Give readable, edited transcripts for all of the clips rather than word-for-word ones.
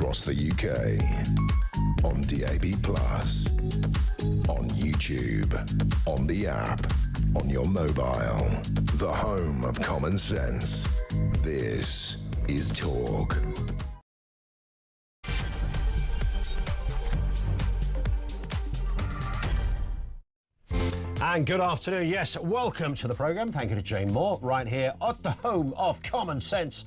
across the UK, on DAB+, on YouTube, on the app, on your mobile, the home of common sense. This is Talk. And good afternoon. Yes, welcome to the programme. Thank you to Jane Moore, right here at the home of common sense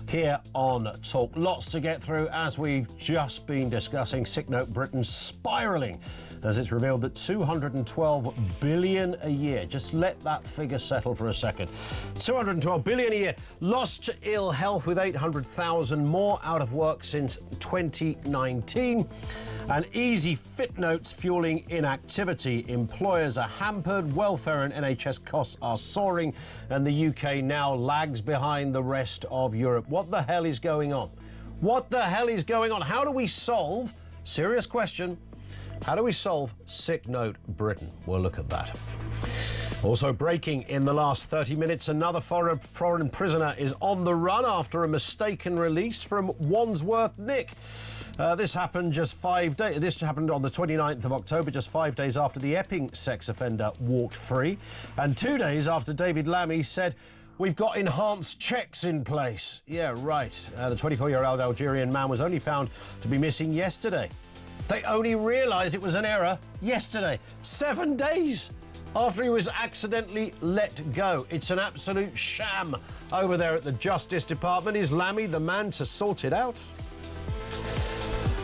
here on Talk. Lots to get through as we've just been discussing. Sick note Britain spiralling as it's revealed that 212 billion a year. Just let that figure settle for a second. 212 billion a year lost to ill health, with 800,000 more out of work since 2019. And easy fit notes fueling inactivity. Employers are hampered, welfare and NHS costs are soaring, and the UK now lags behind the rest of Europe. What the hell is going on? What the hell is going on? How do we solve, serious question, how do we solve sick note Britain? We'll look at that. Also breaking in the last 30 minutes, another foreign prisoner is on the run after a mistaken release from Wandsworth Nick. This happened just 5 days. This happened on the 29th of October, just 5 days after the Epping sex offender walked free, and 2 days after David Lammy said, "We've got enhanced checks in place." Yeah, right. The 24-year-old Algerian man was only found to be missing yesterday. They only realised it was an error yesterday, 7 days after he was accidentally let go. It's an absolute sham over there at the Justice Department. Is Lammy the man to sort it out?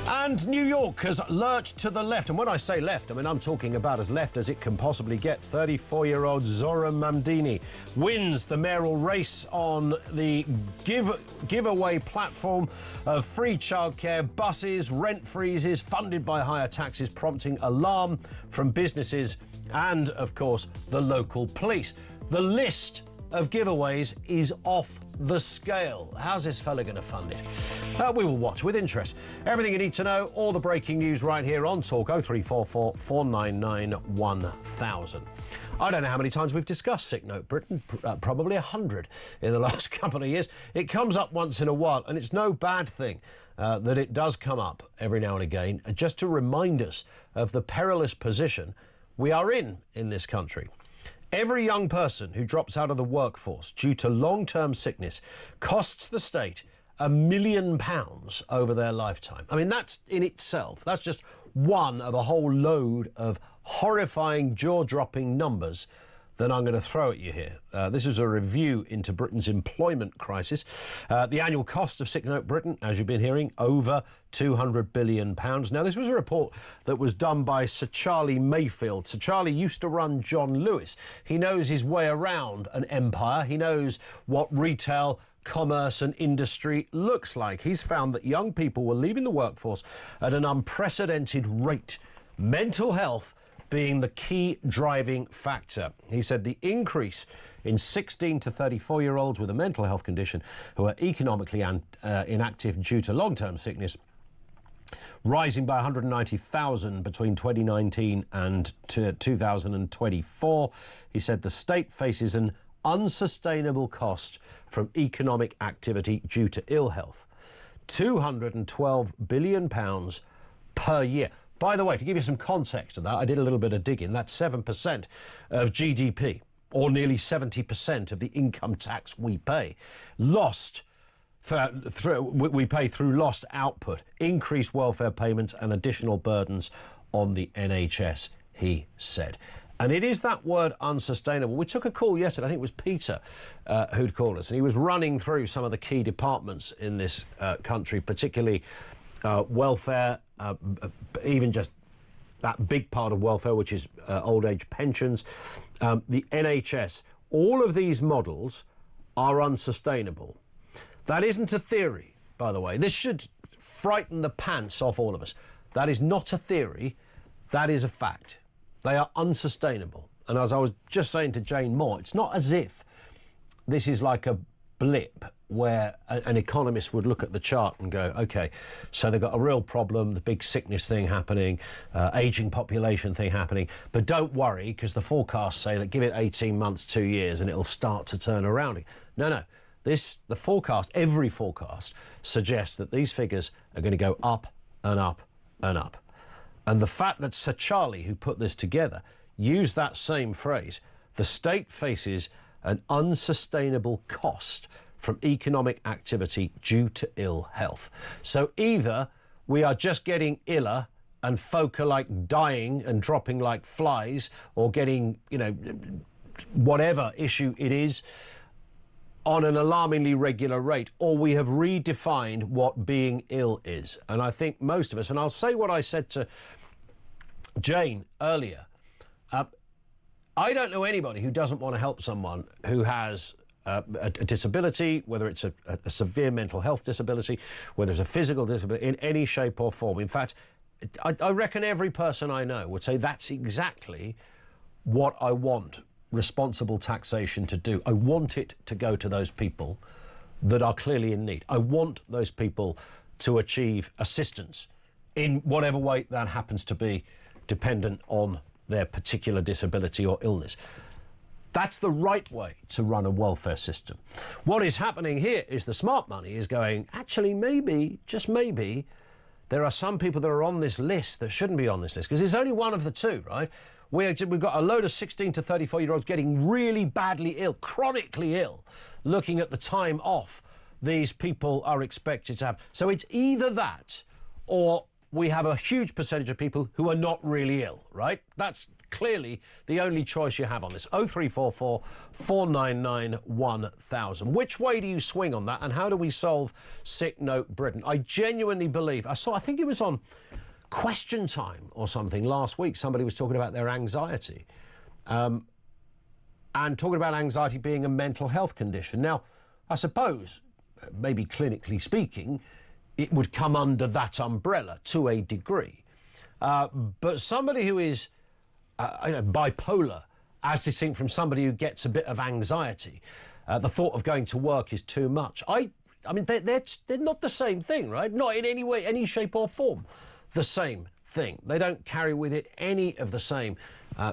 And New York has lurched to the left. And when I say left, I mean, I'm talking about as left as it can possibly get. 34-year-old Zohran Mamdani wins the mayoral race on the giveaway platform of free childcare, buses, rent freezes, funded by higher taxes, prompting alarm from businesses and, of course, the local police. The list of giveaways is off the scale. How's this fella going to fund it? We will watch with interest. Everything you need to know, all the breaking news right here on Talk. 0344 499 1000. I don't know how many times we've discussed Sick Note Britain, probably 100 in the last couple of years. It comes up once in a while, and it's no bad thing that it does come up every now and again, just to remind us of the perilous position we are in this country. Every young person who drops out of the workforce due to long-term sickness costs the state £1 million over their lifetime. I mean, that's in itself, that's just one of a whole load of horrifying, jaw-dropping numbers that I'm going to throw at you here. This is a review into Britain's employment crisis. The annual cost of Sick Note Britain, as you've been hearing, over £200 billion. Now, this was a report that was done by Sir Charlie Mayfield. Sir Charlie used to run John Lewis. He knows his way around an empire. He knows what retail, commerce and industry looks like. He's found that young people were leaving the workforce at an unprecedented rate. Mental health being the key driving factor. He said the increase in 16 to 34-year-olds with a mental health condition who are economically inactive due to long-term sickness, rising by 190,000 between 2019 and 2024. He said the state faces an unsustainable cost from economic activity due to ill health. £212 billion per year. By the way, to give you some context of that, I did a little bit of digging. That's 7% of GDP, or nearly 70% of the income tax we pay. We pay through lost output, increased welfare payments and additional burdens on the NHS, he said. And it is that word unsustainable. We took a call yesterday, I think it was Peter who'd called us, and he was running through some of the key departments in this country, particularly welfare, even just that big part of welfare, which is old age pensions, the NHS. All of these models are unsustainable. That isn't a theory, by the way. This should frighten the pants off all of us. That is not a theory. That is a fact. They are unsustainable. And as I was just saying to Jane Moore, it's not as if this is like a blip where an economist would look at the chart and go, OK, so they've got a real problem, the big sickness thing happening, ageing population thing happening. But don't worry, because the forecasts say that give it 18 months, 2 years, and it'll start to turn around. No. the forecast, every forecast, suggests that these figures are going to go up and up and up. And the fact that Sir Charlie, who put this together, used that same phrase, the state faces an unsustainable cost from economic activity due to ill health. So either we are just getting iller and folk are like dying and dropping like flies, or getting, you know, whatever issue it is, on an alarmingly regular rate, or we have redefined what being ill is. And I think most of us, and I'll say what I said to Jane earlier, I don't know anybody who doesn't want to help someone who has a disability, whether it's a severe mental health disability, whether it's a physical disability, in any shape or form. In fact, I reckon every person I know would say that's exactly what I want responsible taxation to do. I want it to go to those people that are clearly in need. I want those people to achieve assistance in whatever way that happens to be, dependent on their particular disability or illness. That's the right way to run a welfare system. What is happening here is the smart money is going, actually, maybe, just maybe, there are some people that are on this list that shouldn't be on this list, because it's only one of the two, right? We've got a load of 16 to 34-year-olds getting really badly ill, chronically ill, looking at the time off these people are expected to have. So it's either that, or we have a huge percentage of people who are not really ill, right? That's clearly the only choice you have on this. 0344 499 1000. Which way do you swing on that, and how do we solve Sick Note Britain? I genuinely believe, I think it was on Question Time or something last week, somebody was talking about their anxiety, and talking about anxiety being a mental health condition. Now, I suppose, maybe clinically speaking, it would come under that umbrella to a degree. But somebody who is bipolar, as distinct from somebody who gets a bit of anxiety, the thought of going to work is too much. I mean, they're not the same thing, right? Not in any way, any shape or form the same thing. They don't carry with it any of the same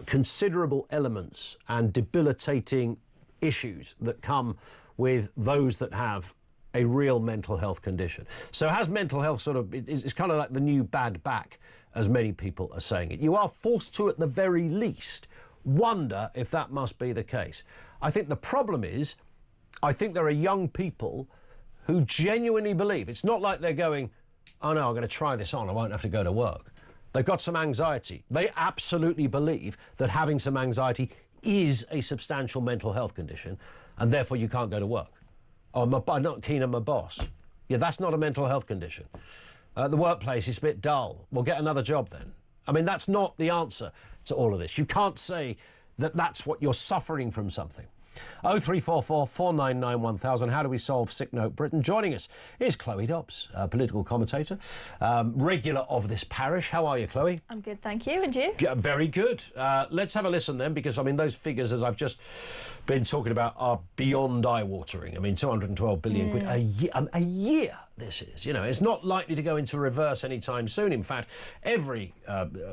considerable elements and debilitating issues that come with those that have a real mental health condition. So has mental health sort of, it's kind of like the new bad back, as many people are saying it. You are forced to, at the very least, wonder if that must be the case. I think the problem is, I think there are young people who genuinely believe, it's not like they're going, oh no, I'm going to try this on, I won't have to go to work. They've got some anxiety. They absolutely believe that having some anxiety is a substantial mental health condition, and therefore you can't go to work. Oh, I'm not keen on my boss. Yeah, that's not a mental health condition. The workplace is a bit dull. Well, get another job then. I mean, that's not the answer to all of this. You can't say that that's what you're suffering from something. 0344 499 1000. How do we solve Sick Note Britain? Joining us is Chloe Dobbs, a political commentator, regular of this parish. How are you, Chloe? I'm good, thank you. And you? Yeah, very good. Let's have a listen then, because, I mean, those figures, as I've just been talking about, are beyond eye-watering. I mean, 212 billion quid a year, this is. You know, it's not likely to go into reverse anytime soon. In fact, every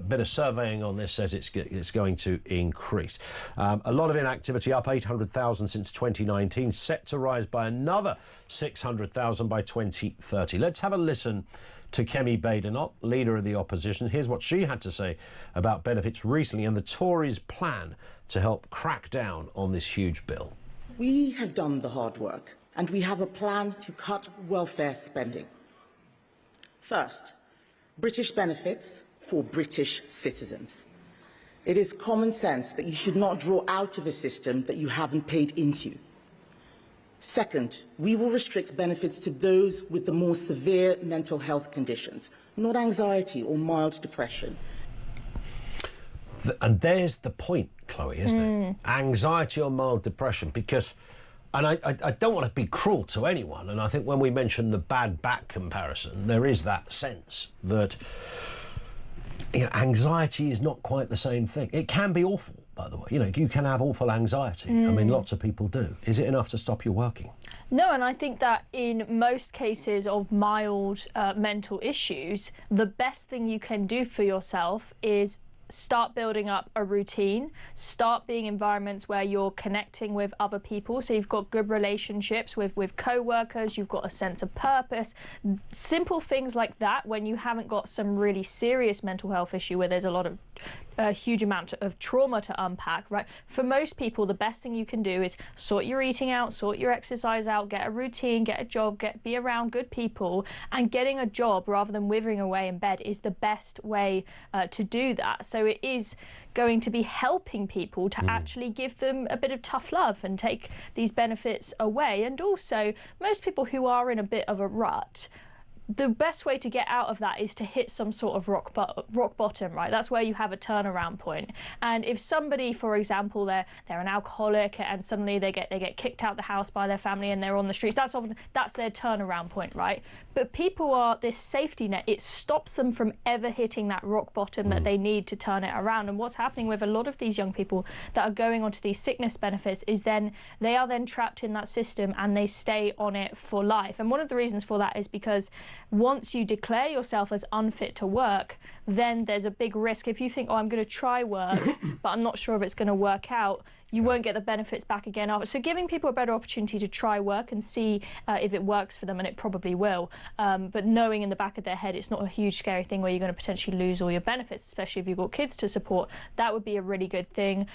bit of surveying on this says it's going to increase. A lot of inactivity, up 800,000 since 2019, set to rise by another 600,000 by 2030. Let's have a listen to Kemi Badenoch, leader of the opposition. Here's what she had to say about benefits recently and the Tories' plan to help crack down on this huge bill. We have done the hard work, and we have a plan to cut welfare spending. First, British benefits for British citizens. It is common sense that you should not draw out of a system that you haven't paid into. Second, we will restrict benefits to those with the more severe mental health conditions, not anxiety or mild depression. And there's the point, Chloe, isn't it? Anxiety or mild depression, because, and I don't want to be cruel to anyone, and I think when we mention the bad back comparison, there is that sense that, you know, anxiety is not quite the same thing. It can be awful, by the way. You know, you can have awful anxiety. I mean, lots of people do. Is it enough to stop you working? No, and I think that in most cases of mild mental issues, the best thing you can do for yourself is start building up a routine, start being environments where you're connecting with other people, so you've got good relationships with co-workers, you've got a sense of purpose, simple things like that. When you haven't got some really serious mental health issue where there's a huge amount of trauma to unpack, right? For most people, the best thing you can do is sort your eating out, sort your exercise out, get a routine, get a job, be around good people, and getting a job rather than withering away in bed is the best way to do that. So it is going to be helping people to actually give them a bit of tough love and take these benefits away. And also, most people who are in a bit of a rut, the best way to get out of that is to hit some sort of rock bottom, right? That's where you have a turnaround point. And if somebody, for example, they're an alcoholic and suddenly they get kicked out the house by their family and they're on the streets, that's their turnaround point, right? But people are this safety net. It stops them from ever hitting that rock bottom that they need to turn it around. And what's happening with a lot of these young people that are going onto these sickness benefits is then they are then trapped in that system and they stay on it for life. And one of the reasons for that is because once you declare yourself as unfit to work, then there's a big risk. If you think, oh, I'm going to try work, but I'm not sure if it's going to work out, you won't get the benefits back again. So giving people a better opportunity to try work and see if it works for them, and it probably will. But knowing in the back of their head it's not a huge scary thing where you're going to potentially lose all your benefits, especially if you've got kids to support, that would be a really good thing.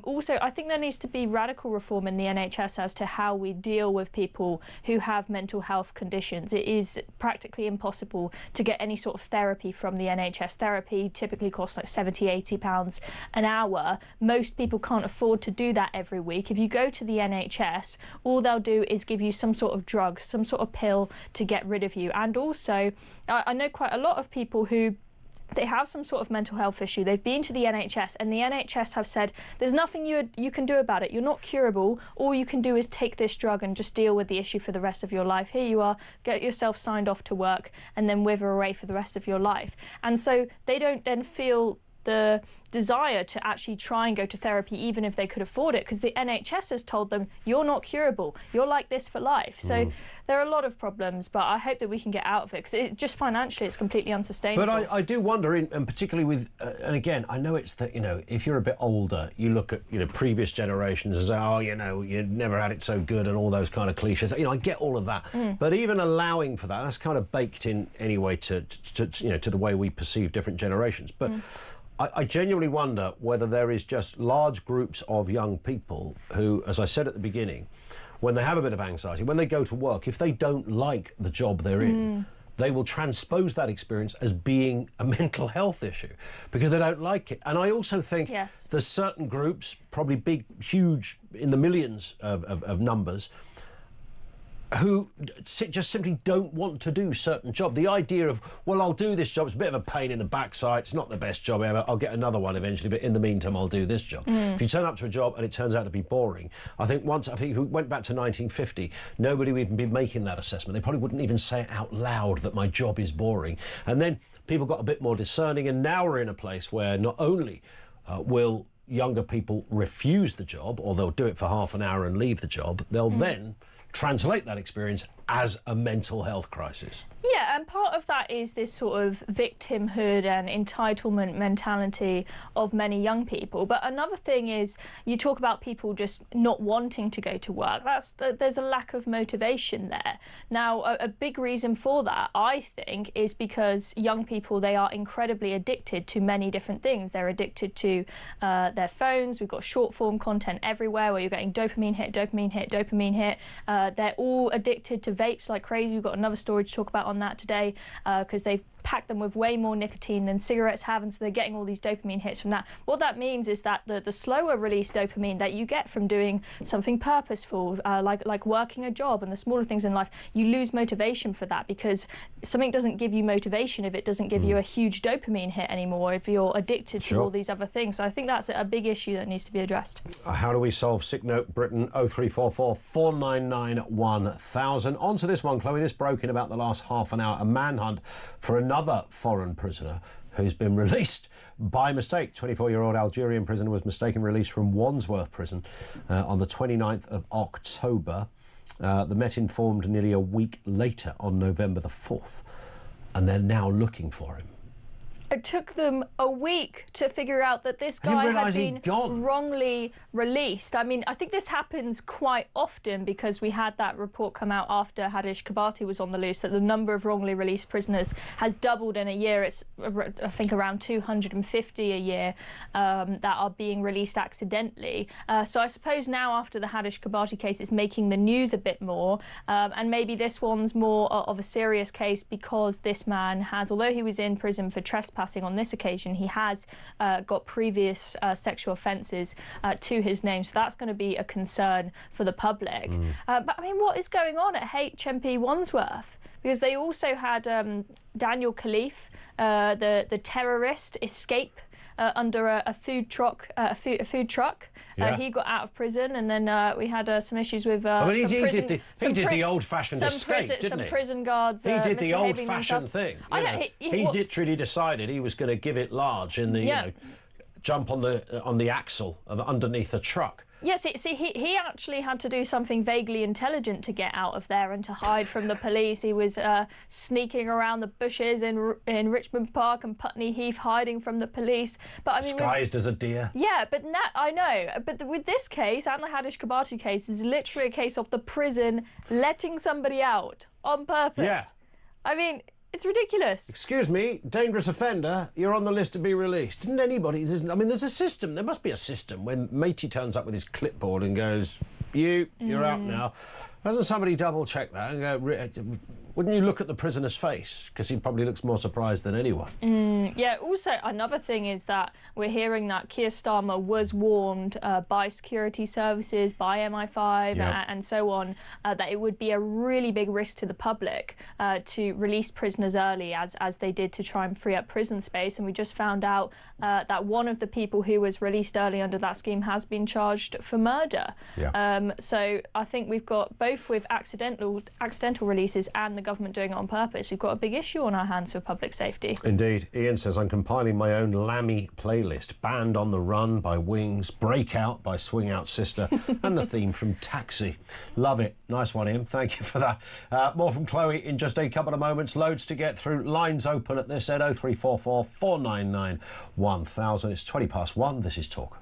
Also, I think there needs to be radical reform in the NHS as to how we deal with people who have mental health conditions. It is practically impossible to get any sort of therapy from the NHS. Therapy typically costs like £70–80 an hour. Most people can't afford to do that every week. If you go to the NHS, all they'll do is give you some sort of drug, some sort of pill to get rid of you. And also, I know quite a lot of people who they have some sort of mental health issue. They've been to the NHS and the NHS have said, there's nothing you can do about it. You're not curable. All you can do is take this drug and just deal with the issue for the rest of your life. Here you are, get yourself signed off to work and then wither away for the rest of your life. And so they don't then feel the desire to actually try and go to therapy even if they could afford it, because the NHS has told them you're not curable, you're like this for life. So there are a lot of problems, but I hope that we can get out of it, because just financially it's completely unsustainable. But I do wonder, and particularly with, and again, I know it's that, if you're a bit older, you look at, previous generations as, oh, you never had it so good and all those kind of cliches. I get all of that. But even allowing for that, that's kind of baked in anyway to the way we perceive different generations. But I genuinely wonder whether there is just large groups of young people who, as I said at the beginning, when they have a bit of anxiety, when they go to work, if they don't like the job they're in, they will transpose that experience as being a mental health issue because they don't like it. And I also think there's certain groups, probably big, huge, in the millions of numbers, who just simply don't want to do certain jobs. The idea of, well, I'll do this job, it's a bit of a pain in the backside, it's not the best job ever, I'll get another one eventually, but in the meantime I'll do this job. If you turn up to a job and it turns out to be boring, I think if we went back to 1950, nobody would even be making that assessment. They probably wouldn't even say it out loud that my job is boring. And then people got a bit more discerning, and now we're in a place where not only will younger people refuse the job, or they'll do it for half an hour and leave the job, they'll then translate that experience as a mental health crisis. Yeah, and part of that is this sort of victimhood and entitlement mentality of many young people. But another thing is, you talk about people just not wanting to go to work. There's a lack of motivation there. Now, a big reason for that, I think, is because young people, they are incredibly addicted to many different things. They're addicted to their phones. We've got short form content everywhere where you're getting dopamine hit, dopamine hit, dopamine hit. They're all addicted to vapes like crazy. We've got another story to talk about on that today, because they've pack them with way more nicotine than cigarettes have, and so they're getting all these dopamine hits from that. What that means is that the slower release dopamine that you get from doing something purposeful, like working a job and the smaller things in life, you lose motivation for that, because something doesn't give you motivation if it doesn't give you a huge dopamine hit anymore, if you're addicted to all these other things. So I think that's a big issue that needs to be addressed. How do we solve Sick Note Britain? 0344 499 1000. On to this one, Chloe. This broke in about the last half an hour. A manhunt for another foreign prisoner who's been released by mistake. 24-year-old Algerian prisoner was mistaken released from Wandsworth prison on the 29th of October. The Met informed nearly a week later on November the 4th, and they're now looking for him. It took them a week to figure out that this guy had been wrongly released. I mean, I think this happens quite often because we had that report come out after Hadish Kabati was on the loose that the number of wrongly released prisoners has doubled in a year. It's, I think, around 250 a year that are being released accidentally. So I suppose now after the Hadish Kabati case, it's making the news a bit more. And maybe this one's more of a serious case because this man has, although he was in prison for trespassing on this occasion, he has got previous sexual offences to his name. So that's going to be a concern for the public. But I mean, what is going on at HMP Wandsworth? Because they also had Daniel Khalif, the terrorist, escape under a food truck. Yeah. He got out of prison, and then we had some issues with. I mean, he did the old-fashioned escape, didn't he? Some prison guards. He did the old-fashioned thing. He literally decided he was going to give it large in the, jump on the axle of underneath the truck. Yes, see, he actually had to do something vaguely intelligent to get out of there and to hide from the police. He was sneaking around the bushes in Richmond Park and Putney Heath, hiding from the police. But I mean, disguised as a deer. Yeah, but I know. But with this case, and the Hadish Kabati case, is literally a case of the prison letting somebody out on purpose. Yeah. I mean, it's ridiculous. Excuse me, dangerous offender, you're on the list to be released. Didn't anybody... I mean, there's a system. There must be a system when matey turns up with his clipboard and goes, you're out now. Doesn't somebody double-check that and go... Wouldn't you look at the prisoner's face? Because he probably looks more surprised than anyone. Yeah, also, another thing is that we're hearing that Keir Starmer was warned by security services, by MI5 and so on, that it would be a really big risk to the public to release prisoners early, as they did to try and free up prison space. And we just found out that one of the people who was released early under that scheme has been charged for murder. Yeah. So I think we've got, both with accidental releases and the government doing it on purpose, we've got a big issue on our hands for public safety. Indeed. Ian says, I'm compiling my own Lammy playlist. Band on the Run by Wings, Breakout by Swing Out Sister, and the theme from Taxi. Love it. Nice one, Ian. Thank you for that. More from Chloe in just a couple of moments. Loads to get through. Lines open at this end, 0344 499 1000. It's 1:20. This is Talk.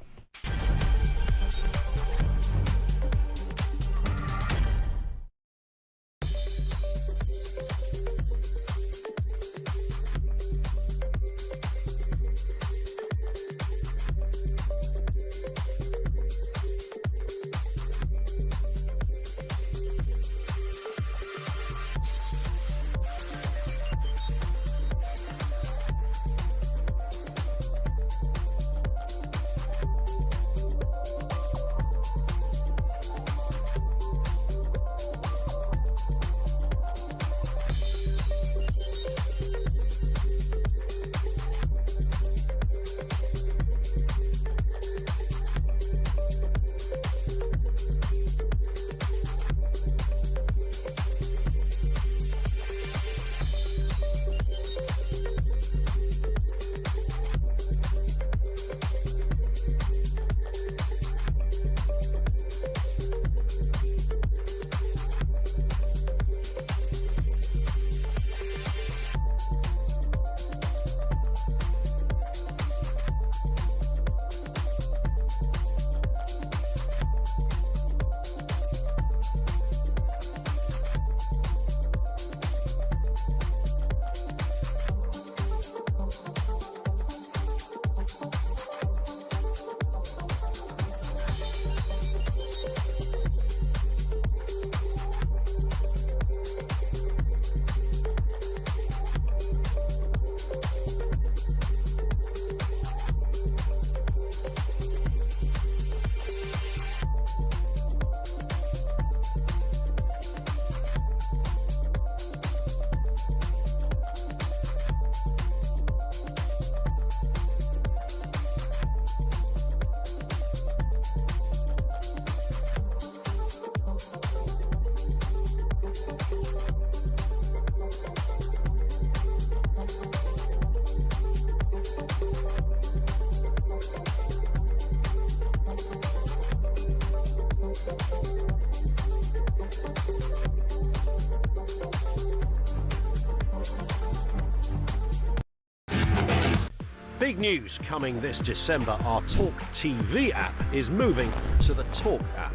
Big news coming this December. Our talkTV app is moving to the Talk app.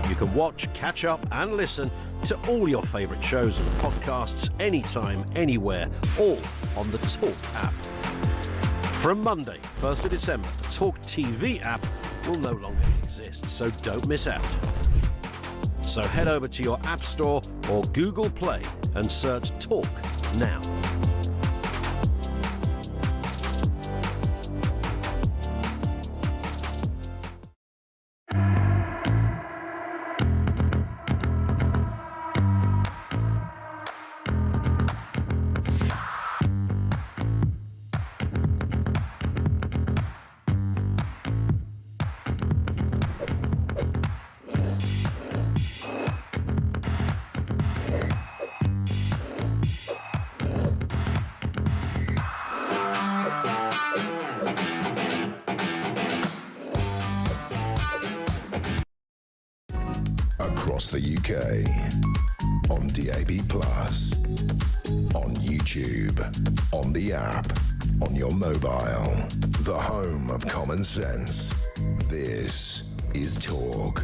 You can watch, catch up and listen to all your favourite shows and podcasts anytime, anywhere, all on the Talk app. From Monday, 1st of December, the talkTV app will no longer exist, so don't miss out. So head over to your App Store or Google Play and search Talk now. Across the UK, on DAB+, on YouTube, on the app, on your mobile, the home of common sense. This is Talk.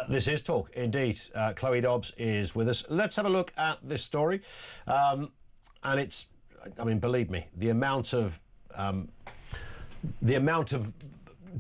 This is Talk, indeed. Chloe Dobbs is with us. Let's have a look at this story. And it's, I mean, believe me, the amount of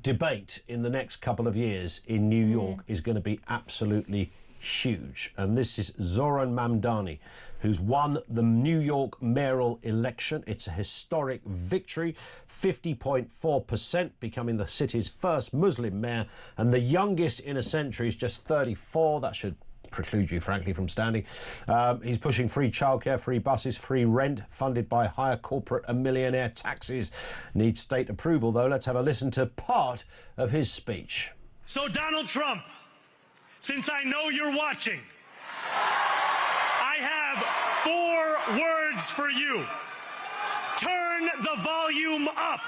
debate in the next couple of years in New York is going to be absolutely huge. And this is Zoran Mamdani, who's won the New York mayoral election. It's a historic victory, 50.4%, becoming the city's first Muslim mayor and the youngest in a century. He's just 34. That should preclude you, frankly, from standing. He's pushing free childcare, free buses, free rent, funded by higher corporate and millionaire taxes. Needs state approval, though. Let's have a listen to part of his speech. So, Donald Trump, since I know you're watching, I have 4 words for you. Turn the volume up.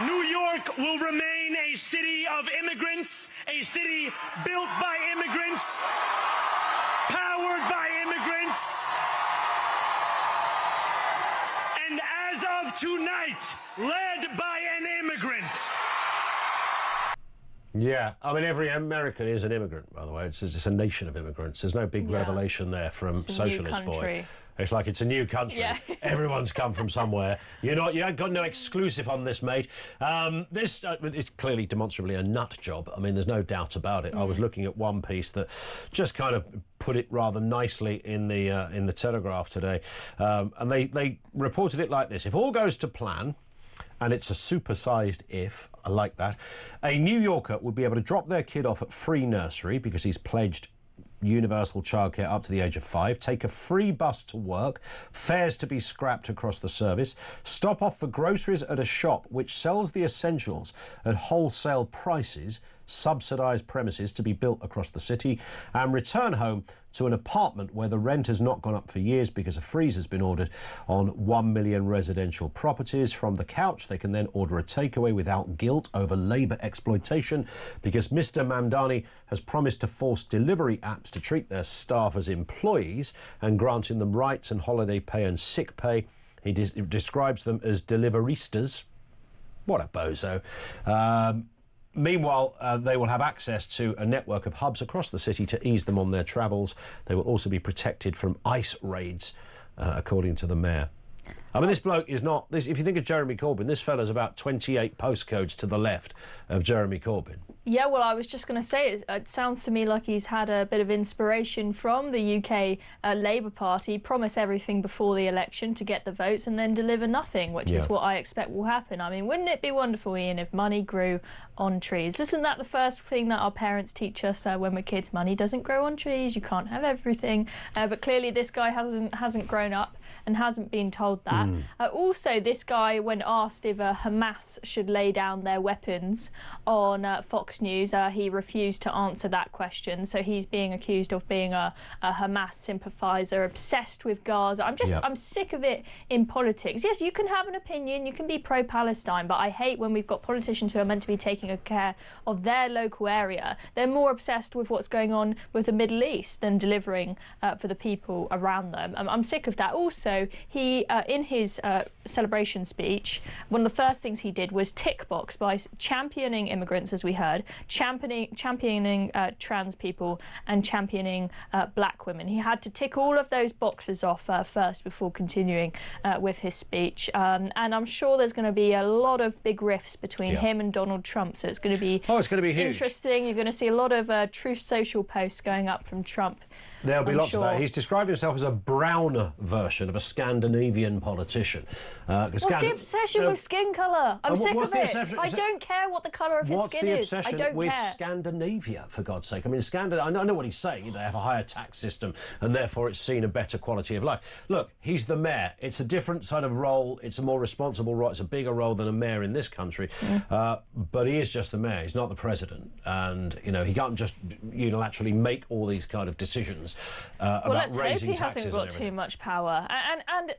New York will remain a city of immigrants, a city built by immigrants, powered by immigrants, and as of tonight, led by an immigrant. Yeah, I mean, every American is an immigrant, by the way. It's a nation of immigrants. There's no big revelation there from Socialist Boy. It's like it's a new country. Yeah. Everyone's come from somewhere. You ain't got no exclusive on this, mate. This is clearly demonstrably a nut job. I mean, there's no doubt about it. I was looking at one piece that just kind of put it rather nicely in the Telegraph today, and they reported it like this: if all goes to plan, and it's a supersized if, I like that, a New Yorker would be able to drop their kid off at free nursery because he's pledged universal childcare up to the age of 5, take a free bus to work, fares to be scrapped across the service, stop off for groceries at a shop which sells the essentials at wholesale prices, subsidised premises to be built across the city, and return home to an apartment where the rent has not gone up for years because a freeze has been ordered on 1 million residential properties. From the couch, they can then order a takeaway without guilt over labour exploitation because Mr. Mamdani has promised to force delivery apps to treat their staff as employees and granting them rights and holiday pay and sick pay. He describes them as deliveristas. What a bozo. Meanwhile, they will have access to a network of hubs across the city to ease them on their travels. They will also be protected from ICE raids, according to the mayor. I mean, this bloke is not... if you think of Jeremy Corbyn, this fella's about 28 postcodes to the left of Jeremy Corbyn. Yeah, well, I was just going to say, it sounds to me like he's had a bit of inspiration from the UK Labour Party, promise everything before the election to get the votes and then deliver nothing, which is what I expect will happen. I mean, wouldn't it be wonderful, Ian, if money grew on trees? Isn't that the first thing that our parents teach us when we're kids? Money doesn't grow on trees, you can't have everything. But clearly this guy hasn't grown up and hasn't been told that. Also, this guy, when asked if Hamas should lay down their weapons on Fox News, he refused to answer that question. So he's being accused of being a Hamas sympathiser, obsessed with Gaza. I'm sick of it in politics. Yes, you can have an opinion, you can be pro-Palestine, but I hate when we've got politicians who are meant to be taking care of their local area. They're more obsessed with what's going on with the Middle East than delivering for the people around them. I'm sick of that. Also, he, in his his celebration speech, one of the first things he did was tick box by championing immigrants, as we heard, championing trans people, and championing black women. He had to tick all of those boxes off first before continuing with his speech. And I'm sure there's going to be a lot of big rifts between him and Donald Trump, so it's going to be huge. Interesting. You're going to see a lot of Truth Social posts going up from Trump. There'll be lots of that. He's described himself as a browner version of a Scandinavian politician. What's the obsession with skin colour? I'm sick of it. I don't don't care what the colour of his skin is. What's the obsession with Scandinavia, for God's sake? I mean, I know what he's saying. They have a higher tax system, and therefore it's seen a better quality of life. Look, he's the mayor. It's a different sort of role. It's a more responsible role. It's a bigger role than a mayor in this country. But he is just the mayor. He's not the president. And, you know, he can't just unilaterally make all these kind of decisions about let's raising hope he taxes. hasn't got too much power. And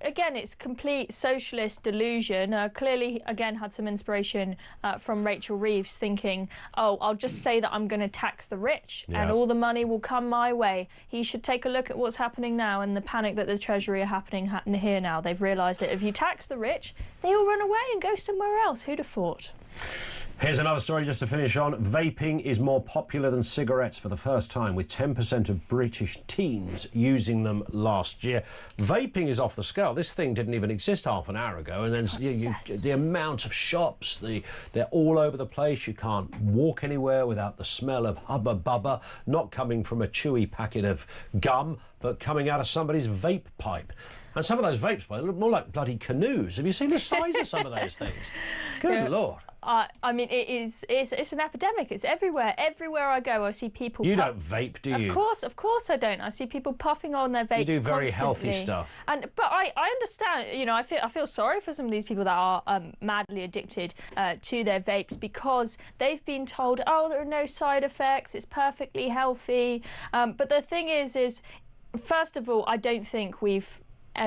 again, it's complete socialist delusion. Clearly, again, had some inspiration from Rachel Reeves, thinking, oh, I'll just say that I'm going to tax the rich and all the money will come my way. He should take a look at what's happening now and the panic that the Treasury are happening here now. They've realised that if you tax the rich, they all run away and go somewhere else. Who'd have thought? Here's another story just to finish on. Vaping is more popular than cigarettes for the first time, with 10% of British teens using them last year. Vaping is off the scale. This thing didn't even exist half an hour ago. And then the amount of shops, they're all over the place. You can't walk anywhere without the smell of Hubba Bubba, not coming from a chewy packet of gum, but coming out of somebody's vape pipe. And some of those vapes, boy, look more like bloody canoes. Have you seen the size of some of those things? Good Lord. I mean, it's an epidemic. It's everywhere. Everywhere I go, I see people. You don't vape, do you? Of course I don't. I see people puffing on their vapes. You do very constantly. healthy stuff. But I understand. You know, I feel sorry for some of these people that are madly addicted to their vapes, because they've been told, oh, there are no side effects. It's perfectly healthy. But the thing is first of all, I don't think we've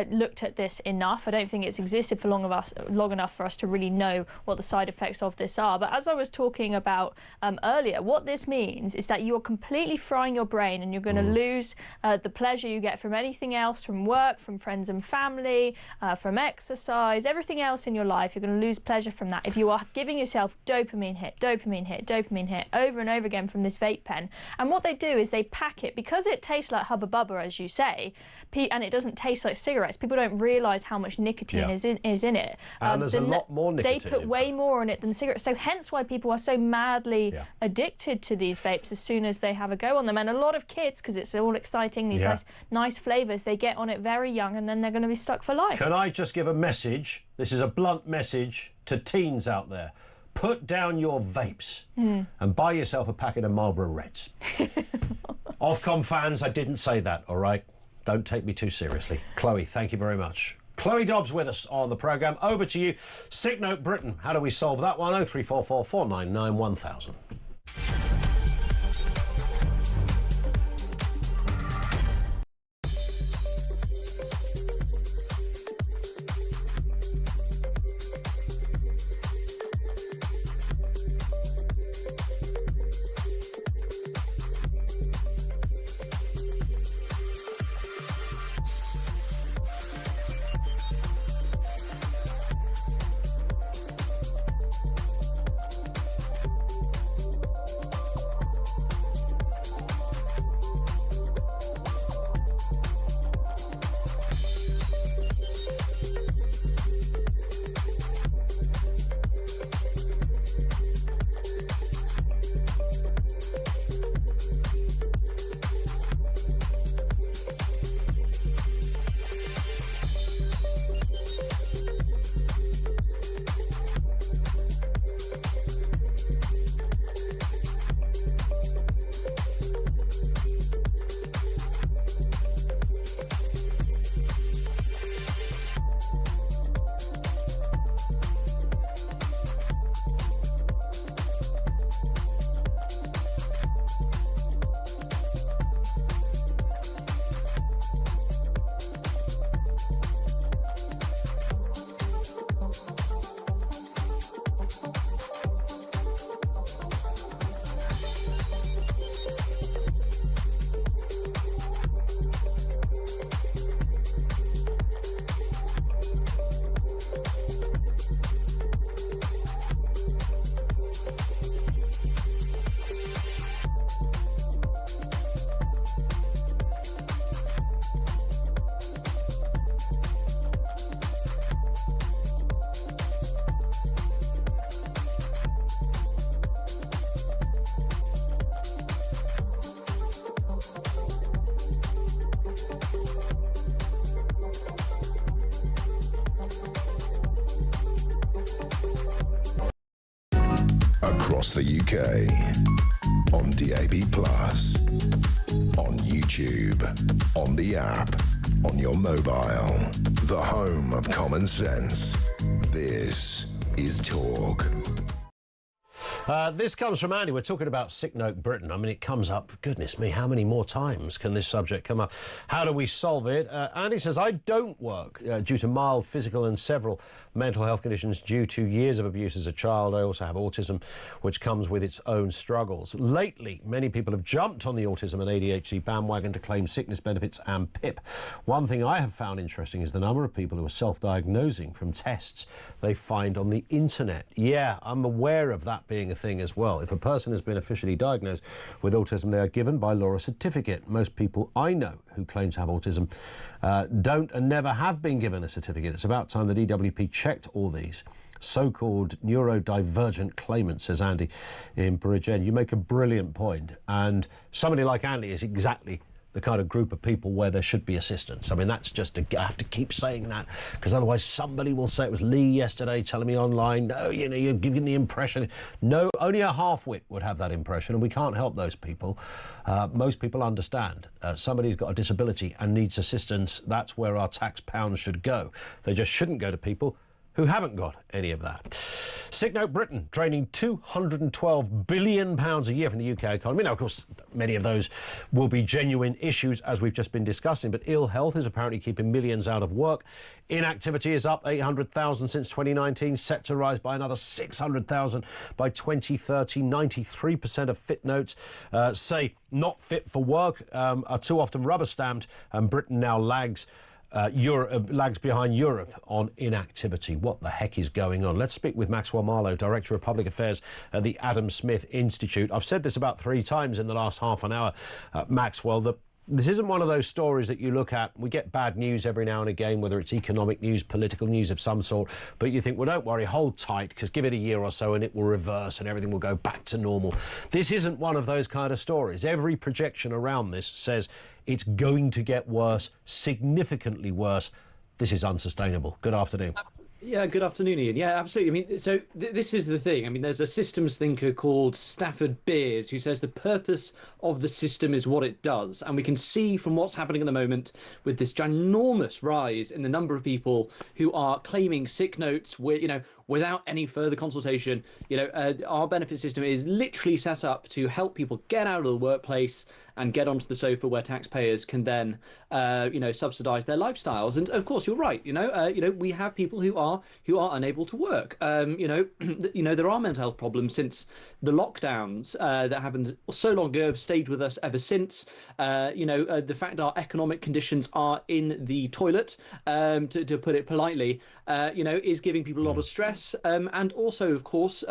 looked at this enough. I don't think it's existed for long enough for us to really know what the side effects of this are. But as I was talking about earlier, what this means is that you're completely frying your brain, and you're going to lose the pleasure you get from anything else, from work, from friends and family, from exercise, everything else in your life. You're going to lose pleasure from that if you are giving yourself dopamine hit, dopamine hit, dopamine hit over and over again from this vape pen. And what they do is they pack it, because it tastes like Hubba Bubba, as you say, and it doesn't taste like cigarettes. People don't realise how much nicotine is in it. And there's a lot more nicotine. They put way more in it than cigarettes. So hence why people are so madly addicted to these vapes as soon as they have a go on them. And a lot of kids, because it's all exciting, these nice flavours, they get on it very young, and then they're going to be stuck for life. Can I just give a message? This is a blunt message to teens out there. Put down your vapes and buy yourself a packet of Marlboro Reds. Ofcom fans, I didn't say that, all right? Don't take me too seriously. Chloe, thank you very much. Chloe Dobbs with us on the programme. Over to you. Sick Note Britain. How do we solve that one? 0344 499 1000. across the UK, on DAB+, on YouTube, on the app, on your mobile, the home of common sense. This is Talk. This comes from Andy. We're talking about Sick Note Britain. I mean, it comes up, goodness me, how many more times can this subject come up? How do we solve it? Andy says, I don't work due to mild physical and several mental health conditions due to years of abuse as a child. I also have autism, which comes with its own struggles. Lately, many people have jumped on the autism and ADHD bandwagon to claim sickness benefits and PIP. One thing I have found interesting is the number of people who are self-diagnosing from tests they find on the internet. Yeah, I'm aware of that being a thing as well. If a person has been officially diagnosed with autism, they are given by law a certificate. Most people I know who claim to have autism don't and never have been given a certificate. It's about time the DWP checked all these so-called neurodivergent claimants, says Andy in Bridge End. You make a brilliant point, and somebody like Andy is exactly the kind of group of people where there should be assistance. I mean, that's just, I have to keep saying that, because otherwise somebody will say, it was Lee yesterday telling me online, no, you know, you're giving the impression. No, only a half-wit would have that impression, and we can't help those people. Most people understand. Somebody who's got a disability and needs assistance, that's where our tax pounds should go. They just shouldn't go to people who haven't got any of that. Sick Note Britain, draining £212 billion a year from the UK economy. Now, of course, many of those will be genuine issues, as we've just been discussing, but ill health is apparently keeping millions out of work. Inactivity is up 800,000 since 2019, set to rise by another 600,000 by 2030. 93% of fit notes say not fit for work, are too often rubber-stamped, and Britain now lags behind Europe on inactivity. What the heck is going on? Let's speak with Maxwell Marlowe, Director of Public Affairs at the Adam Smith Institute. I've said this about 3 times in the last half an hour, Maxwell. This isn't one of those stories that you look at. We get bad news every now and again, whether it's economic news, political news of some sort, but you think, well, don't worry, hold tight, because give it a year or so and it will reverse and everything will go back to normal. This isn't one of those kind of stories. Every projection around this says it's going to get worse, significantly worse. This is unsustainable. Good afternoon. Yeah, good afternoon, Ian. Yeah, absolutely. I mean, so this is the thing. I mean, there's a systems thinker called Stafford Beers who says the purpose of the system is what it does. And we can see from what's happening at the moment with this ginormous rise in the number of people who are claiming sick notes, without any further consultation. Our benefit system is literally set up to help people get out of the workplace and get onto the sofa where taxpayers can then, subsidise their lifestyles. And of course, you're right. We have people who are unable to work. There are mental health problems since the lockdowns that happened so long ago have stayed with us ever since. The fact our economic conditions are in the toilet, to put it politely, is giving people a lot of stress. And also, of course,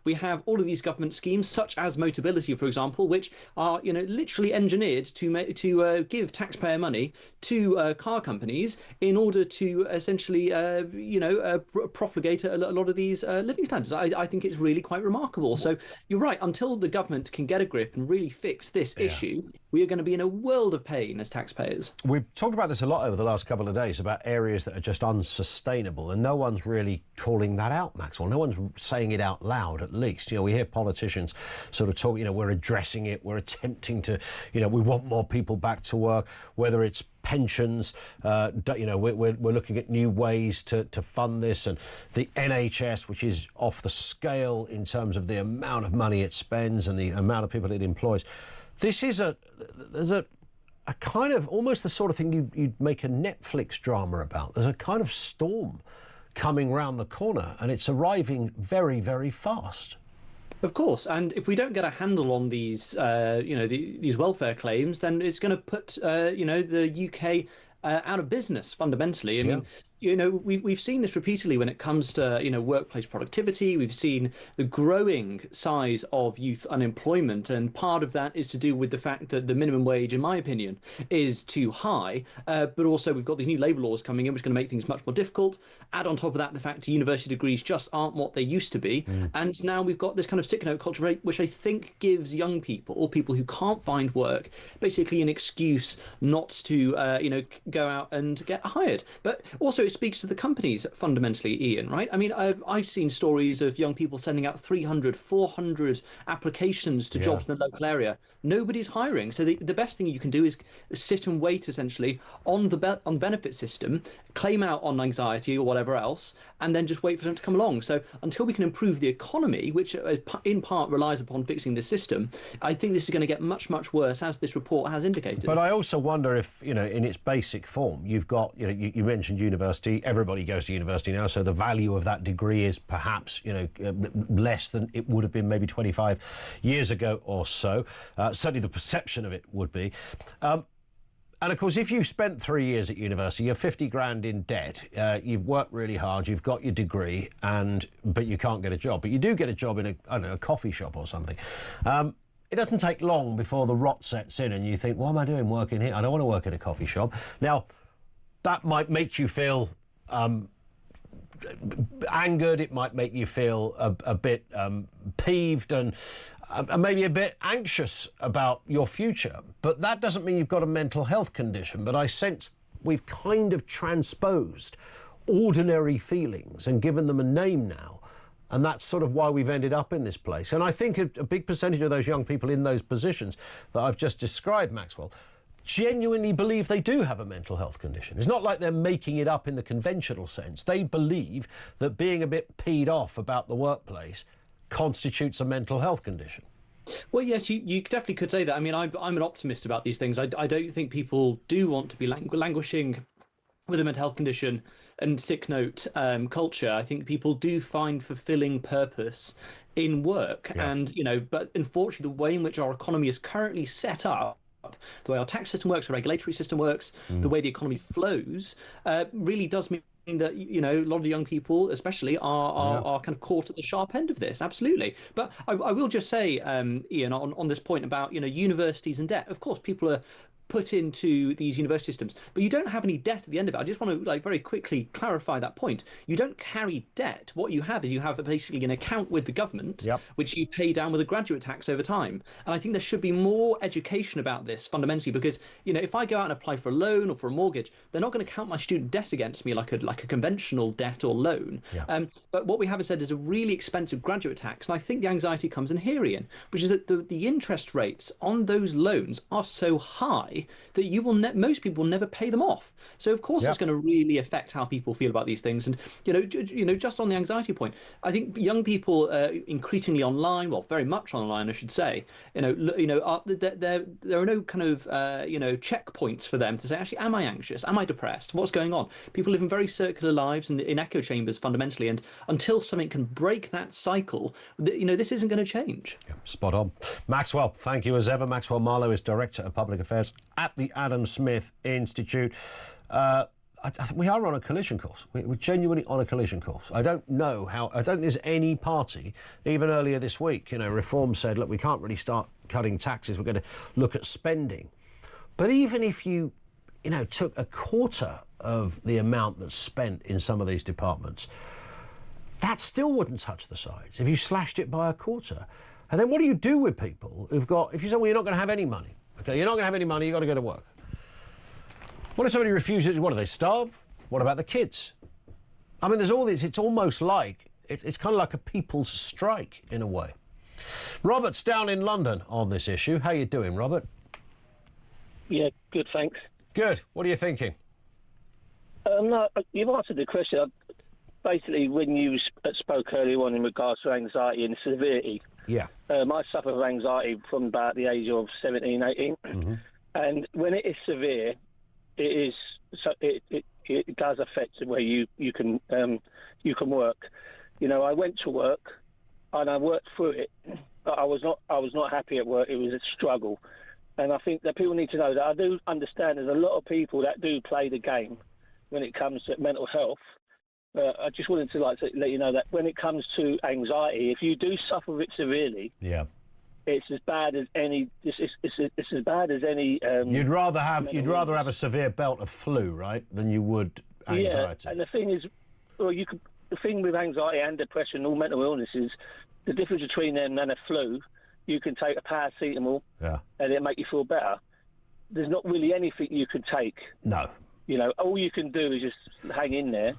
we have all of these government schemes, such as Motability, for example, which are, literally engineered to give taxpayer money to car companies in order to essentially, profligate a lot of these living standards. I think it's really quite remarkable. So you're right. Until the government can get a grip and really fix this issue, we are going to be in a world of pain as taxpayers. We've talked about this a lot over the last couple of days, about areas that are just unsustainable, and no one's really calling that out, Maxwell. No one's saying it out loud, at least. We hear politicians sort of talk, we're addressing it, we're attempting to, we want more people back to work, whether it's pensions, we're looking at new ways to fund this, and the NHS, which is off the scale in terms of the amount of money it spends and the amount of people it employs. This is there's a kind of almost the sort of thing you'd make a Netflix drama about. There's a kind of storm coming round the corner, and it's arriving very, very fast. Of course, and if we don't get a handle on these, these welfare claims, then it's going to put, the UK out of business fundamentally. I mean, we've seen this repeatedly when it comes to, workplace productivity. We've seen the growing size of youth unemployment, and part of that is to do with the fact that the minimum wage, in my opinion, is too high. But also we've got these new labour laws coming in, which are going to make things much more difficult. Add on top of that the fact that university degrees just aren't what they used to be. And now we've got this kind of sick note culture, which I think gives young people, or people who can't find work, basically an excuse not to, go out and get hired. But also it speaks to the companies fundamentally, Ian, right? I mean, I've seen stories of young people sending out 300, 400 applications to jobs in the local area. Nobody's hiring. So the best thing you can do is sit and wait, essentially, on the benefit system, claim out on anxiety or whatever else, and then just wait for them to come along. So until we can improve the economy, which in part relies upon fixing this system, I think this is going to get much, much worse, as this report has indicated. But I also wonder if, you know, in its basic form, you've got, you know, you mentioned university. Everybody goes to university now, so the value of that degree is perhaps, you know, less than it would have been maybe 25 years ago or so. Certainly the perception of it would be. And of course, if you've spent 3 years at university, you're 50 grand in debt, you've worked really hard, you've got your degree, but you can't get a job. But you do get a job in I don't know, a coffee shop or something. It doesn't take long before the rot sets in and you think, what am I doing working here? I don't want to work in a coffee shop. Now, that might make you feel angered, it might make you feel a bit peeved and maybe a bit anxious about your future. But that doesn't mean you've got a mental health condition. But I sense we've kind of transposed ordinary feelings and given them a name now. And that's sort of why we've ended up in this place. And I think a big percentage of those young people in those positions that I've just described, Maxwell, genuinely believe they do have a mental health condition. It's not like they're making it up in the conventional sense. They believe that being a bit peed off about the workplace constitutes a mental health condition. Well, yes, you definitely could say that. I mean, I'm an optimist about these things. I don't think people do want to be languishing with a mental health condition and sick note culture. I think people do find fulfilling purpose in work. Yeah. And, you know, but unfortunately, the way in which our economy is currently set up, the way our tax system works, the regulatory system works, the way the economy flows, really does mean that, you know, a lot of young people especially are kind of caught at the sharp end of this. Absolutely. But I will just say, Ian, on this point about, you know, universities and debt, of course people are put into these university systems, but you don't have any debt at the end of it. I just want to very quickly clarify that point. You don't carry debt. What you have is you have basically an account with the government, which you pay down with a graduate tax over time. And I think there should be more education about this fundamentally, because, you know, if I go out and apply for a loan or for a mortgage, they're not going to count my student debt against me like a conventional debt or loan. But what we have instead is a really expensive graduate tax. And I think the anxiety comes in here, Ian, which is that the interest rates on those loans are so high that you will most people will never pay them off. So of course it's going to really affect how people feel about these things. And you know, just on the anxiety point, I think young people increasingly online, well, very much online, I should say. There are no kind of checkpoints for them to say, actually, am I anxious? Am I depressed? What's going on? People live in very circular lives and in echo chambers fundamentally. And until something can break that cycle, this isn't going to change. Yeah, spot on. Maxwell, thank you as ever. Maxwell Marlowe is Director of Public Affairs at the Adam Smith Institute. I think we are on a collision course. We're genuinely on a collision course. I don't think there's any party, even earlier this week, Reform said, look, we can't really start cutting taxes. We're going to look at spending. But even if you took a quarter of the amount that's spent in some of these departments, that still wouldn't touch the sides if you slashed it by a quarter. And then what do you do with people if you say, well, you're not going to have any money? Okay, you're not going to have any money, you've got to go to work. What if somebody refuses? What, do they starve? What about the kids? I mean, there's all this. It's almost like, it's kind of like a people's strike in a way. Robert's down in London on this issue. How you doing, Robert? Yeah, good, thanks. Good. What are you thinking? No, you've answered the question. Basically, when you spoke earlier on in regards to anxiety and severity, I suffer from anxiety from about the age of 17, 18. Mm-hmm. And when it is severe, it does affect the way you can work. I went to work and I worked through it, but I was not happy at work. It was a struggle. And I think that people need to know that I do understand there's a lot of people that do play the game when it comes to mental health. I just wanted to let you know that when it comes to anxiety, if you do suffer with it severely, it's as bad as any. It's as bad as any. You'd rather have a severe bout of flu, right, than you would anxiety. Yeah, and the thing is, the thing with anxiety and depression, all mental illnesses, the difference between them and a flu, you can take a paracetamol, and it'll make you feel better. There's not really anything you can take. No. You know, all you can do is just hang in there.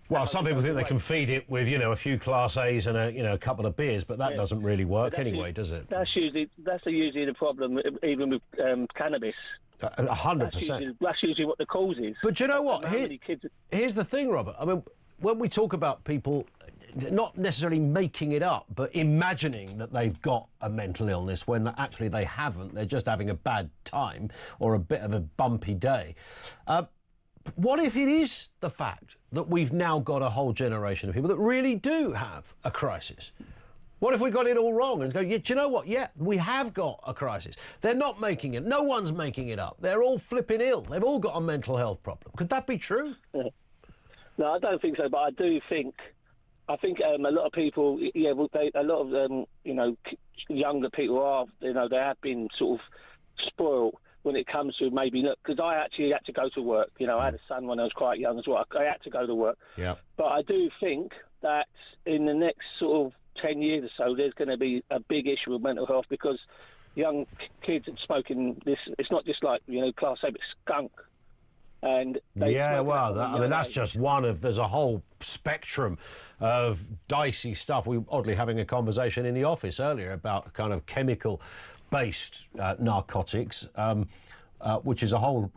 Well, some people think they can feed it with, you know, a few Class A's and a couple of beers, but that doesn't really work anyway, does it? That's usually the problem, even with cannabis. 100%. That's usually what the cause is. But you know what? Here's the thing, Robert. I mean, when we talk about people not necessarily making it up, but imagining that they've got a mental illness when actually they haven't, they're just having a bad time or a bit of a bumpy day. What if it is the fact that we've now got a whole generation of people that really do have a crisis? What if we got it all wrong and go, yeah, do you know what? Yeah, we have got a crisis. They're not making it. No one's making it up. They're all flipping ill. They've all got a mental health problem. Could that be true? No, I don't think so. But I do think, a lot of people, a lot of younger people are, they have been sort of spoiled when it comes to maybe look, because I actually had to go to work. I had a son when I was quite young as well. I had to go to work. Yeah. But I do think that in the next sort of 10 years or so, there's going to be a big issue with mental health because young kids are smoking this. It's not just like Class A, but skunk. And that's just one of. There's a whole spectrum of dicey stuff. We were oddly having a conversation in the office earlier about kind of chemical-based narcotics, which is a whole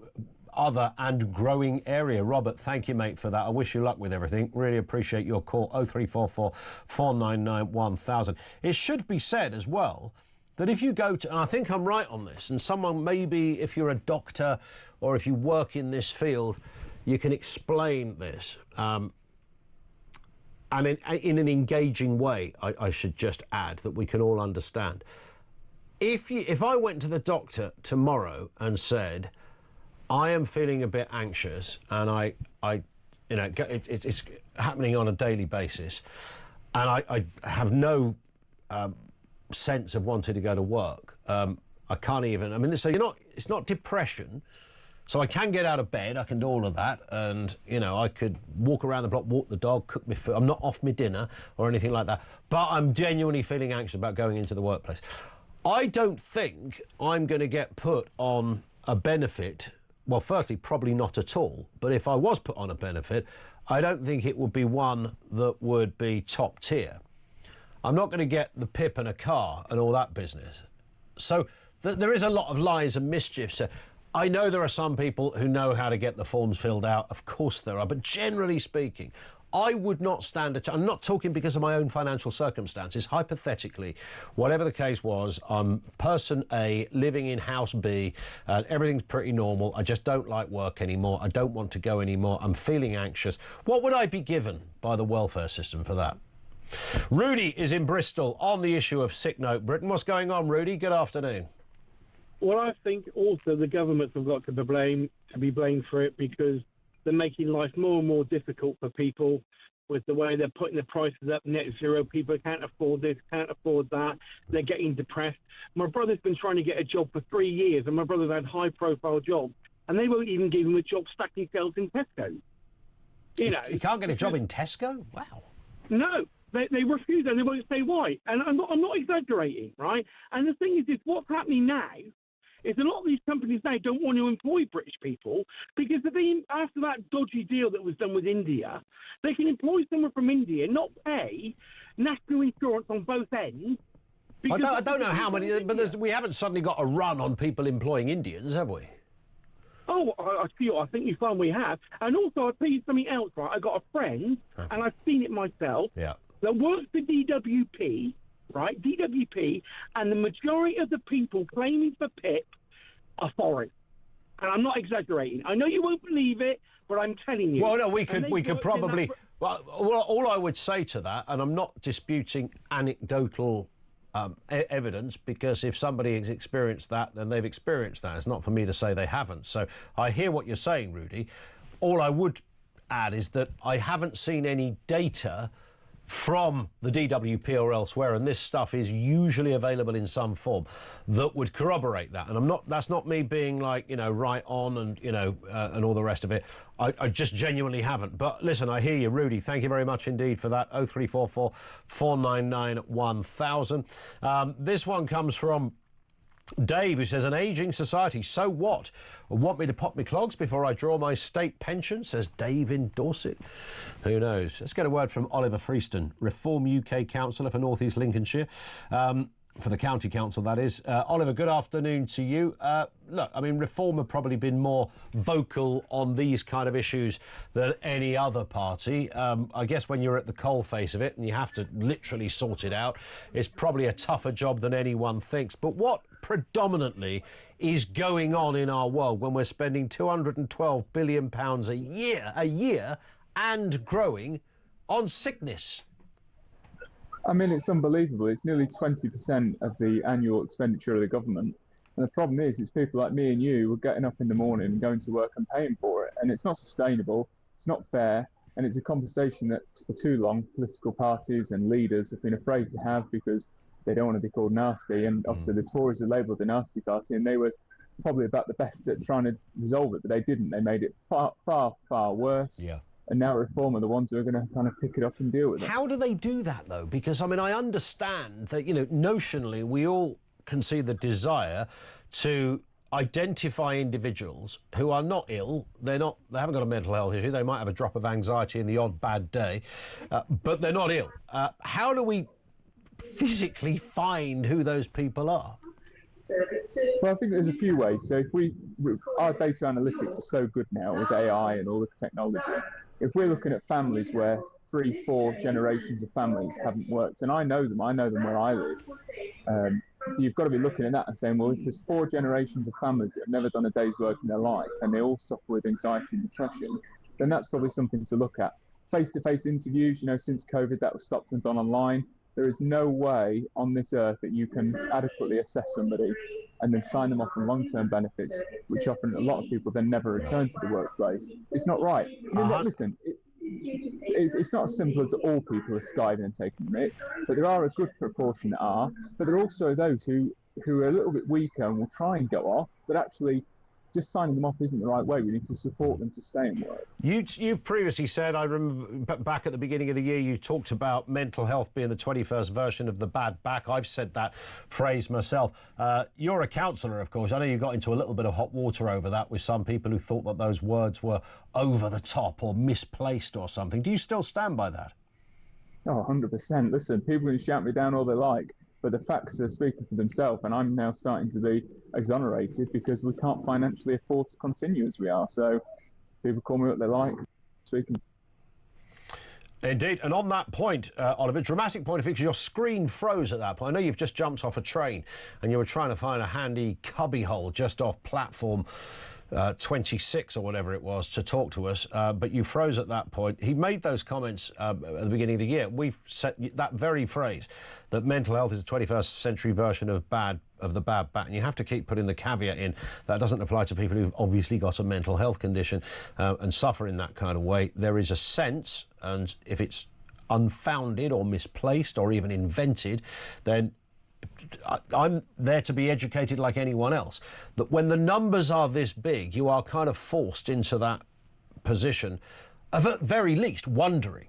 other and growing area. Robert, thank you, mate, for that. I wish you luck with everything. Really appreciate your call. 0344 499 1000. It should be said as well that if you go to, and I think I'm right on this, and someone maybe if you're a doctor or if you work in this field, you can explain this. And in an engaging way, I should just add that we can all understand. If I went to the doctor tomorrow and said, I am feeling a bit anxious and it's happening on a daily basis and I have no sense of wanting to go to work. I can't even, so it's not depression. So I can get out of bed, I can do all of that, and, I could walk around the block, walk the dog, cook my food. I'm not off my dinner or anything like that, but I'm genuinely feeling anxious about going into the workplace. I don't think I'm going to get put on a benefit. Well, firstly, probably not at all. But if I was put on a benefit, I don't think it would be one that would be top tier. I'm not going to get the pip and a car and all that business. So there is a lot of lies and mischief. So I know there are some people who know how to get the forms filled out. Of course there are. But generally speaking, I would not stand a chance. I'm not talking because of my own financial circumstances. Hypothetically, whatever the case was, I'm person A living in house B and everything's pretty normal. I just don't like work anymore. I don't want to go anymore. I'm feeling anxious. What would I be given by the welfare system for that? Rudy is in Bristol on the issue of sick note Britain. What's going on, Rudy? Good afternoon. Well, I think also the governments have got to be blamed for it because they're making life more and more difficult for people with the way they're putting the prices up, net zero. People can't afford this, can't afford that. They're getting depressed. My brother's been trying to get a job for 3 years, and my brother's had high-profile jobs, and they won't even give him a job stacking shelves in Tesco. You can't get a job in Tesco? Wow. No. They refuse and they won't say why. And I'm not exaggerating, right? And the thing is what's happening now is a lot of these companies now don't want to employ British people because after that dodgy deal that was done with India, they can employ someone from India, not pay national insurance on both ends. I don't know how many, but we haven't suddenly got a run on people employing Indians, have we? Oh, I think you find we have. And also, I'll tell you something else, right? I got a friend, and I've seen it myself, that works for DWP, right? DWP, and the majority of the people claiming for PIP are foreign. And I'm not exaggerating. I know you won't believe it, but I'm telling you. Well, no, we could probably. Well, all I would say to that, and I'm not disputing anecdotal evidence, because if somebody has experienced that, then they've experienced that. It's not for me to say they haven't. So I hear what you're saying, Rudy. All I would add is that I haven't seen any data from the DWP or elsewhere, and this stuff is usually available in some form, that would corroborate that. And that's not me being like, right on and, and all the rest of it. I just genuinely haven't. But listen, I hear you, Rudy. Thank you very much indeed for that. 0344 499 1000. This one comes from Dave, who says, an ageing society, so what? Want me to pop my clogs before I draw my state pension, says Dave in Dorset. Who knows? Let's get a word from Oliver Freeston, Reform UK councillor for North East Lincolnshire. For the county council, that is. Oliver, good afternoon to you. Look, I mean, Reform have probably been more vocal on these kind of issues than any other party. I guess when you're at the coalface of it and you have to literally sort it out, it's probably a tougher job than anyone thinks. But what predominantly is going on in our world when we're spending £212 billion a year and growing on sickness? I mean, it's unbelievable. It's nearly 20% of the annual expenditure of the government. And the problem is, it's people like me and you who are getting up in the morning and going to work and paying for it. And it's not sustainable, it's not fair, and it's a conversation that for too long political parties and leaders have been afraid to have because they don't want to be called nasty. And obviously the Tories are labelled the nasty party, and they were probably about the best at trying to resolve it, but they didn't. They made it far, far, far worse. Yeah. And now Reform are the ones who are going to kind of pick it up and deal with it. How do they do that, though? Because, I mean, I understand that, you know, notionally we all can see the desire to identify individuals who are not ill. They haven't got a mental health issue. They might have a drop of anxiety in the odd bad day, but they're not ill. How do we physically find who those people are? Well, I think there's a few ways. So our data analytics are so good now with AI and all the technology. If we're looking at families where 3-4 generations of families haven't worked, and I know them where I live, you've got to be looking at that and saying, well, if there's 4 generations of families that have never done a day's work in their life and they all suffer with anxiety and depression, then that's probably something to look at. Face-to-face interviews, you know, since COVID, that was stopped and done online. There is no way on this earth that you can adequately assess somebody and then sign them off on long-term benefits, which often a lot of people then never return to the workplace. It's not right. I mean, listen, it's not as simple as all people are skiving and taking the mick, but there are a good proportion that are. But there are also those who are a little bit weaker and will try and go off, but actually just signing them off isn't the right way. We need to support them to stay in work. You've previously said, I remember back at the beginning of the year, you talked about mental health being the 21st version of the bad back. I've said that phrase myself. You're a councillor, of course. I know you got into a little bit of hot water over that with some people who thought that those words were over the top or misplaced or something. Do you still stand by that? Oh, 100%. Listen, people can shout me down all they like, but the facts are speaking for themselves, and I'm now starting to be exonerated because we can't financially afford to continue as we are. So people call me what they like, speaking. Indeed, and on that point, Oliver, dramatic point of view, because your screen froze at that point. I know you've just jumped off a train and you were trying to find a handy cubbyhole just off platform 26 or whatever it was to talk to us, but you froze at that point. He made those comments at the beginning of the year. We've said that very phrase, that mental health is the 21st century version of the bad bat, and you have to keep putting the caveat in that doesn't apply to people who've obviously got a mental health condition and suffer in that kind of way. There is a sense, and if it's unfounded or misplaced or even invented, then I'm there to be educated like anyone else, that when the numbers are this big, you are kind of forced into that position of, at very least, wondering.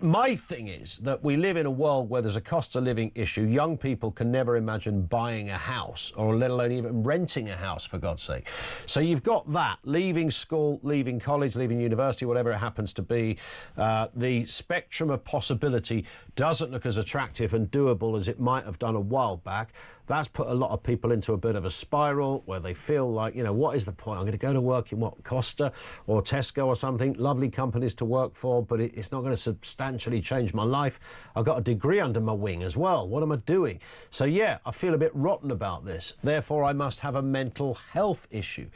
My thing is that we live in a world where there's a cost of living issue. Young people can never imagine buying a house, or let alone even renting a house, for God's sake. So you've got that, leaving school, leaving college, leaving university, whatever it happens to be. The spectrum of possibility doesn't look as attractive and doable as it might have done a while back. That's put a lot of people into a bit of a spiral where they feel like, you know, what is the point? I'm going to go to work in what, Costa or Tesco or something, lovely companies to work for, but it's not going to substantially change my life. I've got a degree under my wing as well. What am I doing? So, yeah, I feel a bit rotten about this. Therefore, I must have a mental health issue.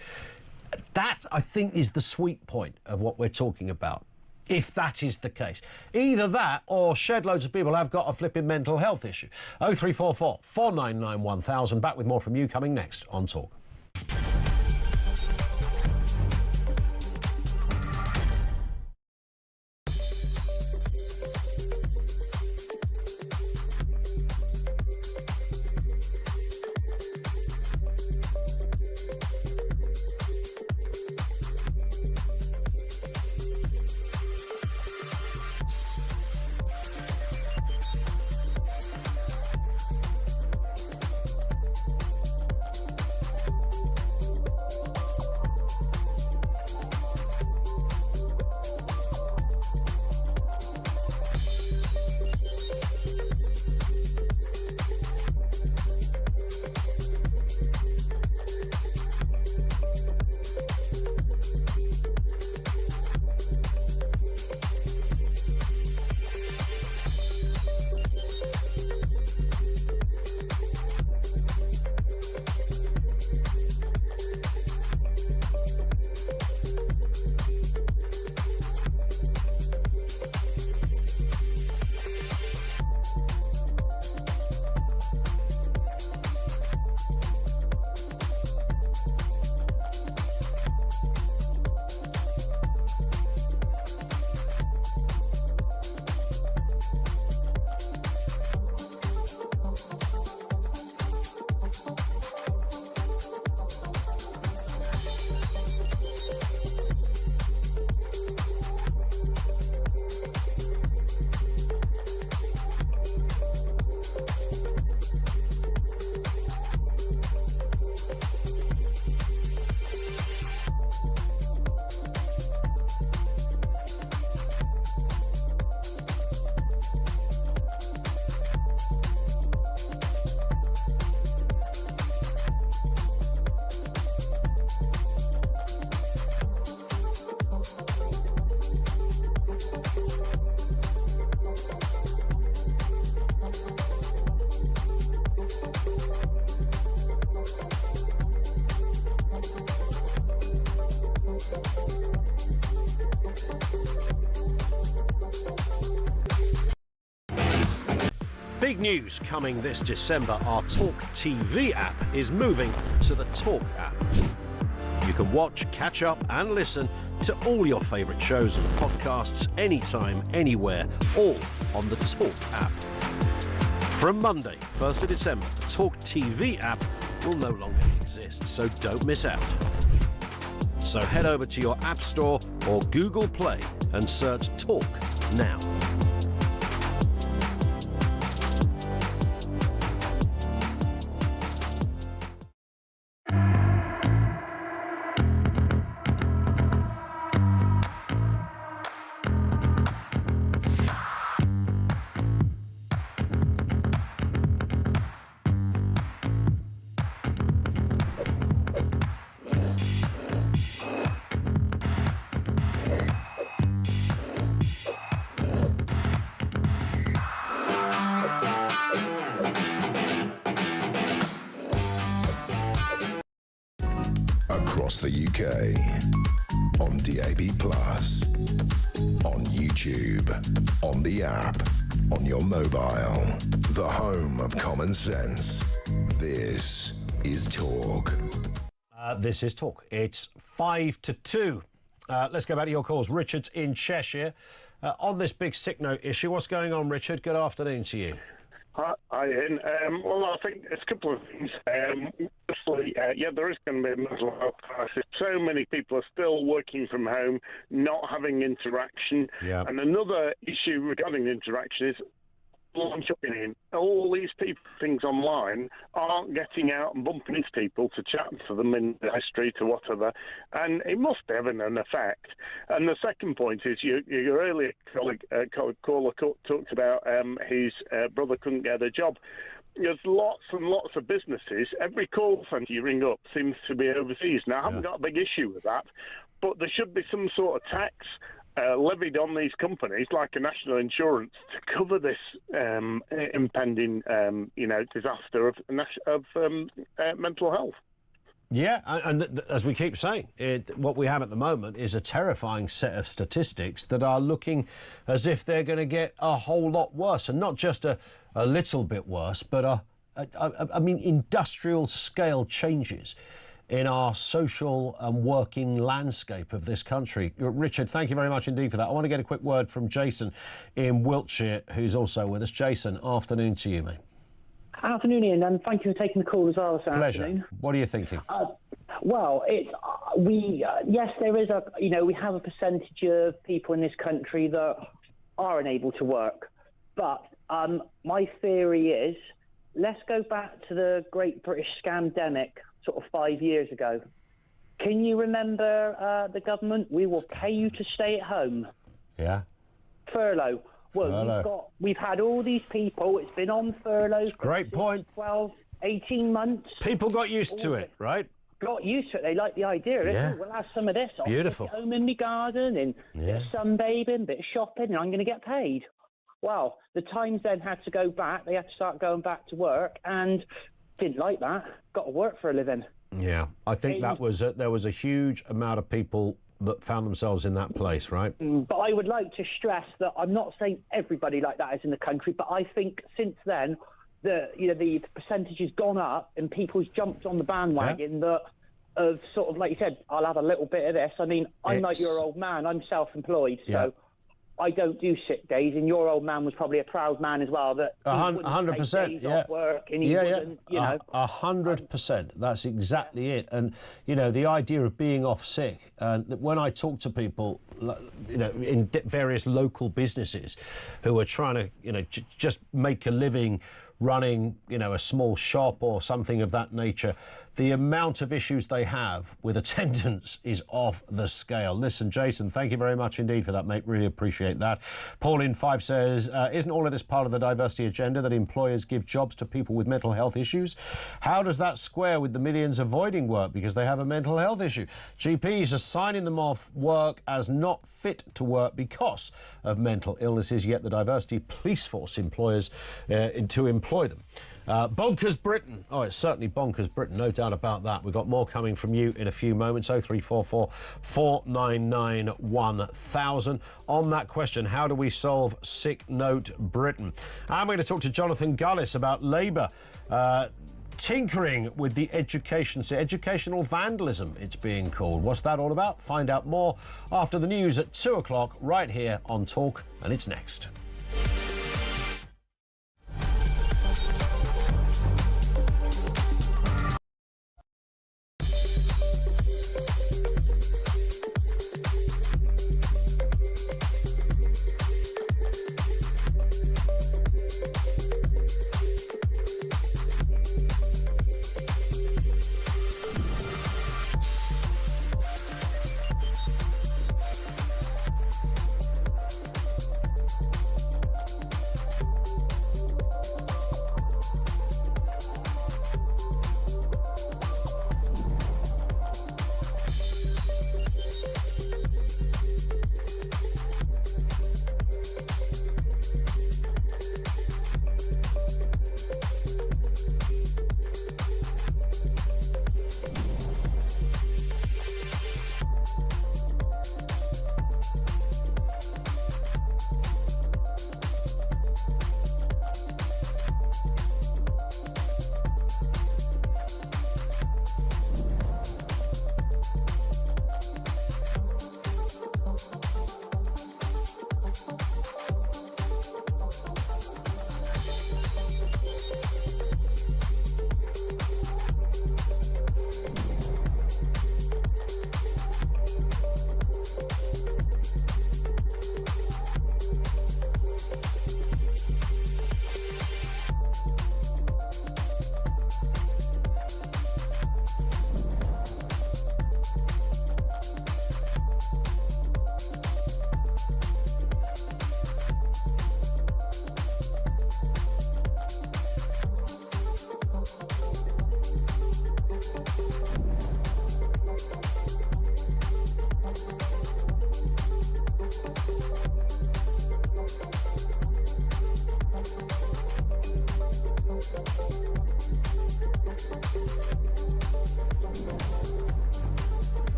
That, I think, is the sweet point of what we're talking about. If that is the case. Either that or shed loads of people have got a flipping mental health issue. 0344 499 1000. Back with more from you coming next on Talk. Big news coming this December. Our talkTV app is moving to the Talk app. You can watch, catch up and listen to all your favourite shows and podcasts anytime, anywhere, all on the Talk app. From Monday, 1st of December, the talkTV app will no longer exist, so don't miss out. So head over to your App Store or Google Play and search Talk now. Across the UK, on DAB+, on YouTube, on the app, on your mobile, the home of common sense. This is Talk. This is Talk. It's 5 to 2. Let's go back to your calls. Richard's in Cheshire. On this big sick note issue, what's going on, Richard? Good afternoon to you. Hi, Ian. Well, I think it's a couple of things. Firstly, there is going to be a mental health crisis. So many people are still working from home, not having interaction. Yeah. And another issue regarding interaction is all these people, things online, aren't getting out and bumping into people to chat to them in the high street or whatever, and it must be having an effect. And the second point is your earlier caller talked about his brother couldn't get a job. There's lots and lots of businesses. Every call centre you ring up seems to be overseas. Now, I haven't got a big issue with that, but there should be some sort of tax levied on these companies, like a national insurance, to cover this impending, disaster of mental health. Yeah, and as we keep saying, what we have at the moment is a terrifying set of statistics that are looking as if they're going to get a whole lot worse, and not just a little bit worse, but industrial scale changes in our social and working landscape of this country. Richard, thank you very much indeed for that. I want to get a quick word from Jason in Wiltshire, who's also with us. Jason, afternoon to you, mate. Afternoon, Ian, and thank you for taking the call as well this Pleasure. afternoon. What are you thinking? Yes, there is we have a percentage of people in this country that are unable to work, but my theory is, let's go back to the Great British Scamdemic sort of 5 years ago. Can you remember the government? We will pay you to stay at home. Yeah. Furlough. Well, we've had all these people. It's been on furlough for great point. 12, 18 months. People got used to it, right? Got used to it. They like the idea of it. Yeah. Oh, we'll have some of this. Beautiful. I'll sit at home in my garden and bit of sunbathing, bit of shopping, and I'm going to get paid. Well, the Times then had to go back. They had to start going back to work, and didn't like that. Got to work for a living. Yeah, I think there was a huge amount of people that found themselves in that place, right? But I would like to stress that I'm not saying everybody like that is in the country, but I think since then the percentage has gone up and people's jumped on the bandwagon that of sort of, like you said, I'll have a little bit of this. I mean, I'm like your old man. I'm self-employed, so I don't do sick days, and your old man was probably a proud man as well. That 100%, off work, and he wouldn't, 100%. That's exactly it. And the idea of being off sick. And when I talk to people, in various local businesses who are trying to, just make a living running, a small shop or something of that nature, the amount of issues they have with attendance is off the scale. Listen, Jason, thank you very much indeed for that, mate. Really appreciate that. Paul in 5 says, isn't all of this part of the diversity agenda that employers give jobs to people with mental health issues? How does that square with the millions avoiding work because they have a mental health issue? GPs are signing them off work as not fit to work because of mental illnesses, yet the diversity police force employers to employ deploy them. Bonkers Britain. Oh, it's certainly bonkers Britain, no doubt about that. We've got more coming from you in a few moments. 0344 499 1000. On that question, how do we solve sick note Britain? I'm going to talk to Jonathan Gullis about Labour tinkering with the educational vandalism, it's being called. What's that all about? Find out more after the news at 2 o'clock right here on Talk, and it's next.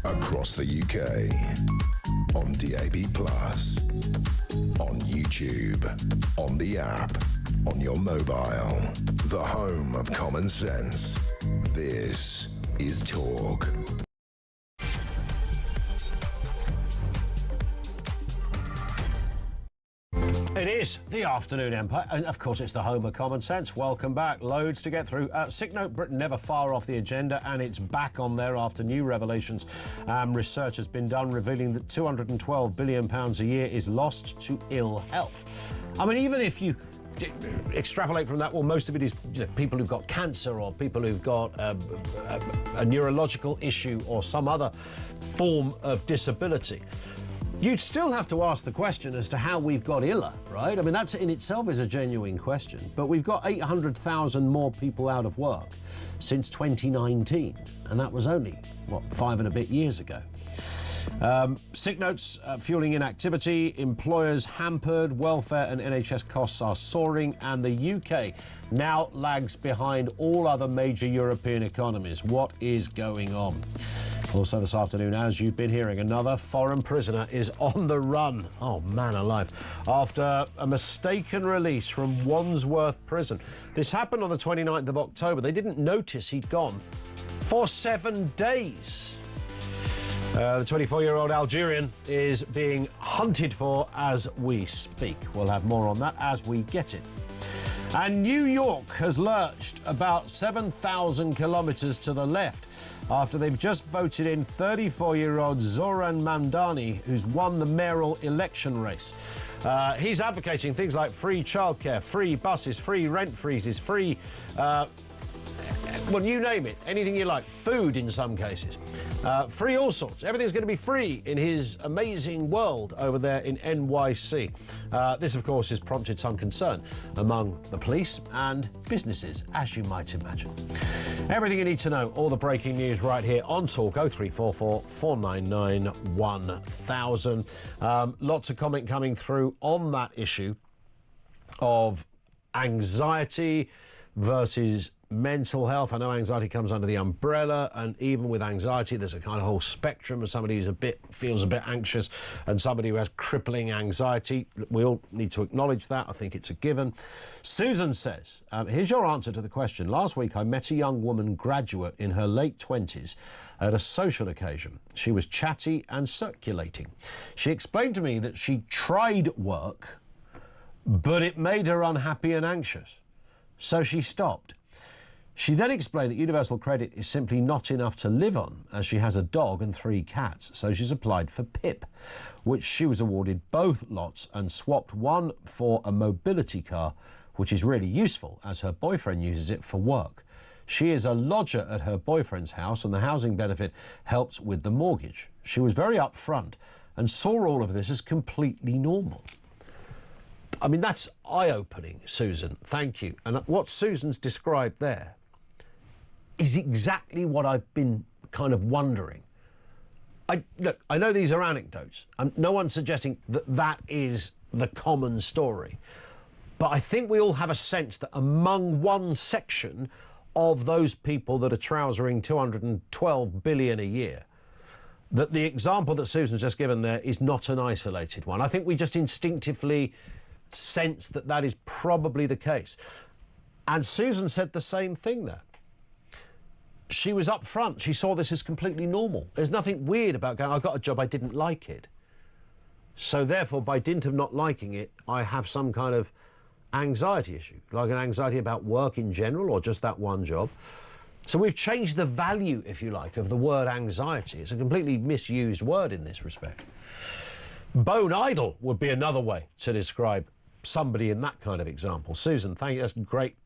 Across the UK, on DAB+, on YouTube, on the app, on your mobile, the home of common sense. This is Talk. It is the Afternoon Empire, and of course it's the home of common sense. Welcome back. Loads to get through. Sick note Britain never far off the agenda, and it's back on there after new revelations. Research has been done revealing that £212 billion a year is lost to ill health. I mean, even if you extrapolate from that, well, most of it is people who've got cancer or people who've got a neurological issue or some other form of disability. You'd still have to ask the question as to how we've got iller, right? I mean, that's in itself is a genuine question. But we've got 800,000 more people out of work since 2019. And that was only, 5 and a bit years ago. Sick notes fueling inactivity, employers hampered, welfare and NHS costs are soaring, and the UK now lags behind all other major European economies. What is going on? Also this afternoon, as you've been hearing, another foreign prisoner is on the run. Oh, man alive. After a mistaken release from Wandsworth Prison. This happened on the 29th of October. They didn't notice he'd gone for 7 days. The 24-year-old Algerian is being hunted for as we speak. We'll have more on that as we get it. And New York has lurched about 7,000 kilometres to the left after they've just voted in 34-year-old Zoran Mamdani, who's won the mayoral election race. He's advocating things like free childcare, free buses, free rent freezes, free... well, you name it, anything you like, food in some cases, free all sorts. Everything's going to be free in his amazing world over there in NYC. This, of course, has prompted some concern among the police and businesses, as you might imagine. Everything you need to know, all the breaking news right here on Talk 0344 499 1000. Lots of comment coming through on that issue of anxiety versus mental health. I know anxiety comes under the umbrella, and even with anxiety there's a kind of whole spectrum of somebody who's feels a bit anxious and somebody who has crippling anxiety. We all need to acknowledge that. I think it's a given. Susan says, here's your answer to the question. Last week I met a young woman graduate in her late 20s at a social occasion. She was chatty and circulating. She explained to me that she tried work, but it made her unhappy and anxious, so she stopped. She then explained that universal credit is simply not enough to live on, as she has a dog and 3 cats, so she's applied for PIP, which she was awarded both lots and swapped one for a mobility car, which is really useful as her boyfriend uses it for work. She is a lodger at her boyfriend's house, and the housing benefit helps with the mortgage. She was very upfront and saw all of this as completely normal. I mean, that's eye-opening, Susan. Thank you. And what Susan's described there is exactly what I've been kind of wondering. Look, I know these are anecdotes. No one's suggesting that that is the common story. But I think we all have a sense that among one section of those people that are trousering 212 billion a year, that the example that Susan's just given there is not an isolated one. I think we just instinctively sense that that is probably the case. And Susan said the same thing there. She was up front. She saw this as completely normal. There's nothing weird about going, I got a job, I didn't like it. So therefore, by dint of not liking it, I have some kind of anxiety issue, like an anxiety about work in general or just that one job. So we've changed the value, if you like, of the word anxiety. It's a completely misused word in this respect. Bone idle would be another way to describe somebody in that kind of example. Susan, thank you. That's great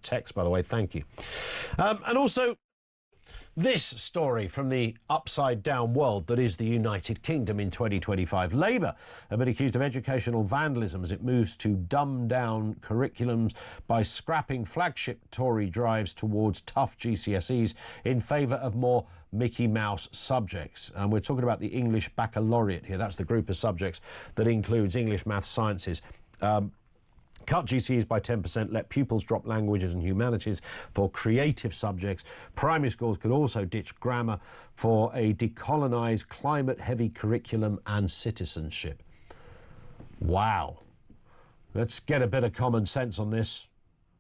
text, by the way. Thank you. And also, this story from the upside-down world that is the United Kingdom in 2025. Labour have been accused of educational vandalism as it moves to dumb down curriculums by scrapping flagship Tory drives towards tough GCSEs in favour of more Mickey Mouse subjects. And we're talking about the English Baccalaureate here. That's the group of subjects that includes English, Maths, Sciences. Cut GCSEs by 10%, let pupils drop languages and humanities for creative subjects. Primary schools could also ditch grammar for a decolonised, climate-heavy curriculum and citizenship. Wow. Let's get a bit of common sense on this.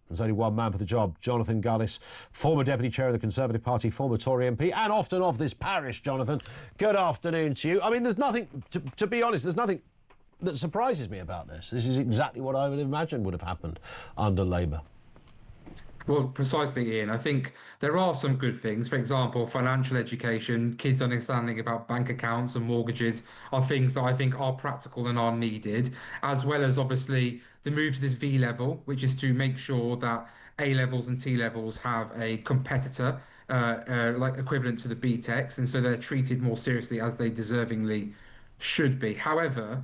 There's only one man for the job. Jonathan Gullis, former Deputy Chair of the Conservative Party, former Tory MP, and often of this parish, Jonathan. Good afternoon to you. I mean, there's nothing, to be honest, there's nothing that surprises me about this. This is exactly what I would imagine would have happened under Labour. Well, precisely, Ian. I think there are some good things. For example, financial education, kids understanding about bank accounts and mortgages are things that I think are practical and are needed, as well as obviously the move to this V level, which is to make sure that A levels and T levels have a competitor like equivalent to the B techs, and so they're treated more seriously as they deservingly should be. However,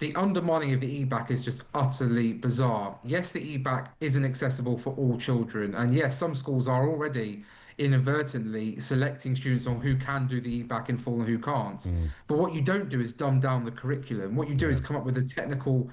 the undermining of the EBAC is just utterly bizarre. Yes, the EBAC isn't accessible for all children. And yes, some schools are already inadvertently selecting students on who can do the EBAC in full and who can't. But what you don't do is dumb down the curriculum. What you do is come up with a technical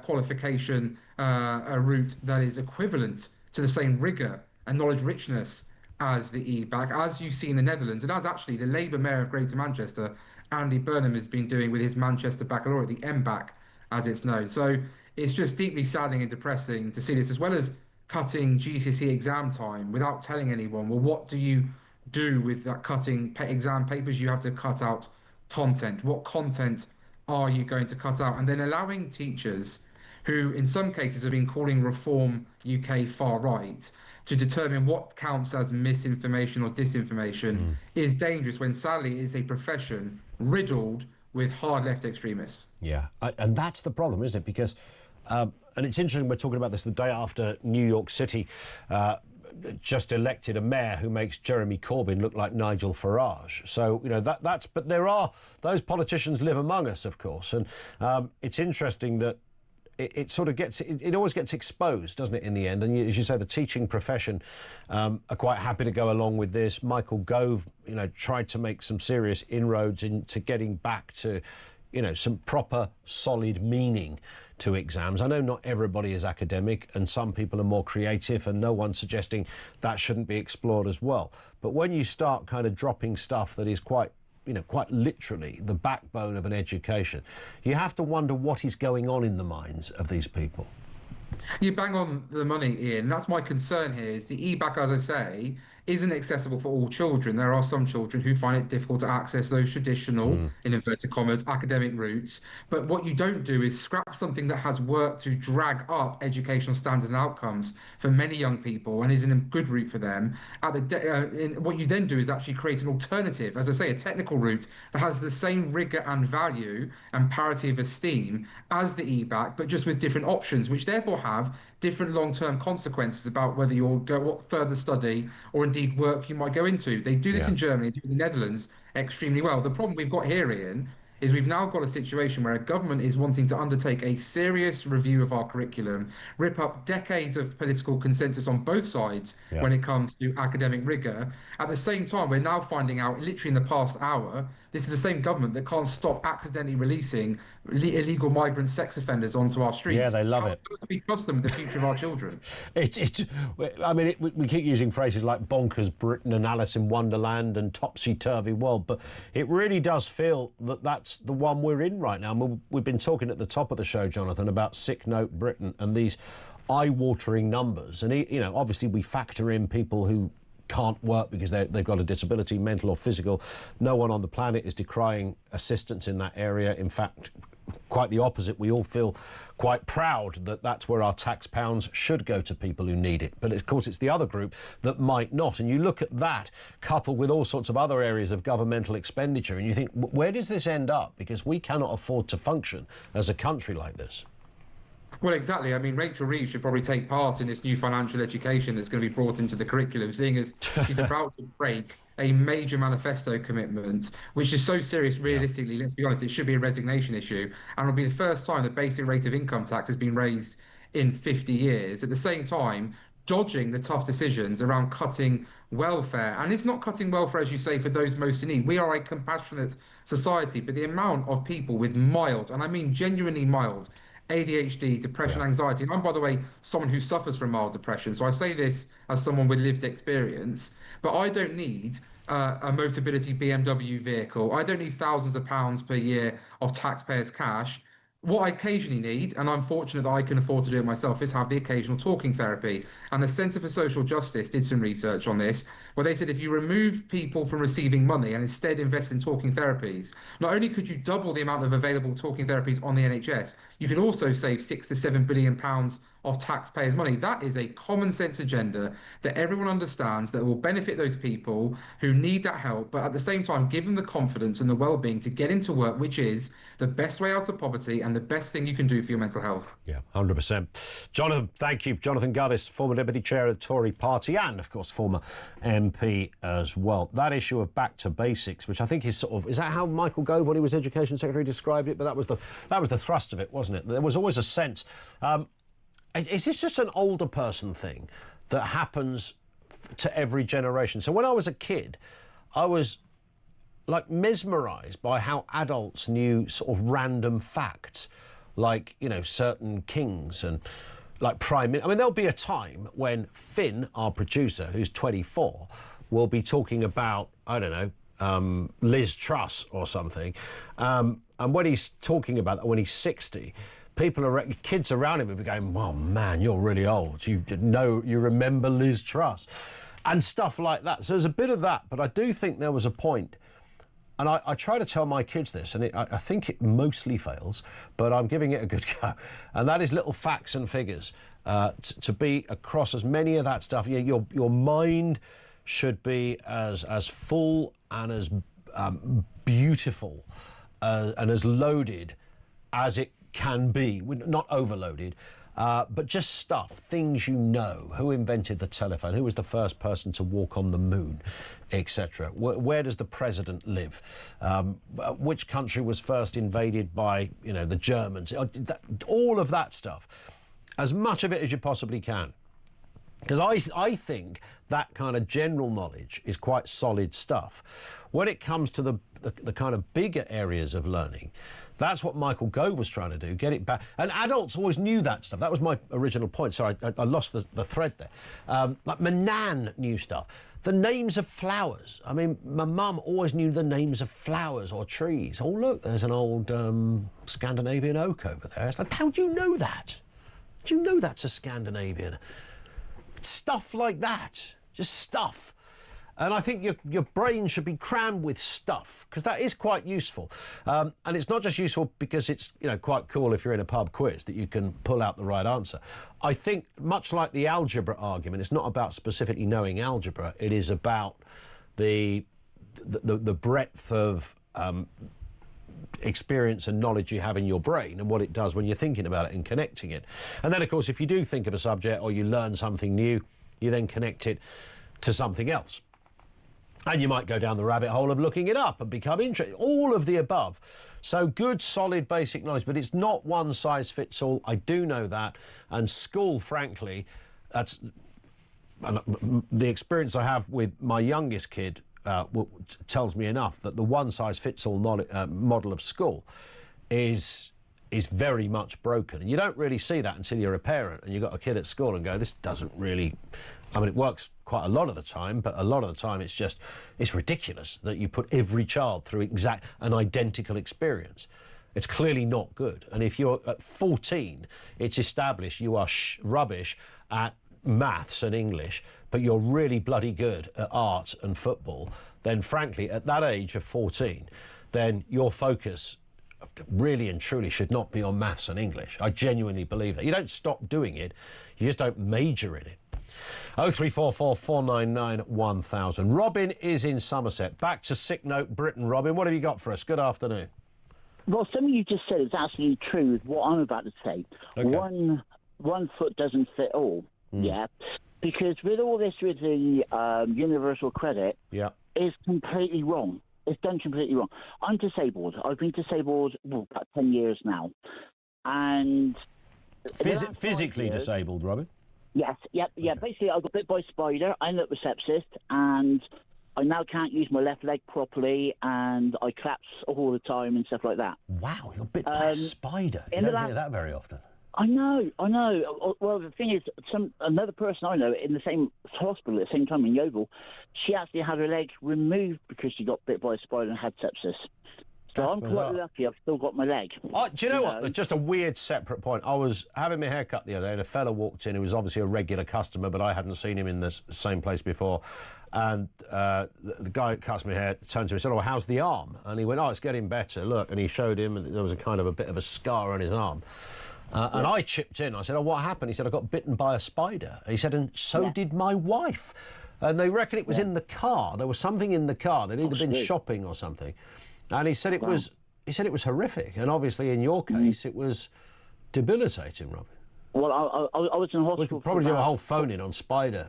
qualification route that is equivalent to the same rigor and knowledge richness as the EBAC, as you see in the Netherlands, and as actually the Labour Mayor of Greater Manchester, Andy Burnham, has been doing with his Manchester Baccalaureate, the MBAC, as it's known. So it's just deeply saddening and depressing to see this, as well as cutting GCSE exam time without telling anyone. Well, what do you do with that cutting exam papers? You have to cut out content. What content are you going to cut out? And then allowing teachers who in some cases have been calling Reform UK far right to determine what counts as misinformation or disinformation is dangerous when sadly it's a profession riddled with hard left extremists. Yeah, and that's the problem, isn't it? Because, and it's interesting we're talking about this the day after New York City just elected a mayor who makes Jeremy Corbyn look like Nigel Farage. So, you know, that's... But there are... Those politicians live among us, of course. And it's interesting that it sort of gets... It always gets exposed, doesn't it, in the end? And as you say, the teaching profession are quite happy to go along with this. Michael Gove, you know, tried to make some serious inroads into getting back to, you know, some proper, solid meaning to exams. I know not everybody is academic and some people are more creative, and no one's suggesting that shouldn't be explored as well. But when you start kind of dropping stuff that is quite, you know, quite literally the backbone of an education, you have to wonder what is going on in the minds of these people. You bang on the money, Ian. That's my concern here, is the e-back, as I say, isn't accessible for all children. There are some children who find it difficult to access those traditional, in inverted commas, academic routes. But what you don't do is scrap something that has worked to drag up educational standards and outcomes for many young people and is in a good route for them. What you then do is actually create an alternative, as I say, a technical route that has the same rigor and value and parity of esteem as the e-back, but just with different options, which therefore have different long-term consequences about whether you'll go what further study or indeed work you might go into. They do this in Germany, they do it in the Netherlands extremely well. The problem we've got here, Ian, is we've now got a situation where a government is wanting to undertake a serious review of our curriculum, rip up decades of political consensus on both sides when it comes to academic rigor. At the same time, we're now finding out, literally in the past hour, this is the same government that can't stop accidentally releasing illegal migrant sex offenders onto our streets. Yeah, they love it. How do we trust them with the future of our children? We keep using phrases like bonkers Britain and Alice in Wonderland and topsy-turvy world, but it really does feel that that's the one we're in right now. We've been talking at the top of the show, Jonathan, about sick note Britain and these eye-watering numbers. And, you know, obviously we factor in people who can't work because they've got a disability, mental or physical. No one on the planet is decrying assistance in that area. In fact, quite the opposite. We all feel quite proud that that's where our tax pounds should go, to people who need it. But of course, it's the other group that might not. And you look at that coupled with all sorts of other areas of governmental expenditure and you think, where does this end up? Because we cannot afford to function as a country like this. Well, exactly. I mean, Rachel Reeves should probably take part in this new financial education that's going to be brought into the curriculum, seeing as she's about to break a major manifesto commitment, which is so serious, realistically, let's be honest, it should be a resignation issue. And it'll be the first time the basic rate of income tax has been raised in 50 years. At the same time, dodging the tough decisions around cutting welfare. And it's not cutting welfare, as you say, for those most in need. We are a compassionate society, but the amount of people with mild, and I mean genuinely mild, ADHD, depression, anxiety. And I'm, by the way, someone who suffers from mild depression. So I say this as someone with lived experience, but I don't need a Motability BMW vehicle. I don't need thousands of pounds per year of taxpayers' cash. What I occasionally need, and I'm fortunate that I can afford to do it myself, is have the occasional talking therapy. And the Centre for Social Justice did some research on this, where they said if you remove people from receiving money and instead invest in talking therapies, not only could you double the amount of available talking therapies on the NHS, you could also save £6 to £7 billion of taxpayers' money. That is a common sense agenda that everyone understands, that will benefit those people who need that help, but at the same time give them the confidence and the well-being to get into work, which is the best way out of poverty and the best thing you can do for your mental health. Yeah, 100%. Jonathan, thank you. Jonathan Gaddis, former Deputy Chair of the Tory Party and, of course, former MP as well. That issue of back to basics, which I think is sort of... Is that how Michael Gove, when he was Education Secretary, described it? But that was the thrust of it, wasn't it? There was always a sense... is this just an older person thing that happens to every generation? So when I was a kid, I was like mesmerised by how adults knew sort of random facts, like, you know, certain kings and like prime minister. I mean, there'll be a time when Finn, our producer, who's 24, will be talking about, I don't know, Liz Truss or something. And when he's talking about that, when he's 60... kids around him would be going, "Oh man, you're really old. You remember Liz Truss," and stuff like that. So there's a bit of that, but I do think there was a point. and I try to tell my kids this, and I think it mostly fails, but I'm giving it a good go. And that is little facts and figures. To be across as many of that stuff, your mind should be as full and as beautiful and as loaded as it can be, not overloaded. But just stuff, things you know, who invented the telephone, who was the first person to walk on the moon, etc. Where does the president live? Which country was first invaded by, the Germans? All of that stuff, as much of it as you possibly can. Because I think that kind of general knowledge is quite solid stuff. When it comes to the kind of bigger areas of learning, that's what Michael Gove was trying to do, get it back. And adults always knew that stuff. That was my original point. Sorry, I lost the thread there. Like my nan knew stuff. The names of flowers. I mean, my mum always knew the names of flowers or trees. Oh, look, there's an old Scandinavian oak over there. It's like, how do you know that? Do you know that's a Scandinavian? Stuff like that. Just stuff. And I think your brain should be crammed with stuff, because that is quite useful. And it's not just useful because it's quite cool if you're in a pub quiz that you can pull out the right answer. I think, much like the algebra argument, it's not about specifically knowing algebra. It is about the breadth of experience and knowledge you have in your brain and what it does when you're thinking about it and connecting it. And then, of course, if you do think of a subject or you learn something new, you then connect it to something else. And you might go down the rabbit hole of looking it up and become interested. All of the above. So good, solid, basic knowledge, but it's not one size fits all. I do know that. And school, frankly, that's the experience I have with my youngest kid tells me enough that the one size fits all model of school is very much broken. And you don't really see that until you're a parent and you've got a kid at school and go, this doesn't really... I mean, it works quite a lot of the time, but a lot of the time it's ridiculous that you put every child through an identical experience. It's clearly not good. And if you're at 14, it's established you are rubbish at maths and English, but you're really bloody good at art and football, then frankly, at that age of 14, then your focus really and truly should not be on maths and English. I genuinely believe that. You don't stop doing it, you just don't major in it. 0344 499 1000. Robin is in Somerset. Back to Sick Note Britain. Robin, what have you got for us? Good afternoon. Well, something you just said is absolutely true with what I'm about to say. Okay. One foot doesn't fit all, yeah? Because with all this, with the universal credit, it's completely wrong. It's done completely wrong. I'm disabled. I've been disabled about 10 years now. And... Physically disabled, Robin? Yes, yeah. Okay. Basically, I got bit by a spider. I ended up with sepsis, and I now can't use my left leg properly, and I collapse all the time and stuff like that. Wow, you're bit by a spider. You don't hear that very often. I know. Well, the thing is, another person I know in the same hospital at the same time in Yeovil, she actually had her leg removed because she got bit by a spider and had sepsis. So I'm quite lucky I've still got my leg. Do you know what? Just a weird separate point. I was having my hair cut the other day and a fella walked in who was obviously a regular customer, but I hadn't seen him in the same place before. And the guy who cuts my hair turned to me and said, "Oh, how's the arm?" And he went, "Oh, it's getting better, look." And he showed him, and there was a bit of a scar on his arm. And I chipped in. I said, "Oh, what happened?" He said, "I got bitten by a spider." He said, "And so did my wife." And they reckon it was in the car. There was something in the car. They'd either been shopping or something. And he said it was horrific. And obviously, in your case, it was debilitating, Robin. Well, I was in hospital. We could probably do a whole phone-in on spider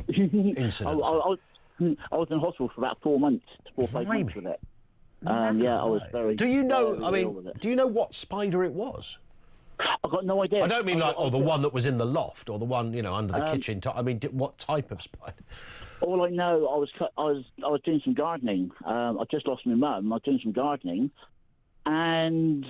incidents. I was in hospital for about 4 months, 4 or 5 months with it. Yeah, I was very. Do you know? I mean, do you know what spider it was? I've got no idea. I don't mean the one that was in the loft or the one under the kitchen. I mean, what type of spider? All I know, I was doing some gardening. I just lost my mum. I was doing some gardening, and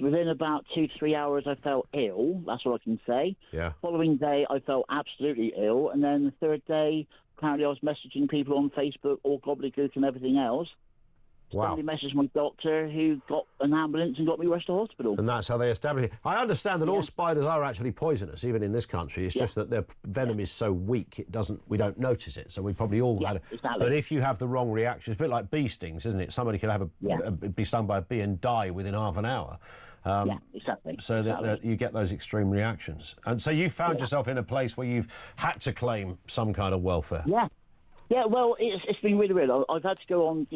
within about 2-3 hours, I felt ill. That's all I can say. Yeah. Following day, I felt absolutely ill, and then the third day, apparently, I was messaging people on Facebook, all gobbledygook and everything else, Wow. Somebody messaged my doctor who got an ambulance and got me rushed to hospital. And that's how they establish it. I understand that all spiders are actually poisonous, even in this country. It's just that their venom is so weak, we don't notice it. So we probably all had it. Exactly. But if you have the wrong reaction, it's a bit like bee stings, isn't it? Somebody could have be stung by a bee and die within half an hour. Exactly. So that you get those extreme reactions. And so you found yourself in a place where you've had to claim some kind of welfare. Yeah, well, it's been really weird. I've had to go on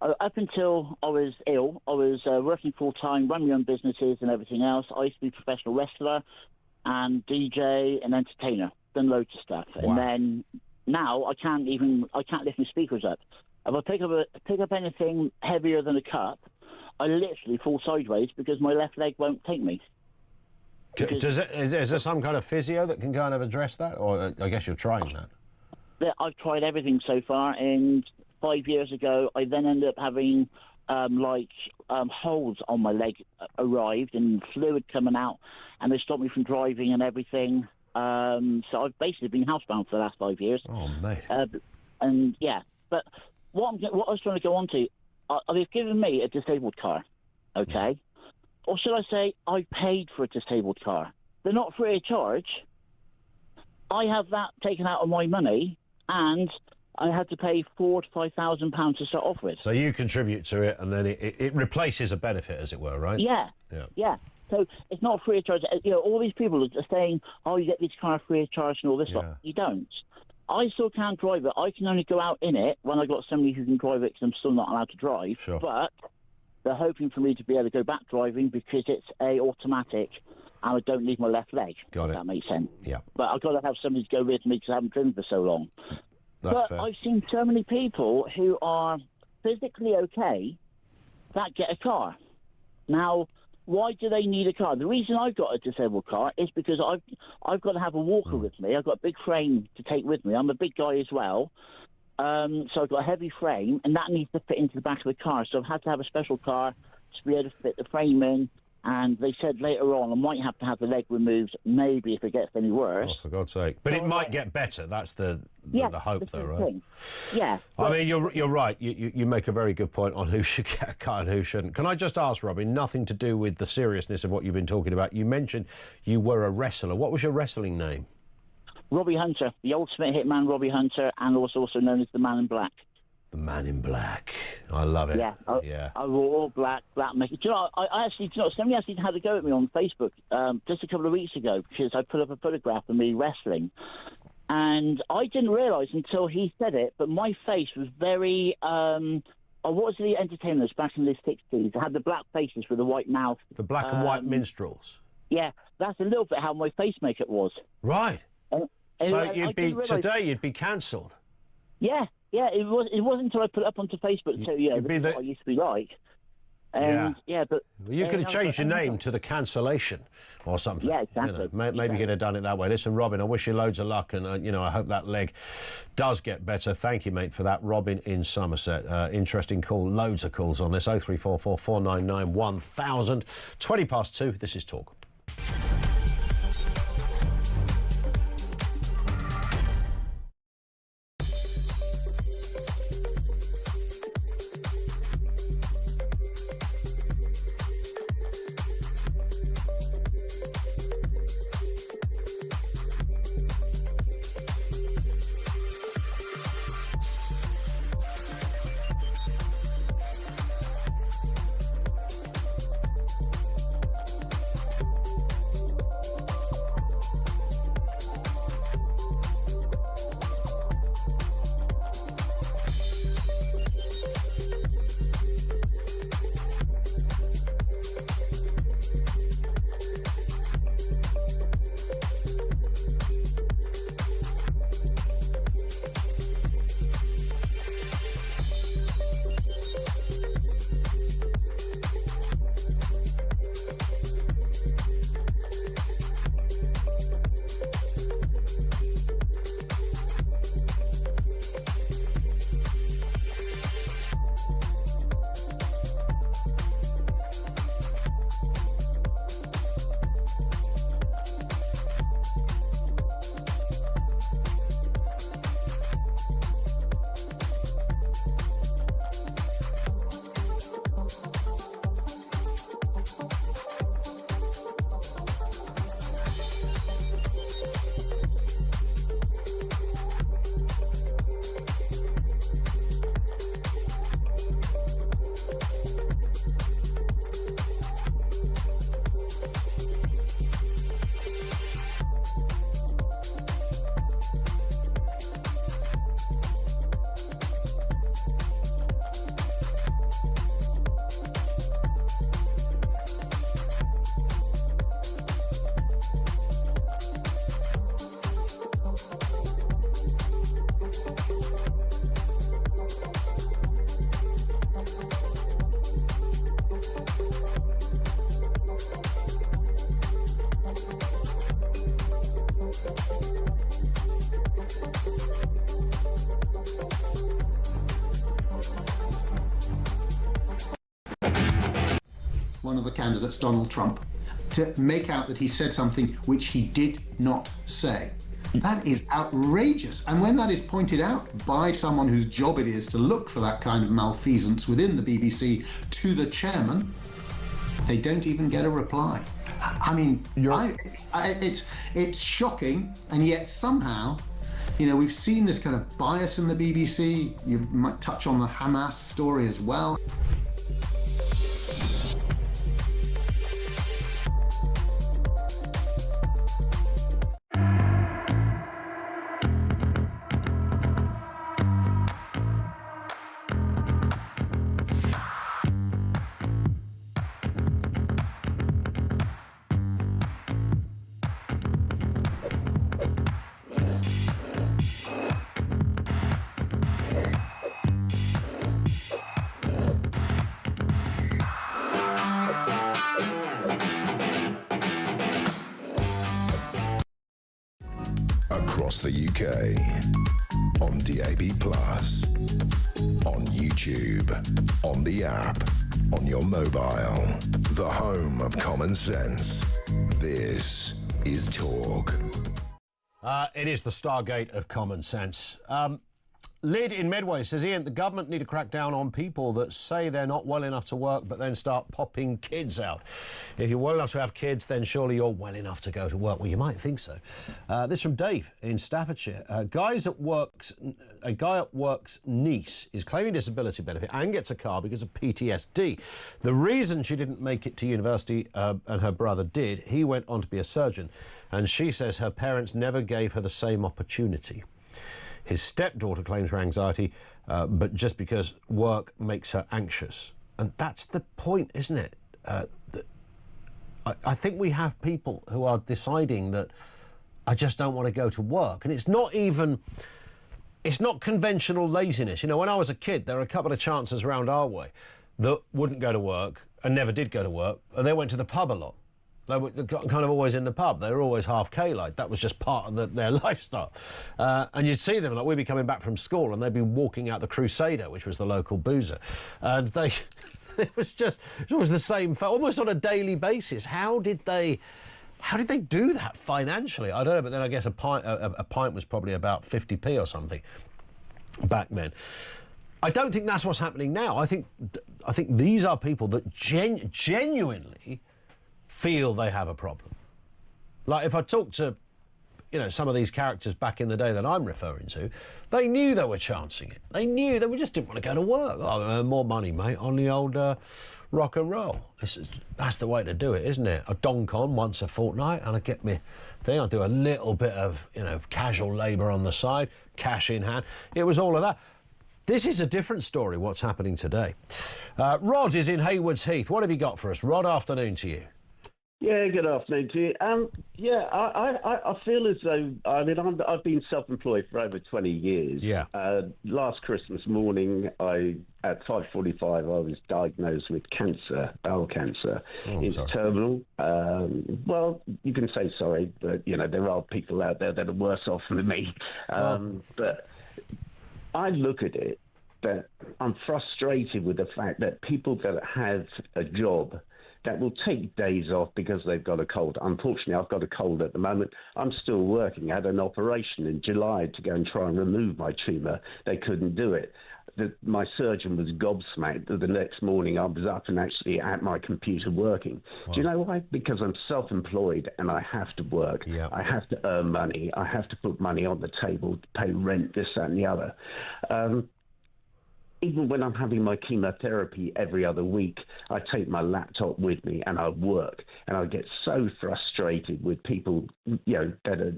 up until I was ill. I was working full time, running my own businesses and everything else. I used to be a professional wrestler and DJ and entertainer. Done loads of stuff, and then now I can't lift my speakers up. If I pick up anything heavier than a cup, I literally fall sideways because my left leg won't take me. Is there some kind of physio that can kind of address that, or I guess you're trying that? I've tried everything so far, and 5 years ago, I then ended up having holes on my leg arrived and fluid coming out, and they stopped me from driving and everything. So I've basically been housebound for the last 5 years. Oh, mate. But what I was trying to go on to, they've given me a disabled car, okay? Or should I say I paid for a disabled car? They're not free of charge. I have that taken out of my money, and I had to pay £4,000 to £5,000 to start off with. So you contribute to it, and then it replaces a benefit, as it were, right? Yeah. So it's not free of charge. All these people are saying, "Oh, you get this car free of charge and all this stuff." You don't. I still can't drive it. I can only go out in it when I got somebody who can drive it, because I'm still not allowed to drive. Sure. But they're hoping for me to be able to go back driving because it's automatic, and I don't need my left leg. Got it. That makes sense. Yeah. But I've got to have somebody to go with me because I haven't driven for so long. That's but fair. I've seen so many people who are physically okay that get a car. Now, why do they need a car? The reason I've got a disabled car is because I've got to have a walker with me. I've got a big frame to take with me. I'm a big guy as well. So I've got a heavy frame, and that needs to fit into the back of the car. So I've had to have a special car to be able to fit the frame in. And they said later on I might have to have the leg removed, maybe if it gets any worse. Oh, for God's sake. But it might get better. That's the hope, though, right? Thing. Yeah. I mean, you're right. You make a very good point on who should get a car and who shouldn't. Can I just ask, Robin, nothing to do with the seriousness of what you've been talking about. You mentioned you were a wrestler. What was your wrestling name? Robbie Hunter, the ultimate hitman Robbie Hunter, and also known as the Man in Black. The Man in Black. I love it. Yeah. I wore all black makeup. Do you know, somebody actually had a go at me on Facebook just a couple of weeks ago because I put up a photograph of me wrestling. And I didn't realise until he said it, but my face was very... what was the entertainers back in the 60s? They had the black faces with the white mouth. The black and white minstrels. Yeah, that's a little bit how my face makeup was. Right. And so today you'd be cancelled. Yeah, it wasn't until I put it up onto Facebook to this is what I used to be like. And, but... Well, you could have changed your name to the Cancellation or something. Yeah, exactly. Maybe you could have done it that way. Listen, Robin, I wish you loads of luck, and, I hope that leg does get better. Thank you, mate, for that. Robin in Somerset. Interesting call. Loads of calls on this. 0344 499 1000. 2:20. This is Talk. one of the candidates, Donald Trump, to make out that he said something which he did not say. That is outrageous. And when that is pointed out by someone whose job it is to look for that kind of malfeasance within the BBC to the chairman, they don't even get a reply. I mean, it's shocking, and yet somehow, you know, we've seen this kind of bias in the BBC. You might touch on the Hamas story as well. Across the UK, on DAB+, on YouTube, on the app, on your mobile, the home of common sense. This is Talk. It is the Stargate of common sense. Lyd in Medway says, Ian, the government need to crack down on people that say they're not well enough to work but then start popping kids out. If you're well enough to have kids, then surely you're well enough to go to work. Well, you might think so. This from Dave in Staffordshire. A guy at work's niece is claiming disability benefit and gets a car because of PTSD. The reason she didn't make it to university and her brother did, he went on to be a surgeon, and she says her parents never gave her the same opportunity. His stepdaughter claims her anxiety, but just because work makes her anxious. And that's the point, isn't it? I think we have people who are deciding that I just don't want to go to work. And it's not conventional laziness. You know, when I was a kid, there were a couple of chances around our way that wouldn't go to work and never did go to work. And they went to the pub a lot. They were kind of always in the pub. They were always half K-like. That was just part of their lifestyle. And you'd see them, like we'd be coming back from school and they'd be walking out the Crusader, which was the local boozer. And it was the same, almost on a daily basis. How did they do that financially? I don't know, but then I guess a pint was probably about 50p or something back then. I don't think that's what's happening now. I think these are people that genuinely feel they have a problem. Like if I talk to, you know, some of these characters back in the day that I'm referring to, they knew they were chancing it. They knew they just didn't want to go to work. Oh, earn more money, mate, on the old rock and roll. That's the way to do it, isn't it? I donk on once a fortnight and I get my thing. I do a little bit of, you know, casual labour on the side, cash in hand. It was all of that. This is a different story, what's happening today. Rod is in Haywards Heath. What have you got for us? Rod, afternoon to you. Yeah, good afternoon to you. I feel as though, I mean, I've been self-employed for over 20 years. Yeah. Last Christmas morning, at 5:45, I was diagnosed with cancer, bowel cancer. It's terminal. Well, you can say sorry, but, you know, there are people out there that are worse off than me. But I look at it that I'm frustrated with the fact that people that have a job that will take days off because they've got a cold. Unfortunately, I've got a cold at the moment. I'm still working. I had an operation in July to go and try and remove my tumour. They couldn't do it. My surgeon was gobsmacked. The next morning, I was up and actually at my computer working. Wow. Do you know why? Because I'm self-employed and I have to work. Yeah. I have to earn money. I have to put money on the table to pay rent, this, that and the other. Even when I'm having my chemotherapy every other week, I take my laptop with me and I work. And I get so frustrated with people, you know, that are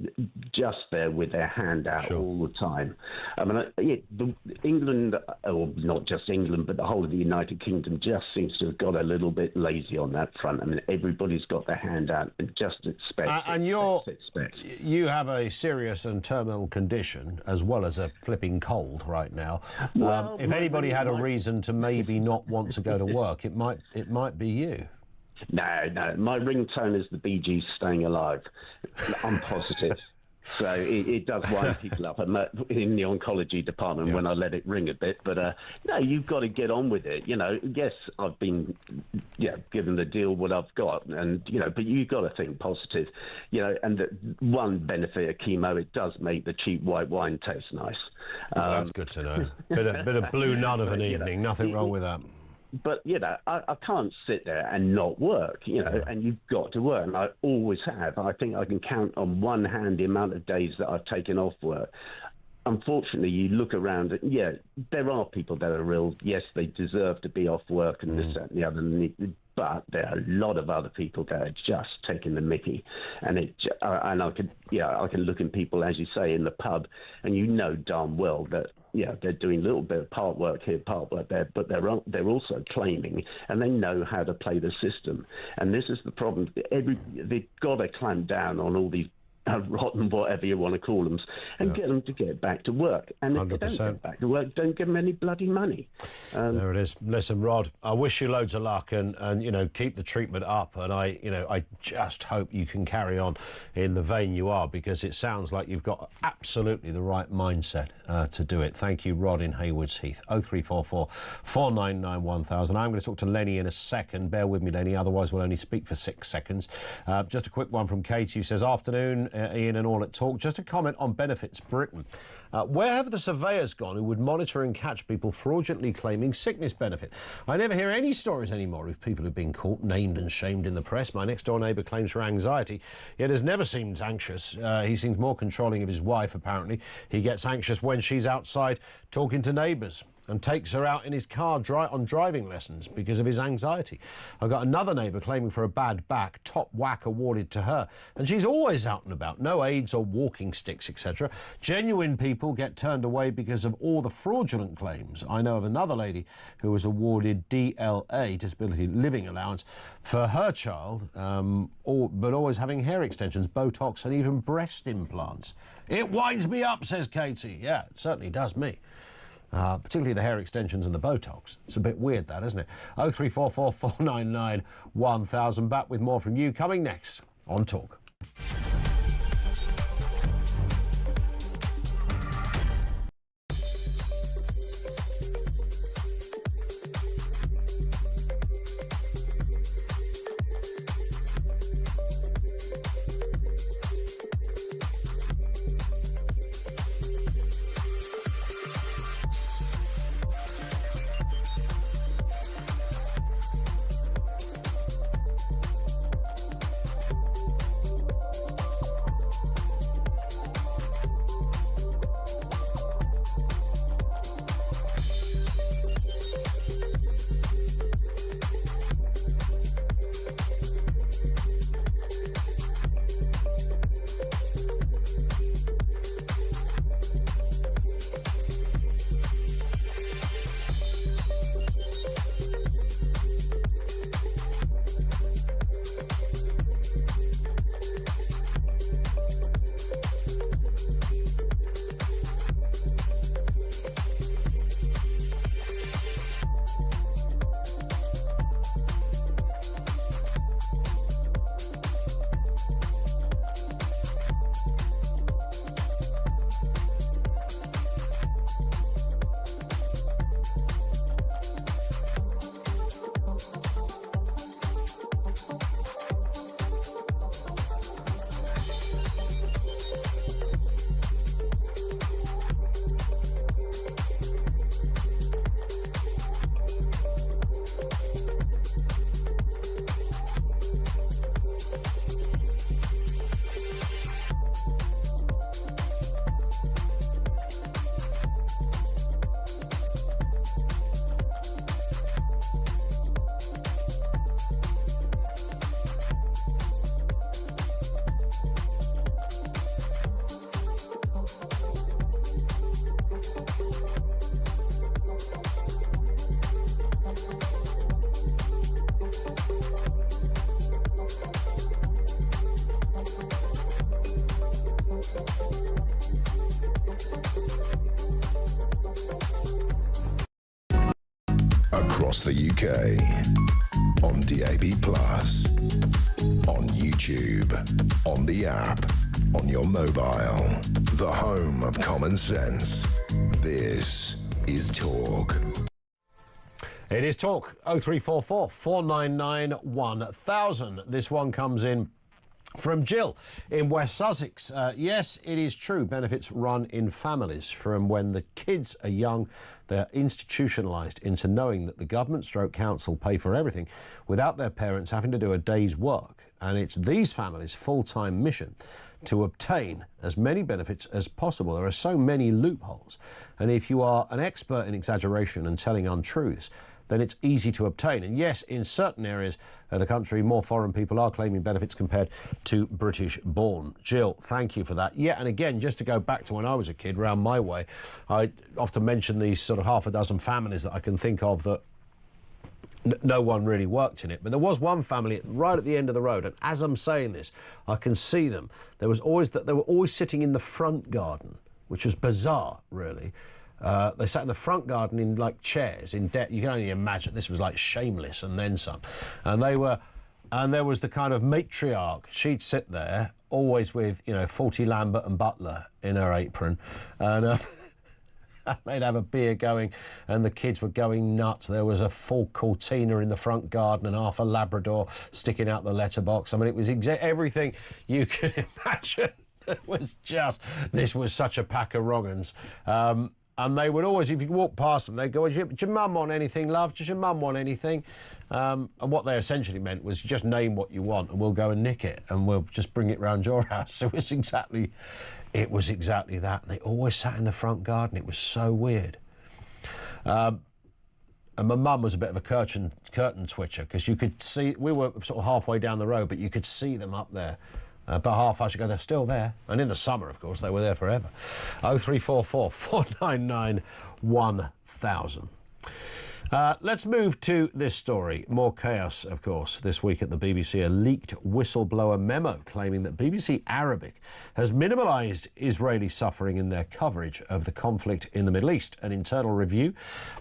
just there with their hand out all the time. I mean, England, or not just England, but the whole of the United Kingdom just seems to have got a little bit lazy on that front. I mean, everybody's got their hand out and just expect. You have a serious and terminal condition as well as a flipping cold right now. Well, if anybody had a reason to maybe not want to go to work, it might be you. No, my ringtone is the Bee Gees Staying Alive. I'm positive. So it does wind people up in the oncology department when I let it ring a bit. But no, you've got to get on with it. Yes, I've been given the deal what I've got, and but you've got to think positive. And the one benefit of chemo, it does make the cheap white wine taste nice. That's good to know. Bit of Blue Nun of an evening. Nothing wrong with that. But I can't sit there and not work, and you've got to work, and I always have. I think I can count on one hand the amount of days that I've taken off work. Unfortunately, you look around, and there are people that are ill. Yes, they deserve to be off work and this, that, and the other. But there are a lot of other people that are just taking the mickey, and I can look in people, as you say, in the pub, and darn well that they're doing a little bit of part work here, part work there, but they're also claiming, and they know how to play the system. And this is the problem. They've got to clamp down on all these rotten, whatever you want to call them, and get them to get back to work. And if 100%. They don't get back to work, don't give them any bloody money. There it is. Listen, Rod, I wish you loads of luck, and keep the treatment up. And I just hope you can carry on in the vein you are, because it sounds like you've got absolutely the right mindset to do it. Thank you, Rod in Haywards Heath. 0344 499 1000. I'm going to talk to Lenny in a second. Bear with me, Lenny, otherwise we'll only speak for 6 seconds. Just a quick one from Katie, who says, afternoon, Ian and all at Talk. Just a comment on Benefits Britain. Where have the surveyors gone who would monitor and catch people fraudulently claiming sickness benefit? I never hear any stories anymore of people who've been caught, named and shamed in the press. My next door neighbour claims for anxiety, yet has never seemed anxious. He seems more controlling of his wife, apparently. He gets anxious when she's outside talking to neighbours, and takes her out in his car on driving lessons because of his anxiety. I've got another neighbour claiming for a bad back, top whack awarded to her, and she's always out and about, no aids or walking sticks, etc. Genuine people get turned away because of all the fraudulent claims. I know of another lady who was awarded DLA, disability living allowance, for her child, but always having hair extensions, Botox and even breast implants. It winds me up, says Katie. Yeah, it certainly does me. Particularly the hair extensions and the Botox. It's a bit weird, that, isn't it? 0344 499 1000. Back with more from you coming next on Talk. Across the UK, on DAB+, on YouTube, on the app, on your mobile. The home of common sense. This is Talk. It is Talk. 0344 499 1000. This one comes in from Jill in West Sussex. Yes, it is true. Benefits run in families. From when the kids are young, they're institutionalised into knowing that the government/council pay for everything without their parents having to do a day's work. And it's these families' full-time mission to obtain as many benefits as possible. There are so many loopholes. And if you are an expert in exaggeration and telling untruths, then it's easy to obtain. And yes, in certain areas of the country, more foreign people are claiming benefits compared to British-born. Jill, thank you for that. Yeah, and again, just to go back to when I was a kid, round my way, I often mention these sort of half a dozen families that I can think of that no one really worked in it. But there was one family right at the end of the road, and as I'm saying this, I can see them. They were always sitting in the front garden, which was bizarre, really. They sat in the front garden in like chairs in debt. You can only imagine this was like Shameless and then some. And there was the kind of matriarch. She'd sit there always with, you know, 40 Lambert and Butler in her apron, and they'd have a beer going, and the kids were going nuts. There was a full Cortina in the front garden and half a Labrador sticking out the letterbox. I mean, it was everything you could imagine. This was such a pack of wrong-uns. And they would always, if you walk past them, they'd go, "Does your mum want anything, love? Does your mum want anything?" And what they essentially meant was, just name what you want and we'll go and nick it and we'll just bring it round your house. So it was exactly that. And they always sat in the front garden. It was so weird. And my mum was a bit of a curtain twitcher, because you could see, we were sort of halfway down the road, but you could see them up there. About half hour ago, they're still there. And in the summer, of course, they were there forever. 0344 499 1000. Let's move to this story. More chaos, of course, this week at the BBC. A leaked whistleblower memo claiming that BBC Arabic has minimalised Israeli suffering in their coverage of the conflict in the Middle East. An internal review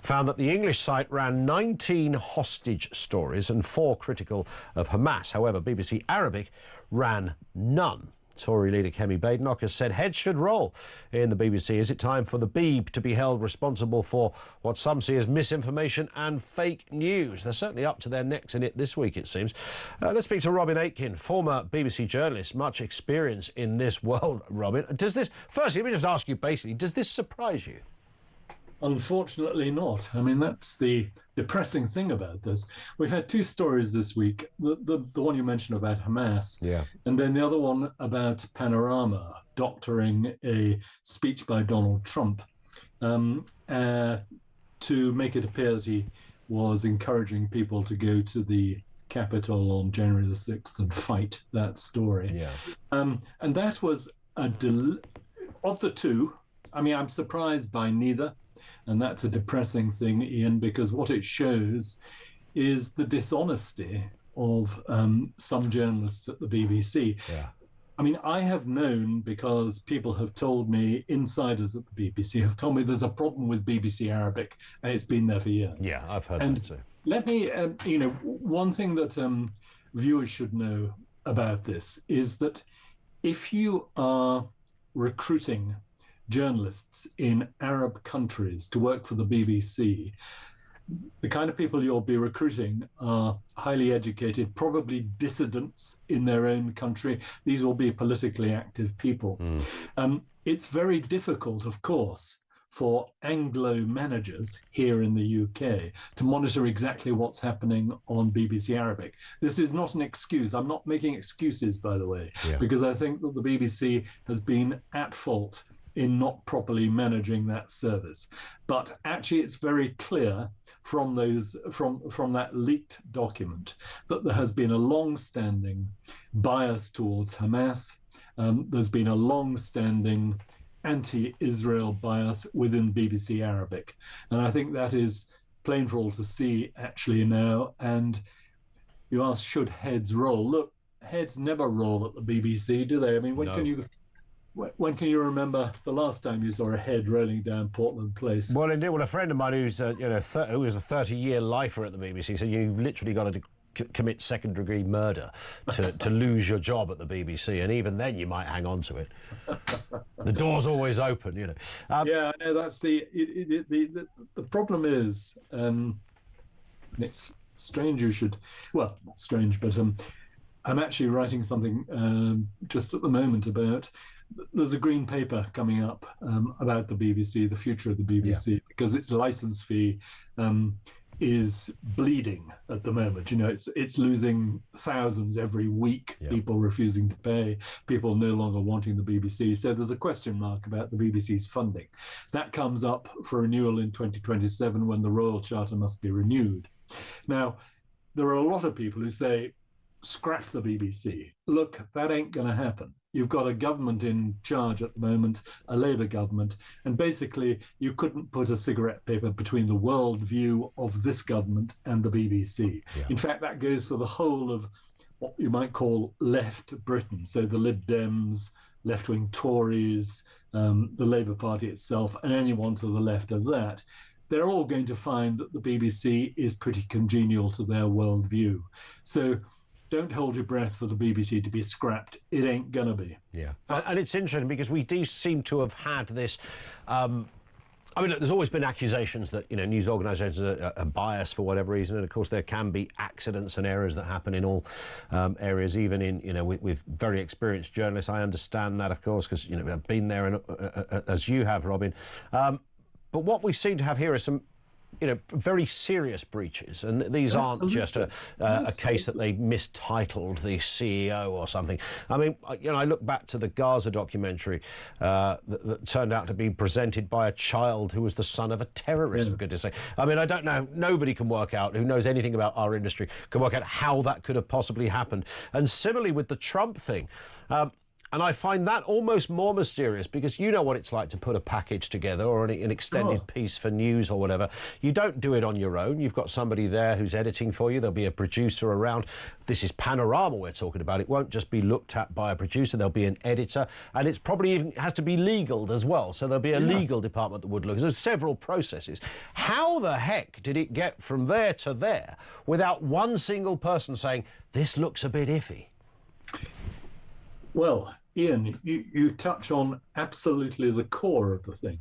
found that the English site ran 19 hostage stories and 4 critical of Hamas. However, BBC Arabic ran none. Tory leader Kemi Badenoch has said heads should roll in the BBC. Is it time for the Beeb to be held responsible for what some see as misinformation and fake news? They're certainly up to their necks in it this week, it seems. Let's speak to Robin Aitken, former BBC journalist, much experience in this world. Robin, firstly, let me just ask you basically, does this surprise you? Unfortunately not. I mean, that's the depressing thing about this. We've had 2 stories this week. The one you mentioned about Hamas, and then the other one about Panorama doctoring a speech by Donald Trump to make it appear that he was encouraging people to go to the Capitol on January the 6th and fight that story. And that was of the 2. I mean, I'm surprised by neither. And that's a depressing thing, Ian, because what it shows is the dishonesty of some journalists at the BBC. I mean, I have known, because people have told me, insiders at the BBC have told me there's a problem with BBC Arabic, and it's been there for years. Yeah, I've heard that too. Let me, one thing that viewers should know about this is that if you are recruiting journalists in Arab countries to work for the BBC, the kind of people you'll be recruiting are highly educated, probably dissidents in their own country. These will be politically active people. It's very difficult, of course, for Anglo managers here in the UK to monitor exactly what's happening on BBC Arabic. This is not an excuse. I'm not making excuses, by the way, because I think that the BBC has been at fault in not properly managing that service. But actually, it's very clear from that leaked document that there has been a long-standing bias towards Hamas. There's been a long-standing anti-Israel bias within BBC Arabic. And I think that is plain for all to see actually now. And you ask, should heads roll? Look, heads never roll at the BBC, do they? I mean, when can you remember the last time you saw a head rolling down Portland Place? Well, indeed. Well, a friend of mine who was a 30-year lifer at the BBC said you've literally got to commit second-degree murder to lose your job at the BBC, and even then you might hang on to it. The door's always open, you know. Yeah, I know that's the problem is, it's strange you should, well, not strange, but I'm actually writing something just at the moment about, there's a green paper coming up about the BBC, the future of the BBC, because its license fee is bleeding at the moment. You know, it's losing thousands every week, people refusing to pay, people no longer wanting the BBC. So there's a question mark about the BBC's funding. That comes up for renewal in 2027 when the Royal Charter must be renewed. Now, there are a lot of people who say, scrap the BBC. Look, that ain't going to happen. You've got a government in charge at the moment, a Labour government, and basically you couldn't put a cigarette paper between the world view of this government and the BBC. In fact, that goes for the whole of what you might call left Britain. So the Lib Dems, left-wing Tories, the Labour Party itself, and anyone to the left of that. They're all going to find that the BBC is pretty congenial to their worldview. So don't hold your breath for the BBC to be scrapped. It ain't gonna be. Yeah, and it's interesting because we do seem to have had this. I mean, look, there's always been accusations that, you know, news organisations are biased for whatever reason, and of course there can be accidents and errors that happen in all areas, even in, you know, with very experienced journalists. I understand that, of course, because, you know, I've been there, and as you have, Robin. But what we seem to have here is some, you know, very serious breaches, and these aren't just a case that they mistitled the CEO or something. I mean, you know, I look back to the Gaza documentary that turned out to be presented by a child who was the son of a terrorist, for goodness sake. I mean, I don't know, nobody can work out, who knows anything about our industry, can work out how that could have possibly happened. And similarly with the Trump thing, and I find that almost more mysterious, because you know what it's like to put a package together or an extended piece for news or whatever. You don't do it on your own. You've got somebody there who's editing for you. There'll be a producer around. This is Panorama we're talking about. It won't just be looked at by a producer. There'll be an editor, and it's probably even has to be legaled as well. So there'll be a legal department that would look. There's several processes. How the heck did it get from there to there without one single person saying, this looks a bit iffy? Well, Ian, you touch on absolutely the core of the thing.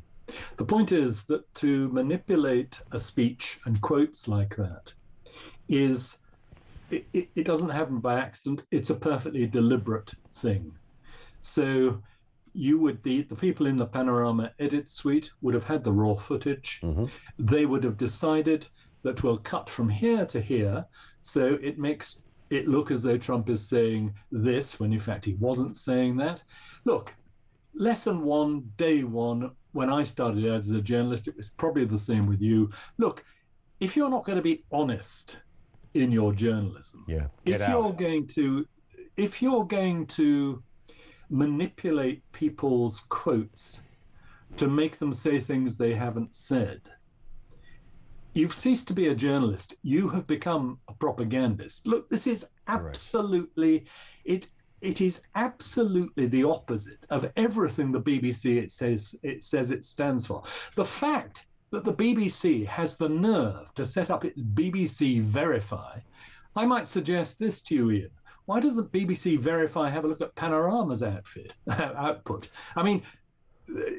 The point is that to manipulate a speech and quotes like that is, it doesn't happen by accident. It's a perfectly deliberate thing. So you would, the people in the Panorama edit suite would have had the raw footage. They would have decided that we'll cut from here to here, so it makes it look as though Trump is saying this, when in fact he wasn't saying that. Look, lesson one, day one, when I started out as a journalist, it was probably the same with you. Look, if you're not going to be honest in your journalism, if you're going to manipulate people's quotes to make them say things they haven't said, you've ceased to be a journalist. You have become a propagandist. Look, this is absolutely, it is absolutely the opposite of everything the BBC it says it stands for. The fact that the BBC has the nerve to set up its BBC Verify, I might suggest this to you, Ian. Why doesn't BBC Verify have a look at Panorama's output? I mean,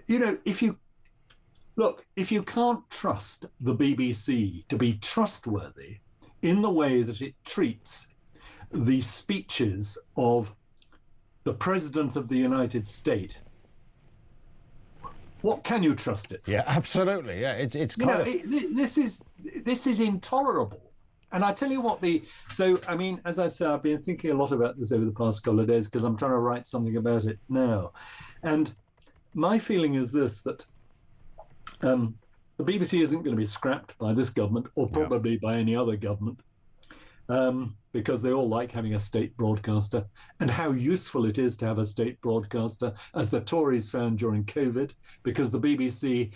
you know, if you can't trust the BBC to be trustworthy in the way that it treats the speeches of the President of the United States, what can you trust it for? Yeah, absolutely. Yeah, it's kind of... This is intolerable. And I tell you what, so, I mean, as I say, I've been thinking a lot about this over the past couple of days because I'm trying to write something about it now. And my feeling is this, that the BBC isn't going to be scrapped by this government or probably by any other government because they all like having a state broadcaster, and how useful it is to have a state broadcaster, as the Tories found during COVID, because the BBC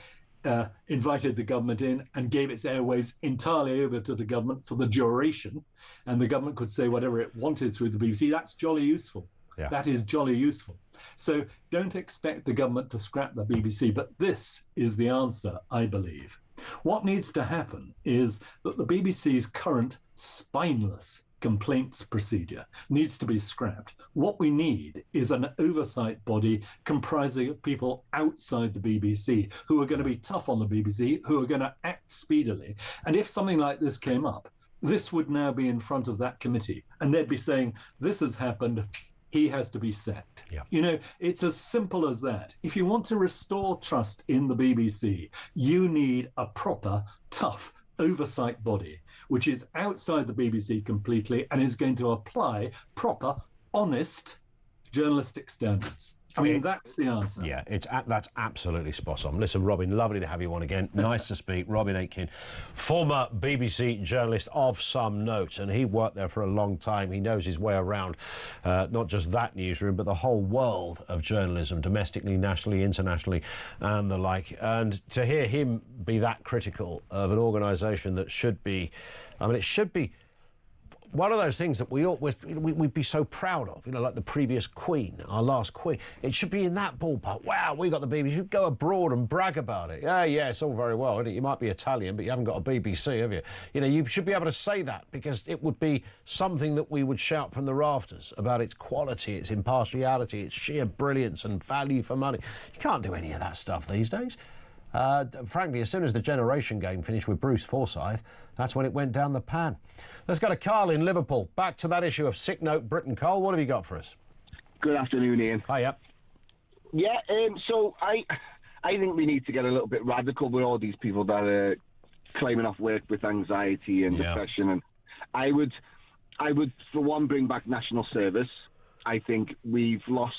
invited the government in and gave its airwaves entirely over to the government for the duration, and the government could say whatever it wanted through the BBC. That's jolly useful. Yeah. That is jolly useful. So don't expect the government to scrap the BBC, but this is the answer, I believe. What needs to happen is that the BBC's current spineless complaints procedure needs to be scrapped. What we need is an oversight body comprising of people outside the BBC who are going to be tough on the BBC, who are going to act speedily. And if something like this came up, this would now be in front of that committee, and they'd be saying, this has happened, he has to be sacked. Yeah. You know, it's as simple as that. If you want to restore trust in the BBC, you need a proper, tough oversight body, which is outside the BBC completely and is going to apply proper, honest journalistic standards. I mean, that's the answer. Yeah, that's absolutely spot on. Listen, Robin, lovely to have you on again. Nice to speak. Robin Aitken, former BBC journalist of some note, and he worked there for a long time. He knows his way around not just that newsroom, but the whole world of journalism, domestically, nationally, internationally, and the like. And to hear him be that critical of an organisation that should be, I mean, it should be one of those things that we'd be so proud of, you know, like the previous Queen, our last Queen. It should be in that ballpark. Wow, we got the BBC. You should go abroad and brag about it. Yeah, it's all very well, isn't it? You might be Italian, but you haven't got a BBC, have you? You know, you should be able to say that because it would be something that we would shout from the rafters about its quality, its impartiality, its sheer brilliance and value for money. You can't do any of that stuff these days. Frankly, as soon as the Generation game finished with Bruce Forsyth, that's when it went down the pan. Let's go to Carl in Liverpool. Back to that issue of sick note Britain. Carl, what have you got for us? Good afternoon, Ian. Hiya. Yeah, so I think we need to get a little bit radical with all these people that are claiming off work with anxiety and depression. And I would, for one, bring back national service. I think we've lost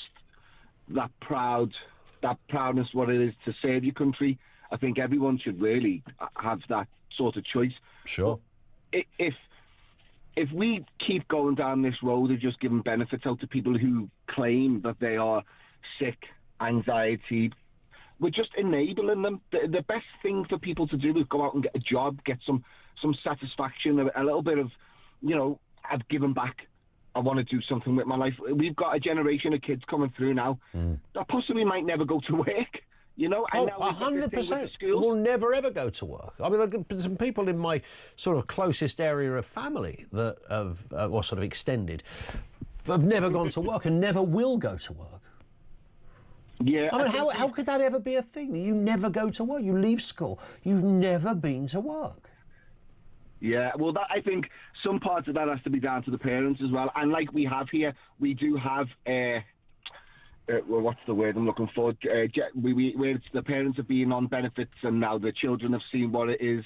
that proudness, what it is to serve your country. I think everyone should really have that sort of choice. Sure. But if we keep going down this road of just giving benefits out to people who claim that they are sick, anxiety, we're just enabling them. The best thing for people to do is go out and get a job, get some satisfaction, a little bit of, you know, I've given back. I want to do something with my life. We've got a generation of kids coming through now that possibly might never go to work, you know? Oh, 100%. Will never, ever go to work. I mean, there are some people in my sort of closest area of family that have, or sort of extended, have never gone to work and never will go to work. Yeah. I mean, how could that ever be a thing? You never go to work. You leave school. You've never been to work. Yeah, well, I think some parts of that has to be down to the parents as well. And like we have here, we do have, well, what's the word I'm looking for? Where it's the parents are being on benefits and now the children have seen what it is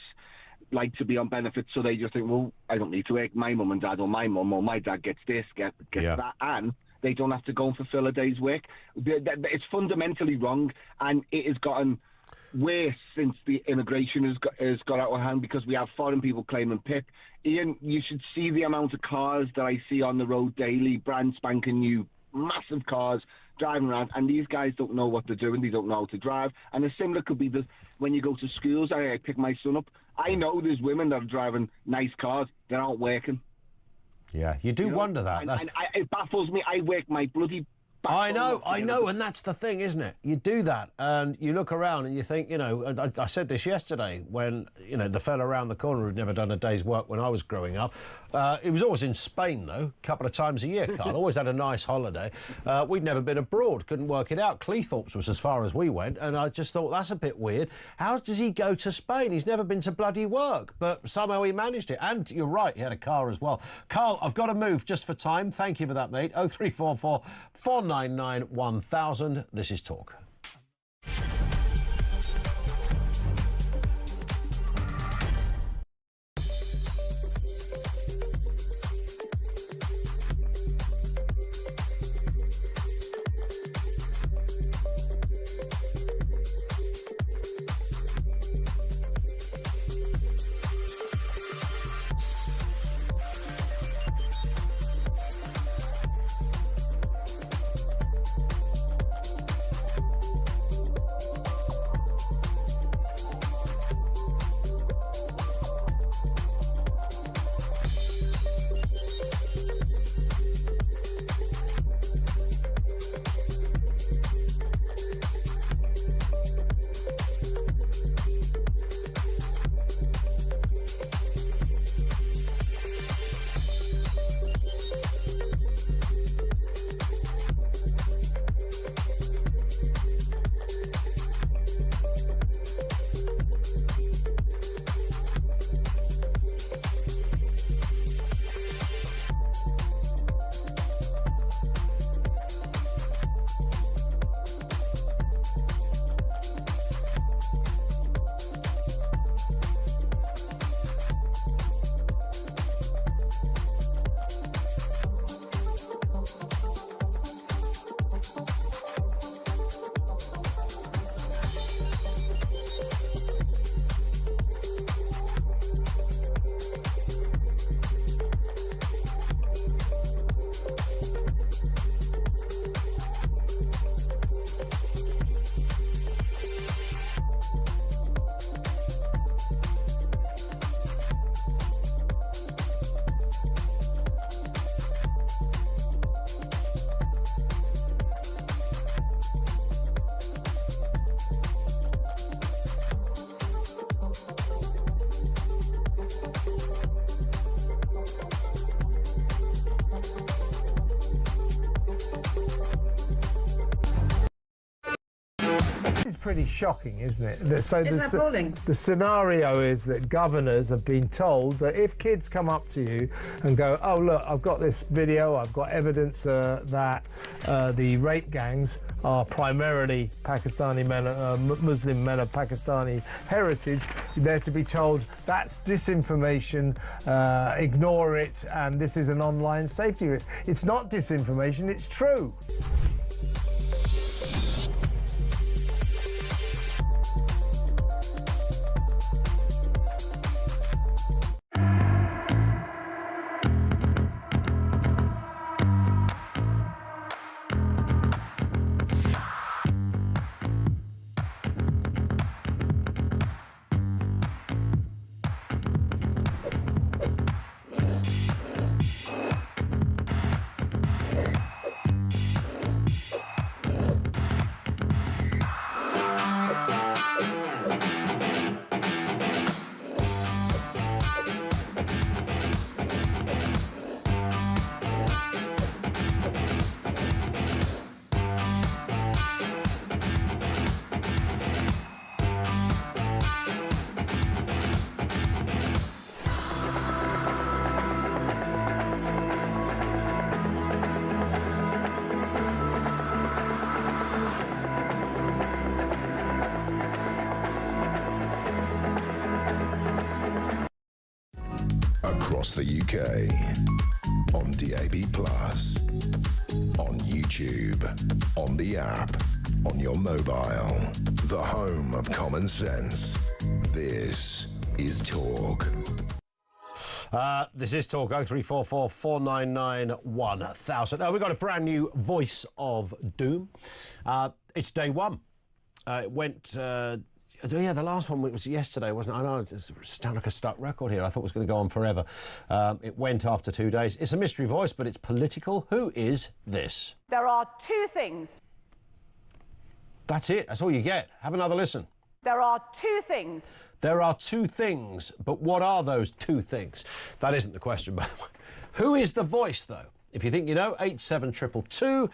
like to be on benefits. So they just think, well, I don't need to work. My mum and dad or my mum or my dad gets this, gets that. And they don't have to go and fulfill a day's work. It's fundamentally wrong. And it has gotten worse since the immigration has got out of hand because we have foreign people claiming PIP. Ian, you should see the amount of cars that I see on the road daily, brand spanking new, massive cars driving around, and these guys don't know what they're doing. They don't know how to drive. And a similar could be when you go to schools. I pick my son up. I know there's women that are driving nice cars that aren't working. Yeah, you do wonder that. And it baffles me. I work my bloody... I know, and that's the thing, isn't it? You do that, and you look around and you think, you know, I said this yesterday when, you know, the fella around the corner who'd never done a day's work when I was growing up. It was always in Spain, though, a couple of times a year, Carl. Always had a nice holiday. We'd never been abroad, couldn't work it out. Cleethorpes was as far as we went, and I just thought, that's a bit weird. How does he go to Spain? He's never been to bloody work, but somehow he managed it. And you're right, he had a car as well. Carl, I've got to move just for time. Thank you for that, mate. 0344 499 1000. This is Talk. pretty shocking, isn't it? So Isn't that appalling? the scenario is that governors have been told that if kids come up to you and go, oh, look, I've got this video, I've got evidence that the rape gangs are primarily Pakistani men, Muslim men of Pakistani heritage, they're to be told that's disinformation, ignore it, and this is an online safety risk. It's not disinformation, it's true. Across the UK, on DAB+, on YouTube, on the app, on your mobile, the home of common sense. This is Talk. This is Talk 0344 499 1000. We've got a brand new voice of doom. It's day one. It went... yeah, the last one was yesterday, wasn't it? I know it sounds like a stuck record here. I thought it was going to go on forever. It went after 2 days. It's a mystery voice, but it's political. Who is this? There are two things. That's it. That's all you get. Have another listen. There are two things. There are two things, but what are those two things? That isn't the question, by the way. Who is the voice, though? If you think you know, 87222,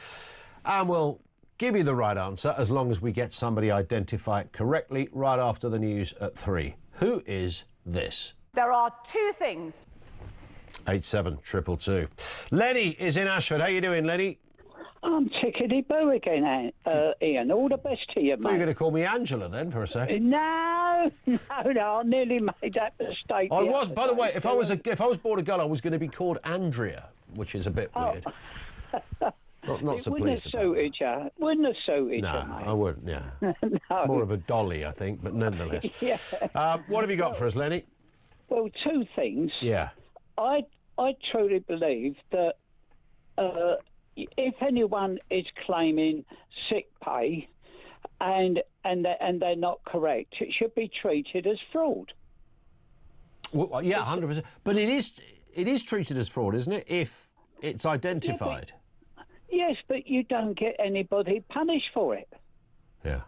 and we'll give you the right answer as long as we get somebody identify it correctly right after the news at 3. Who is this? There are two things. 87222. Lenny is in Ashford. How you doing, Lenny? I'm tickety-boo again, Ian. All the best to you, mate. I thought you were going to call me Angela then for a second. No, I nearly made that mistake. I was, by the way, if I was born a girl, I was going to be called Andrea, which is a bit weird. Not so pleased about it. Wouldn't have suited you, No, mate. I wouldn't, yeah. No. More of a dolly, I think, but nonetheless. Yeah. What have you got for us, Lenny? Well, two things. Yeah. I truly believe that if anyone is claiming sick pay and they're not correct, it should be treated as fraud. Well, yeah, 100%. But it is treated as fraud, isn't it? If it's identified. Yes, but you don't get anybody punished for it. Yeah.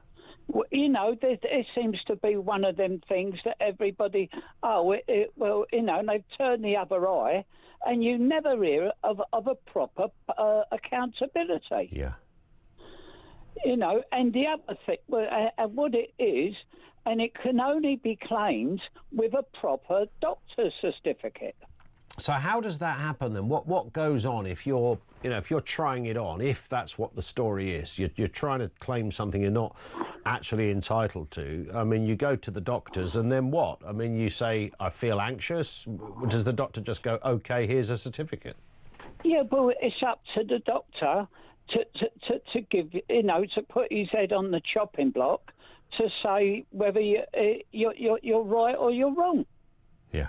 Well, you know, it seems to be one of them things that everybody, and they've turned the other eye, and you never hear of a proper accountability. Yeah. You know, and the other thing, what it is, and it can only be claimed with a proper doctor's certificate. So how does that happen then? What goes on if you're trying it on, if that's what the story is? You're trying to claim something you're not actually entitled to. I mean, you go to the doctors and then what? I mean, you say, I feel anxious. Does the doctor just go, OK, here's a certificate? Yeah, well, it's up to the doctor to give, to put his head on the chopping block to say whether you're right or you're wrong. Yeah.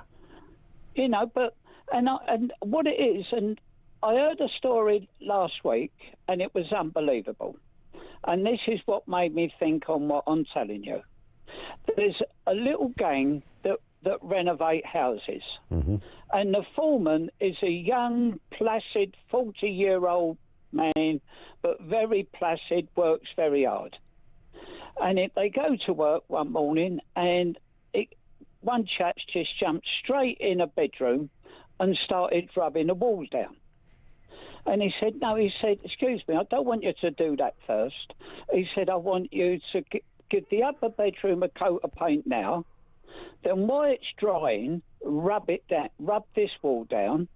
But... And what it is, and I heard a story last week, and it was unbelievable. And this is what made me think on what I'm telling you. There's a little gang that renovate houses. Mm-hmm. And the foreman is a young, placid, 40-year-old man, but very placid, works very hard. And they go to work one morning, and one chap's just jumped straight in a bedroom and started rubbing the walls down. And he said, excuse me, I don't want you to do that first. He said, I want you to give the upper bedroom a coat of paint now, then while it's drying, rub this wall down,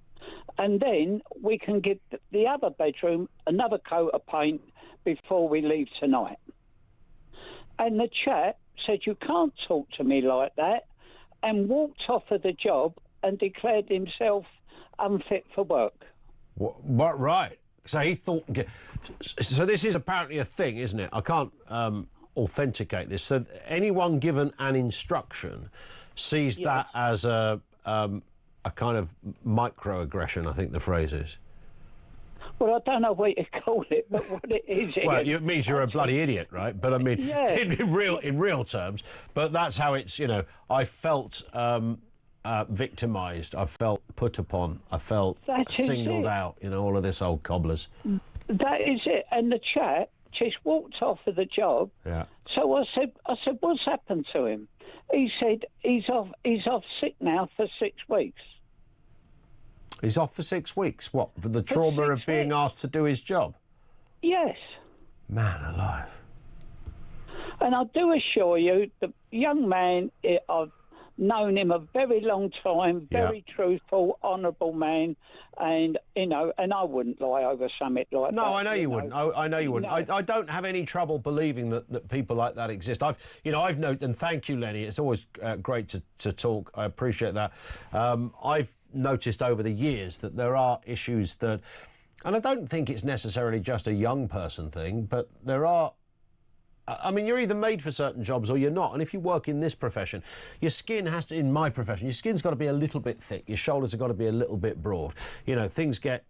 and then we can give the other bedroom another coat of paint before we leave tonight. And the chap said, you can't talk to me like that, and walked off of the job and declared himself unfit for work. What? Right. So he thought... So this is apparently a thing, isn't it? I can't authenticate this. So anyone given an instruction sees that as a kind of microaggression, I think the phrase is. Well, I don't know what you call it, but what it is... Well, it means you're a bloody idiot, right? But I mean, in real terms. But that's how it's, you know, I felt victimised. I felt put upon. I felt singled out, you know, all of this old cobblers. That is it. And the chap just walked off of the job. Yeah. So I said, what's happened to him? He said he's off sick now for 6 weeks. He's off for 6 weeks. What, for the trauma of being asked to do his job? Yes. Man alive. And I do assure you, the young man, I've known him a very long time, very truthful, honourable man, and, you know, and I wouldn't lie over something like that. No, I know you wouldn't. I know you wouldn't. I don't have any trouble believing that people like that exist. I've noted, and thank you, Lenny, it's always great to talk. I appreciate that. I've noticed over the years that there are issues that, and I don't think it's necessarily just a young person thing, but there are, I mean, you're either made for certain jobs or you're not. And if you work in this profession, your skin has to, in my profession, your skin's got to be a little bit thick. Your shoulders have got to be a little bit broad. You know, things get,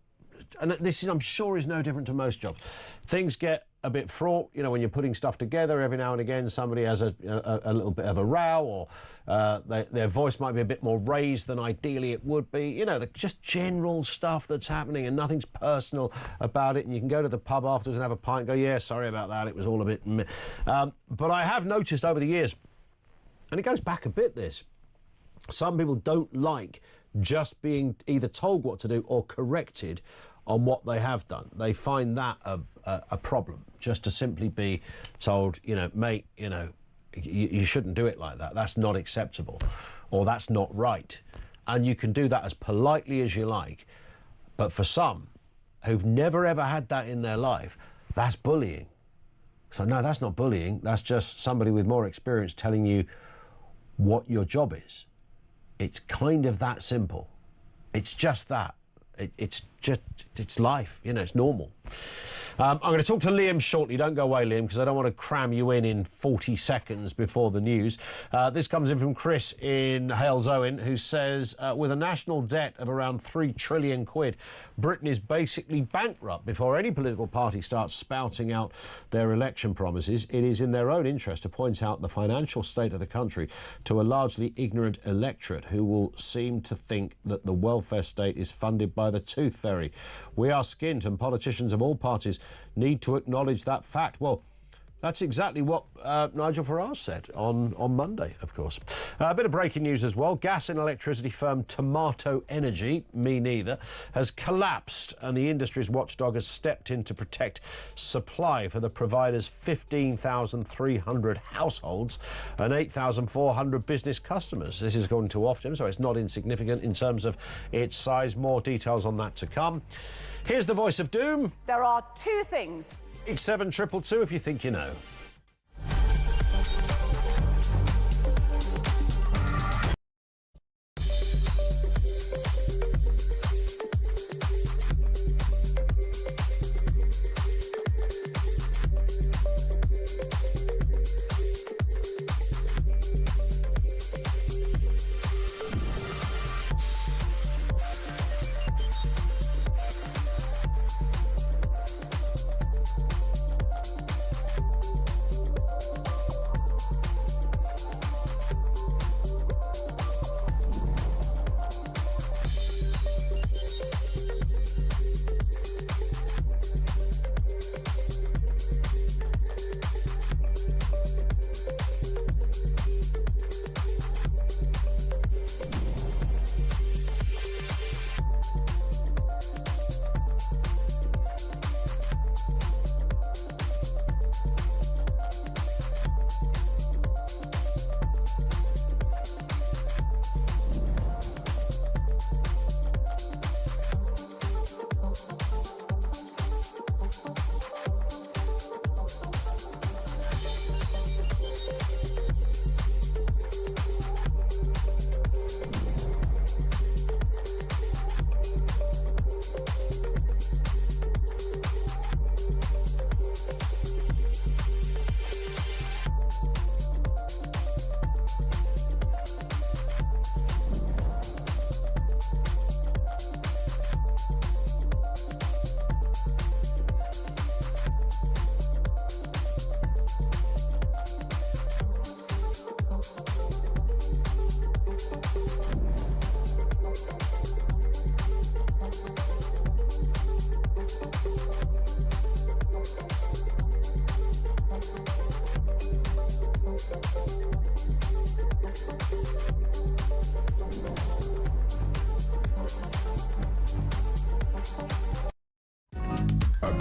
and this is, I'm sure, is no different to most jobs. Things get a bit fraught, you know, when you're putting stuff together. Every now and again, somebody has a little bit of a row, or their voice might be a bit more raised than ideally it would be. You know, just general stuff that's happening, and nothing's personal about it. And you can go to the pub afterwards and have a pint and go, yeah, sorry about that, it was all a bit meh. But I have noticed over the years, and it goes back a bit, this, some people don't like just being either told what to do or corrected on what they have done. They find that a problem, just to simply be told, you know, mate, you know, you shouldn't do it like that. That's not acceptable, or that's not right. And you can do that as politely as you like. But for some who've never ever had that in their life, that's bullying. So no, that's not bullying. That's just somebody with more experience telling you what your job is. It's kind of that simple. It's just that. It's life, you know, it's normal. I'm going to talk to Liam shortly. Don't go away, Liam, because I don't want to cram you in 40 seconds before the news. This comes in from Chris in Hales-Owen, who says, with a national debt of around £3 trillion, Britain is basically bankrupt. Before any political party starts spouting out their election promises, it is in their own interest to point out the financial state of the country to a largely ignorant electorate who will seem to think that the welfare state is funded by the tooth fairy. We are skint, and politicians of all parties need to acknowledge that fact. Well, that's exactly what Nigel Farage said on Monday, of course. A bit of breaking news as well. Gas and electricity firm Tomato Energy, me neither, has collapsed, and the industry's watchdog has stepped in to protect supply for the provider's 15,300 households and 8,400 business customers. This is according to Ofgem, so it's not insignificant in terms of its size. More details on that to come. Here's the voice of doom. There are two things. 87222 if you think you know.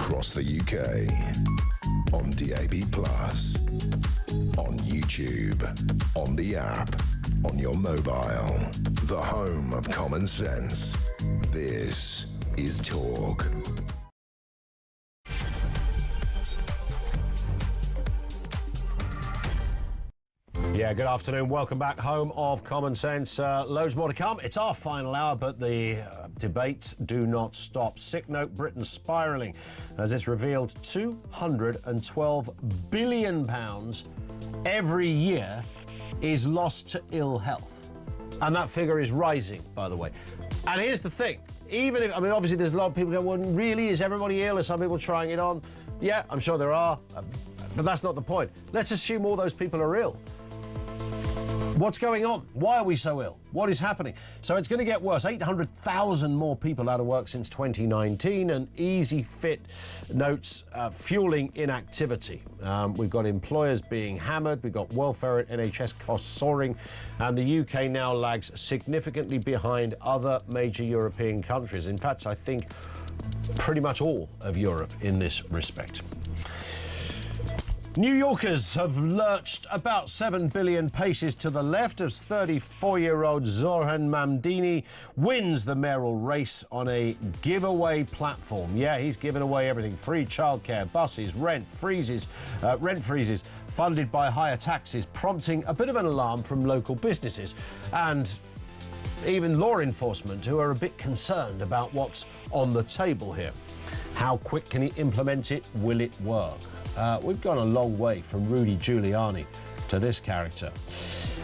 across the UK. On DAB+, on YouTube, on the app, on your mobile. The home of common sense. This is Talk. Yeah, good afternoon. Welcome back, home of common sense. Loads more to come. It's our final hour, but the debates do not stop. Sick note, Britain spiralling as it's revealed £212 billion every year is lost to ill health. And that figure is rising, by the way. And here's the thing. Even if, I mean, obviously there's a lot of people going, well, really, is everybody ill? Are some people trying it on? Yeah, I'm sure there are. But that's not the point. Let's assume all those people are ill. What's going on? Why are we so ill? What is happening? So it's going to get worse. 800,000 more people out of work since 2019, and Easy Fit notes fueling inactivity. We've got employers being hammered, we've got welfare and NHS costs soaring, and the UK now lags significantly behind other major European countries. In fact, I think pretty much all of Europe in this respect. New Yorkers have lurched about 7 billion paces to the left as 34-year-old Zoran Mamdini wins the mayoral race on a giveaway platform. Yeah, he's given away everything. Free childcare, buses, rent freezes funded by higher taxes, prompting a bit of an alarm from local businesses and even law enforcement, who are a bit concerned about what's on the table here. How quick can he implement it? Will it work? We've gone a long way from Rudy Giuliani to this character.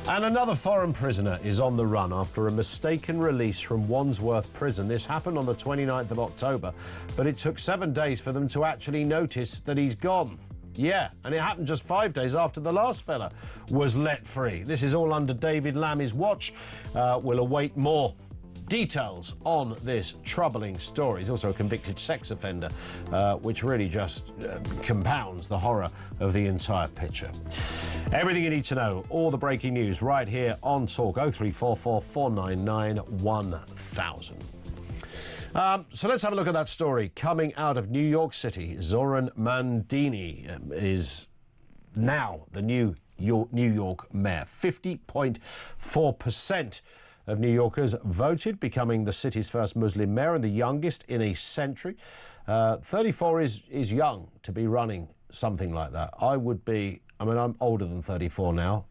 And another foreign prisoner is on the run after a mistaken release from Wandsworth Prison. This happened on the 29th of October, but it took 7 days for them to actually notice that he's gone. Yeah, and it happened just 5 days after the last fella was let free. This is all under David Lammy's watch. We'll await more details on this troubling story. He's also a convicted sex offender, which really just compounds the horror of the entire picture. Everything you need to know, all the breaking news right here on Talk. 0344 499 1000. So let's have a look at that story coming out of New York City. Zoran Mamdini is now the new New York mayor. 50.4% of New Yorkers voted, becoming the city's first Muslim mayor and the youngest in a century. 34 is young to be running something like that. I'm older than 34 now.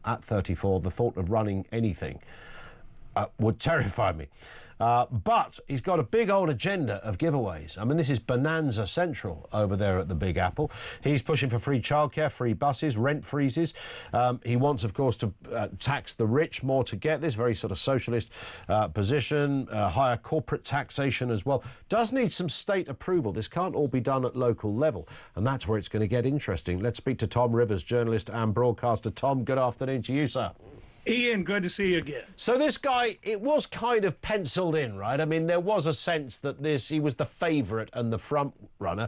At 34, the thought of running anything would terrify me. But he's got a big old agenda of giveaways. I mean, this is Bonanza Central over there at the Big Apple. He's pushing for free childcare, free buses, rent freezes. He wants, of course, to tax the rich more to get this very sort of socialist position, higher corporate taxation as well. Does need some state approval. This can't all be done at local level, and that's where it's going to get interesting. Let's speak to Tom Rivers, journalist and broadcaster. Tom, good afternoon to you, sir. Ian, good to see you again. So this guy, it was kind of penciled in, right? I mean, there was a sense that he was the favourite and the front runner.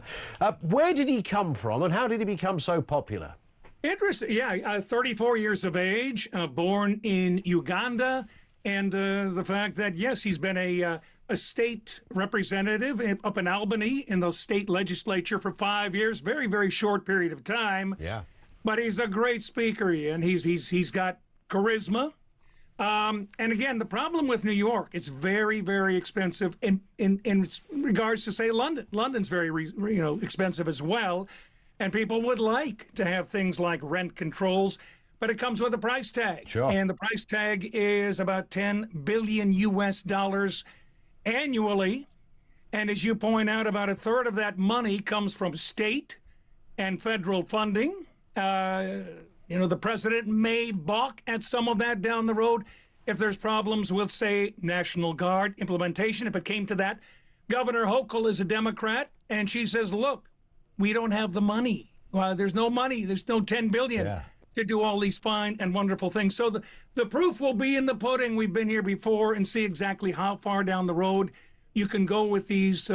Where did he come from and how did he become so popular? Interesting. Yeah, 34 years of age, born in Uganda, and the fact that, yes, he's been a state representative up in Albany in the state legislature for 5 years. Very, very short period of time. Yeah. But he's a great speaker, Ian. He's got charisma. And again, the problem with New York, it's very, very expensive in regards to, say, London. London's very, expensive as well. And people would like to have things like rent controls, but it comes with a price tag. Sure. And the price tag is about $10 billion annually. And as you point out, about a third of that money comes from state and federal funding. The president may balk at some of that down the road if there's problems with, say, National Guard implementation. If it came to that, Governor Hochul is a Democrat, and she says, look, we don't have the money. There's no money. There's no $10 billion to do all these fine and wonderful things. So the proof will be in the pudding. We've been here before and see exactly how far down the road you can go with these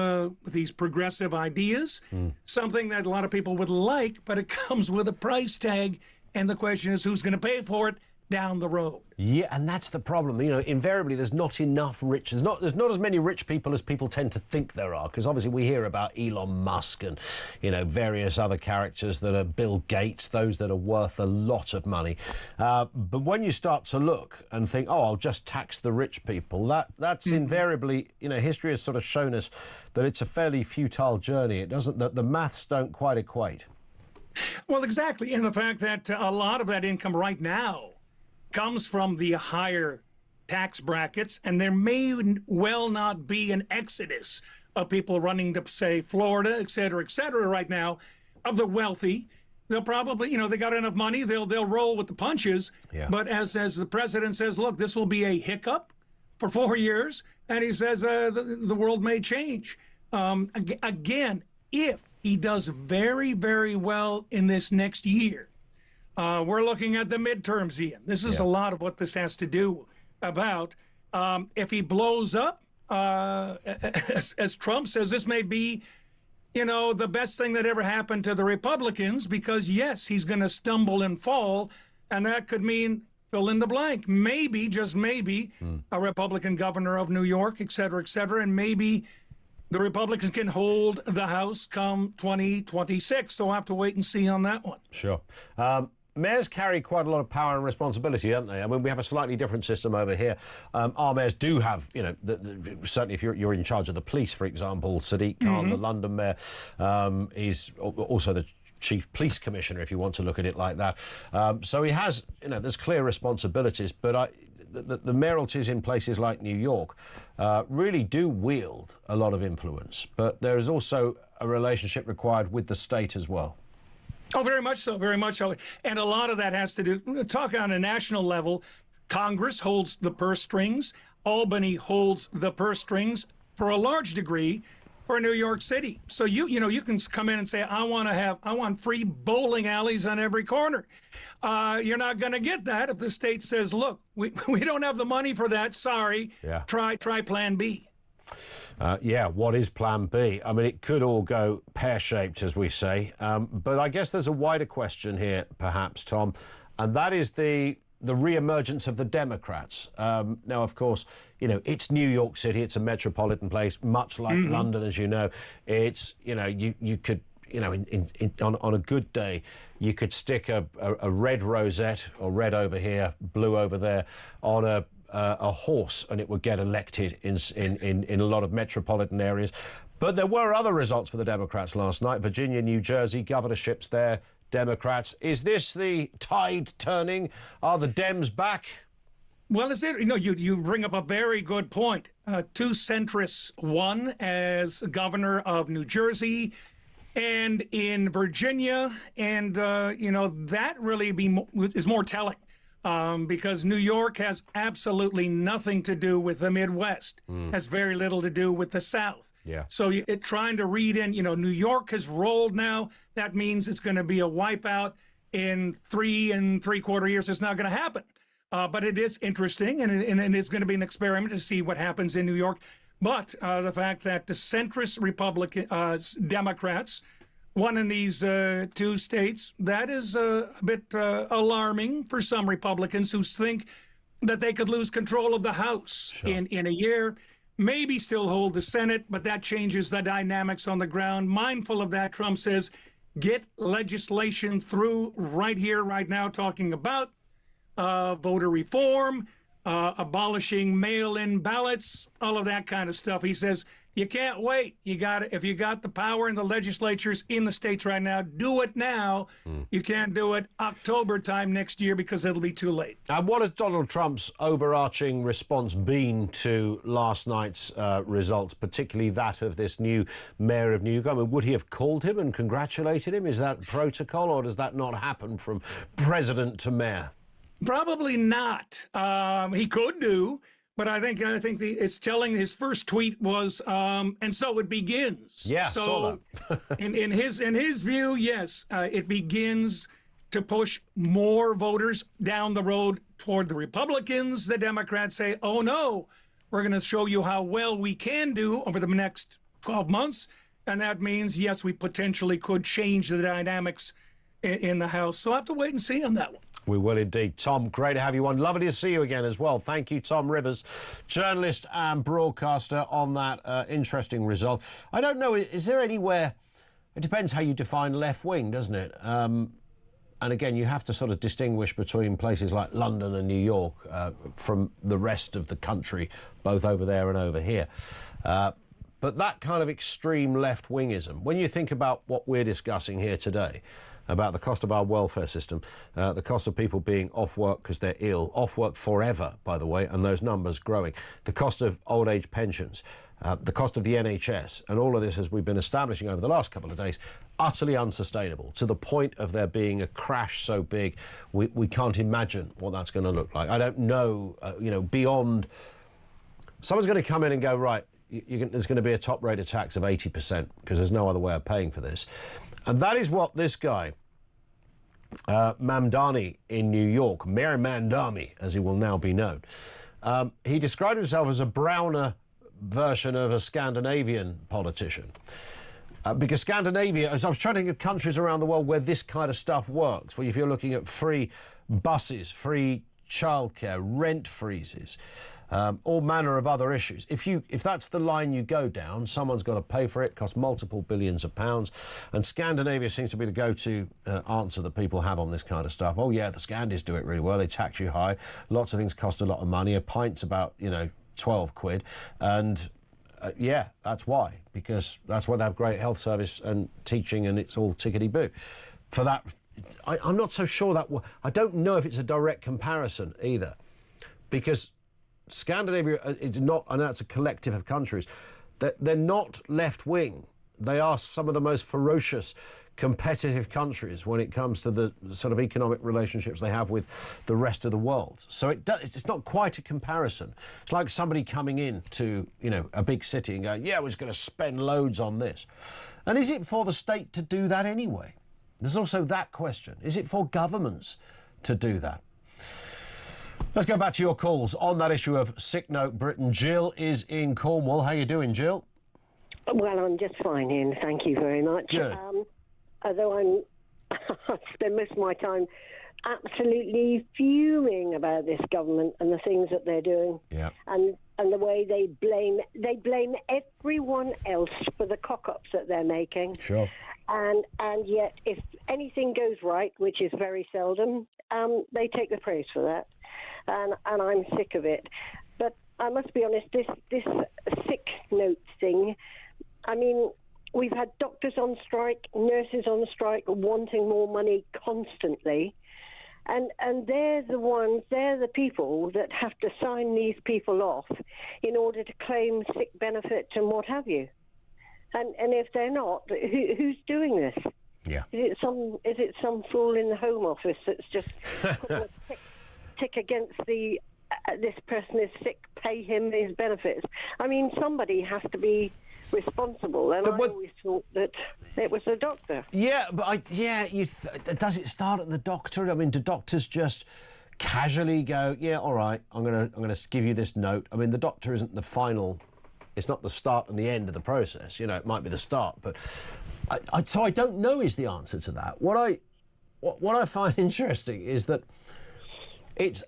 progressive ideas, something that a lot of people would like, but it comes with a price tag. And the question is, who's going to pay for it? down the road. Yeah, and that's the problem. You know, invariably there's not enough rich. There's not as many rich people as people tend to think there are, because obviously we hear about Elon Musk and, you know, various other characters that are Bill Gates, those that are worth a lot of money. But when you start to look and think, oh, I'll just tax the rich people, that's invariably, you know, history has sort of shown us that it's a fairly futile journey. It doesn't, the maths don't quite equate. Well, exactly. And the fact that a lot of that income right now comes from the higher tax brackets, and there may well not be an exodus of people running to, say, Florida, et cetera, right now, of the wealthy. They'll probably, you know, they got enough money, they'll roll with the punches. Yeah. But as the president says, look, this will be a hiccup for 4 years, and he says the world may change. Again, if he does very, very well in this next year, we're looking at the midterms, Ian. This is a lot of what this has to do about. If he blows up, as Trump says, this may be, you know, the best thing that ever happened to the Republicans, because, yes, he's going to stumble and fall, and that could mean fill in the blank. Maybe, just maybe, a Republican governor of New York, et cetera, and maybe the Republicans can hold the House come 2026. So we'll have to wait and see on that one. Sure. Mayors carry quite a lot of power and responsibility, don't they? I mean, we have a slightly different system over here. Our mayors do have, you know, certainly if you're in charge of the police, for example, Sadiq Khan, the London mayor, is also the chief police commissioner, if you want to look at it like that. So he has, you know, there's clear responsibilities, but the mayoralties in places like New York really do wield a lot of influence. But there is also a relationship required with the state as well. Oh, very much so, very much so. And a lot of that has to do, talk on a national level, Congress holds the purse strings, Albany holds the purse strings for a large degree for New York City. So you know, you can come in and say, I want free bowling alleys on every corner. You're not going to get that if the state says, look, we don't have the money for that, sorry, try plan B. Yeah, what is plan B? I mean, it could all go pear-shaped, as we say. But I guess there's a wider question here, perhaps, Tom, and that is the re-emergence of the Democrats. Now, of course, you know, it's New York City. It's a metropolitan place, much like London, as you know. It's, you know, you could, you know, on a good day, you could stick a red rosette, or red over here, blue over there, on a horse, and it would get elected in a lot of metropolitan areas. But there were other results for the Democrats last night. Virginia, New Jersey, governorships there, Democrats. Is this the tide turning? Are the Dems back? Well, is it? You know, you bring up a very good point. Two centrists won as governor of New Jersey and in Virginia, and you know, that really is more telling. Because New York has absolutely nothing to do with the Midwest, has very little to do with the South. Yeah. So trying to read in, you know, New York has rolled now. That means it's going to be a wipeout in 3 3/4 years. It's not going to happen. But it is interesting, and it's going to be an experiment to see what happens in New York. But the fact that the centrist Democrats won in these two states, that is a bit alarming for some Republicans who think that they could lose control of the House in a year, maybe still hold the Senate, but that changes the dynamics on the ground. Mindful of that, Trump says, get legislation through right here, right now, talking about voter reform, abolishing mail-in ballots, all of that kind of stuff. He says, you can't wait. If you got the power in the legislatures in the states right now, do it now. You can't do it October time next year because it'll be too late. And what has Donald Trump's overarching response been to last night's results, particularly that of this new mayor of New York? I mean, would he have called him and congratulated him? Is that protocol, or does that not happen from president to mayor? Probably not. He could do. But I think it's telling. His first tweet was, and so it begins. Yeah, so in his view, yes, it begins to push more voters down the road toward the Republicans. The Democrats say, oh no, we're going to show you how well we can do over the next 12 months. And that means, yes, we potentially could change the dynamics in the House. So I have to wait and see on that one. We will indeed. Tom, great to have you on. Lovely to see you again as well. Thank you, Tom Rivers, journalist and broadcaster, on that interesting result. I don't know, is there anywhere... It depends how you define left-wing, doesn't it? And again, you have to sort of distinguish between places like London and New York from the rest of the country, both over there and over here. But that kind of extreme left-wingism, when you think about what we're discussing here today, about the cost of our welfare system, the cost of people being off work because they're ill, off work forever, by the way, and those numbers growing, the cost of old age pensions, the cost of the NHS, and all of this, as we've been establishing over the last couple of days, utterly unsustainable, to the point of there being a crash so big we can't imagine what that's going to look like. I don't know, beyond... Someone's going to come in and go, right, there's going to be a top rate of tax of 80% because there's no other way of paying for this. And that is what this guy, Mamdani in New York, Mayor Mamdani, as he will now be known, he described himself as a browner version of a Scandinavian politician. Because Scandinavia, as I was trying to think of countries around the world where this kind of stuff works, where if you're looking at free buses, free childcare, rent freezes, all manner of other issues. If that's the line you go down, someone's got to pay for it. Costs multiple billions of pounds. And Scandinavia seems to be the go-to answer that people have on this kind of stuff. Oh, yeah, the Scandis do it really well. They tax you high. Lots of things cost a lot of money. A pint's about, 12 quid. And, yeah, that's why. Because that's why they have great health service and teaching, and it's all tickety-boo. For that, I'm not so sure that... I don't know if it's a direct comparison either. Because... Scandinavia is not, and that's a collective of countries, they're not left-wing. They are some of the most ferocious, competitive countries when it comes to the sort of economic relationships they have with the rest of the world. So it's not quite a comparison. It's like somebody coming in to, a big city and going, yeah, we're just going to spend loads on this. And is it for the state to do that anyway? There's also that question. Is it for governments to do that? Let's go back to your calls on that issue of Sick Note Britain. Jill is in Cornwall. How you doing, Jill? Well, I'm just fine, Ian. Thank you very much. Good. Although I spend most of my time absolutely fuming about this government and the things that they're doing. Yeah. And the way they blame everyone else for the cock-ups that they're making. Sure. And yet, if anything goes right, which is very seldom, they take the praise for that. And I'm sick of it. But I must be honest, this sick note thing, I mean, we've had doctors on strike, nurses on strike, wanting more money constantly. And they're the people that have to sign these people off in order to claim sick benefits and what have you. And if they're not, who's doing this? Yeah. Is it some fool in the Home Office that's just putting a tick against this person is sick, pay him his benefits? I mean, somebody has to be responsible, and I always thought that it was the doctor. Yeah, but does it start at the doctor? I mean, do doctors just casually go, yeah, all right, I'm gonna give you this note? I mean, the doctor isn't the final. It's not the start and the end of the process. It might be the start, but so I don't know is the answer to that. What I find interesting is that it's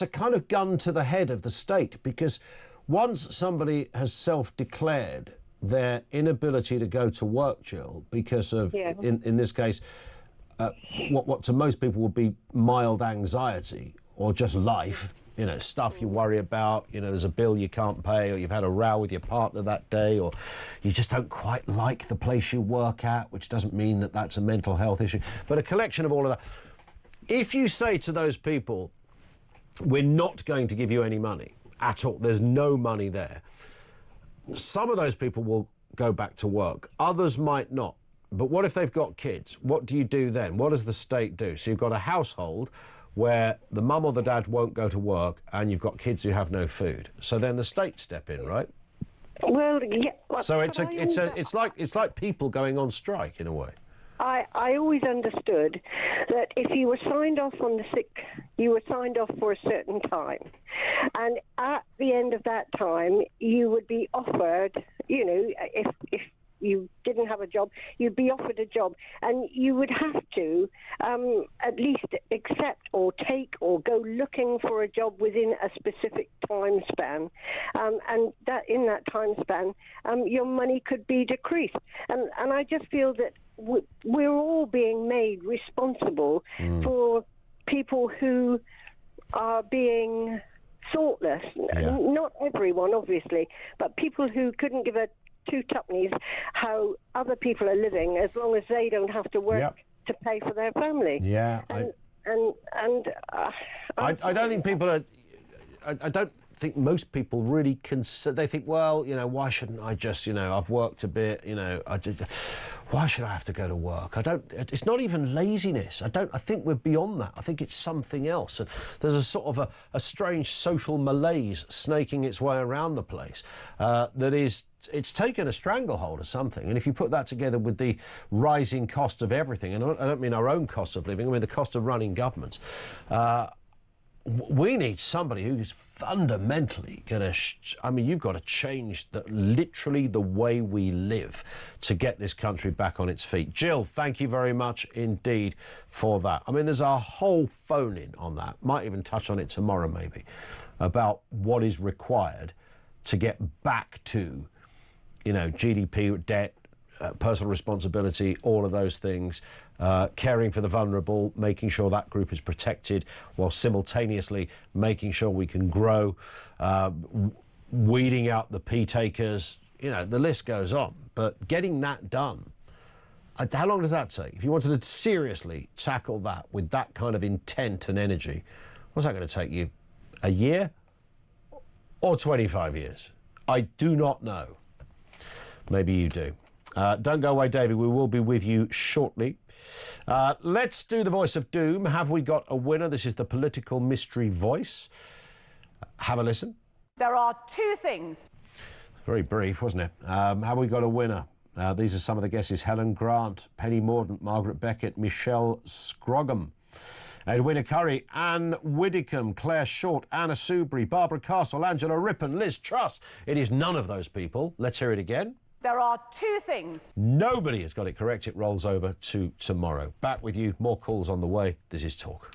a kind of gun to the head of the state, because once somebody has self-declared their inability to go to work, Jill, because of, in this case, what to most people would be mild anxiety or just life, stuff you worry about, there's a bill you can't pay, or you've had a row with your partner that day, or you just don't quite like the place you work at, which doesn't mean that that's a mental health issue, but a collection of all of that. If you say to those people, we're not going to give you any money at all, there's no money there, some of those people will go back to work. Others might not. But what if they've got kids? What do you do then? What does the state do? So you've got a household where the mum or the dad won't go to work, and you've got kids who have no food. So then the state step in, right? Well, yeah. So it's like people going on strike in a way. I always understood that if you were signed off on the sick, you were signed off for a certain time. And at the end of that time, you would be offered, if you didn't have a job, you'd be offered a job, and you would have to at least accept or take or go looking for a job within a specific time span, and that in that time span, your money could be decreased. And I just feel that we're all being made responsible for people who are being thoughtless. Yeah. Not everyone, obviously, but people who couldn't give a two tuppenies how other people are living as long as they don't have to work to pay for their family. Yeah. I don't think people are... I don't think most people really consider... They think, well, you know, why shouldn't I just, you know, I've worked a bit, you know, why should I have to go to work? It's not even laziness. I think we're beyond that. I think it's something else. And there's a sort of a strange social malaise snaking its way around the place that is... It's taken a stranglehold of something. And if you put that together with the rising cost of everything, and I don't mean our own cost of living, I mean the cost of running governments, we need somebody who's fundamentally going to... I mean, you've got to change literally the way we live to get this country back on its feet. Jill, thank you very much indeed for that. I mean, there's a whole phone-in on that. Might even touch on it tomorrow, maybe, about what is required to get back to, you know, GDP, debt, personal responsibility, all of those things, caring for the vulnerable, making sure that group is protected, while simultaneously making sure we can grow, weeding out the pee takers, you know, the list goes on. But getting that done, how long does that take? If you wanted to seriously tackle that with that kind of intent and energy, what's that going to take you? A year or 25 years? I do not know. Maybe you do. Don't go away, David. We will be with you shortly. Let's do the voice of doom. Have we got a winner? This is the political mystery voice. Have a listen. There are two things. Very brief, wasn't it? Have we got a winner? These are some of the guesses. Helen Grant, Penny Mordaunt, Margaret Beckett, Michelle Scroggum, Edwina Curry, Anne Widdicombe, Claire Short, Anna Soubry, Barbara Castle, Angela Rippon, Liz Truss. It is none of those people. Let's hear it again. There are two things. Nobody has got it correct. It rolls over to tomorrow. Back with you. More calls on the way. This is Talk.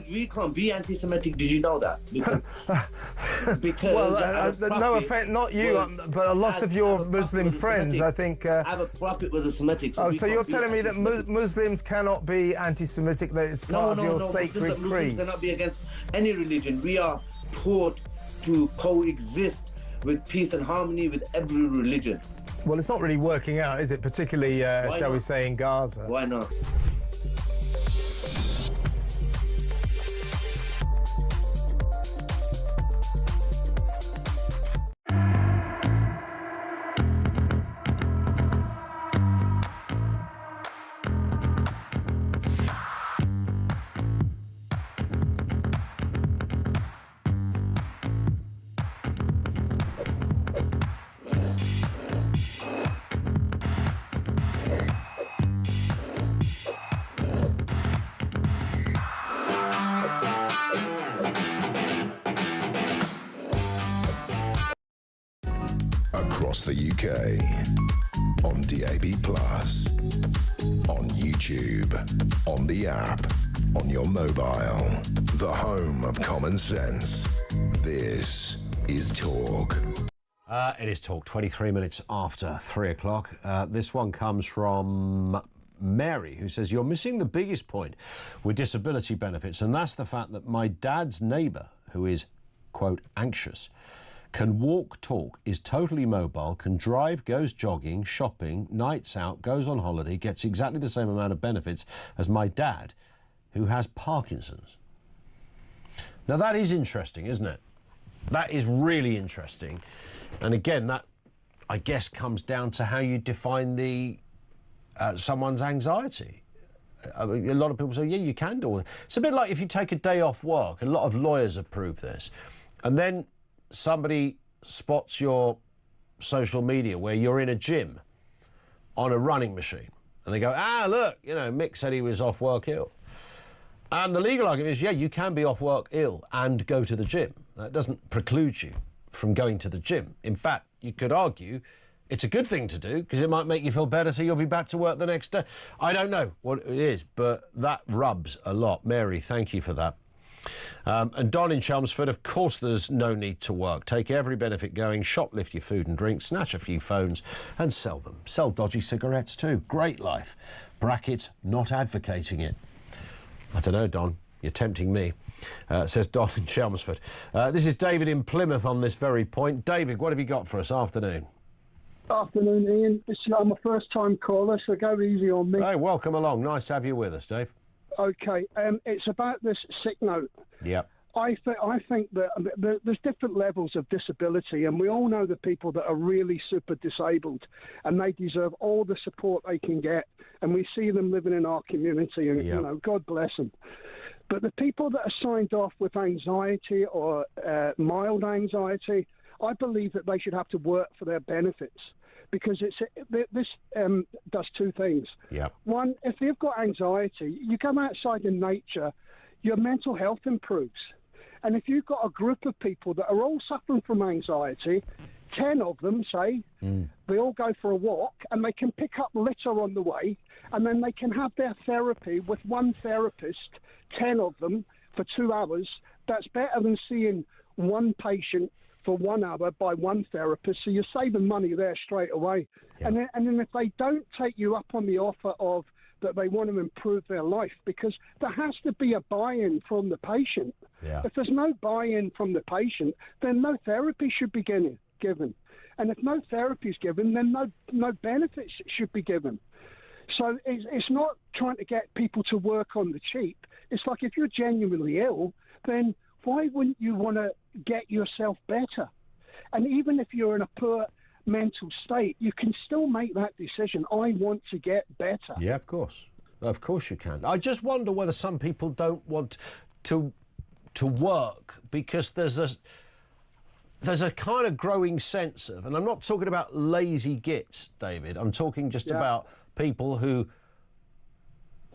we can't be anti-Semitic. Did you know that? Because well, no offense, not you, but a lot of your Muslim friends, I think. Our prophet was a Semitic. So you're telling me that Muslims cannot be anti-Semitic? That it's part of your sacred creed? Muslims cannot be against any religion. We are taught to coexist with peace and harmony with every religion. Well, it's not really working out, is it? Particularly, shall we say, in Gaza. Why not? Across the UK, on DAB+, on YouTube, on the app, on your mobile, the home of common sense. This is Talk. It is Talk, 23 minutes after 3 o'clock. This one comes from Mary, who says, you're missing the biggest point with disability benefits, and that's the fact that my dad's neighbour, who is, quote, anxious, can walk, talk, is totally mobile, can drive, goes jogging, shopping, nights out, goes on holiday, gets exactly the same amount of benefits as my dad, who has Parkinson's. Now, that is interesting, isn't it? That is really interesting. And again, that, I guess, comes down to how you define the someone's anxiety. I mean, a lot of people say, yeah, you can do it. It's a bit like if you take a day off work. A lot of lawyers have proved this. And then somebody spots your social media where you're in a gym on a running machine. And they go, look, you know, Mick said he was off work ill. And the legal argument is, yeah, you can be off work ill and go to the gym. That doesn't preclude you from going to the gym. In fact, you could argue it's a good thing to do because it might make you feel better so you'll be back to work the next day. I don't know what it is, but that rubs a lot. Mary, thank you for that. And Don in Chelmsford, of course there's no need to work. Take every benefit going, shoplift your food and drink, snatch a few phones and sell them. Sell dodgy cigarettes too. Great life. Brackets, not advocating it. I don't know, Don. You're tempting me, says Don in Chelmsford. This is David in Plymouth on this very point. David, what have you got for us? Afternoon. Afternoon, Ian. I'm a first-time caller, so go easy on me. Hey, welcome along. Nice to have you with us, Dave. Okay, it's about this sick note. Yep. I think that there's different levels of disability, and we all know the people that are really super disabled, and they deserve all the support they can get, and we see them living in our community, and you know, God bless them. But the people that are signed off with anxiety or mild anxiety, I believe that they should have to work for their benefits. Because this does two things. Yep. One, if you've got anxiety, you come outside in nature, your mental health improves. And if you've got a group of people that are all suffering from anxiety, 10 of them, say, they all go for a walk and they can pick up litter on the way, and then they can have their therapy with one therapist, 10 of them, for 2 hours. That's better than seeing one patient for 1 hour by one therapist, so you're saving money there straight away. Yeah. And then if they don't take you up on the offer of that they want to improve their life, because there has to be a buy-in from the patient. Yeah. If there's no buy-in from the patient, then no therapy should be given. And if no therapy is given, then no benefits should be given. So it's not trying to get people to work on the cheap. It's like if you're genuinely ill, then why wouldn't you want to get yourself better? And even if you're in a poor mental state, you can still make that decision. I want to get better. Yeah, of course. Of course you can. I just wonder whether some people don't want to work because there's a kind of growing sense of, and I'm not talking about lazy gits, David. I'm talking just about people who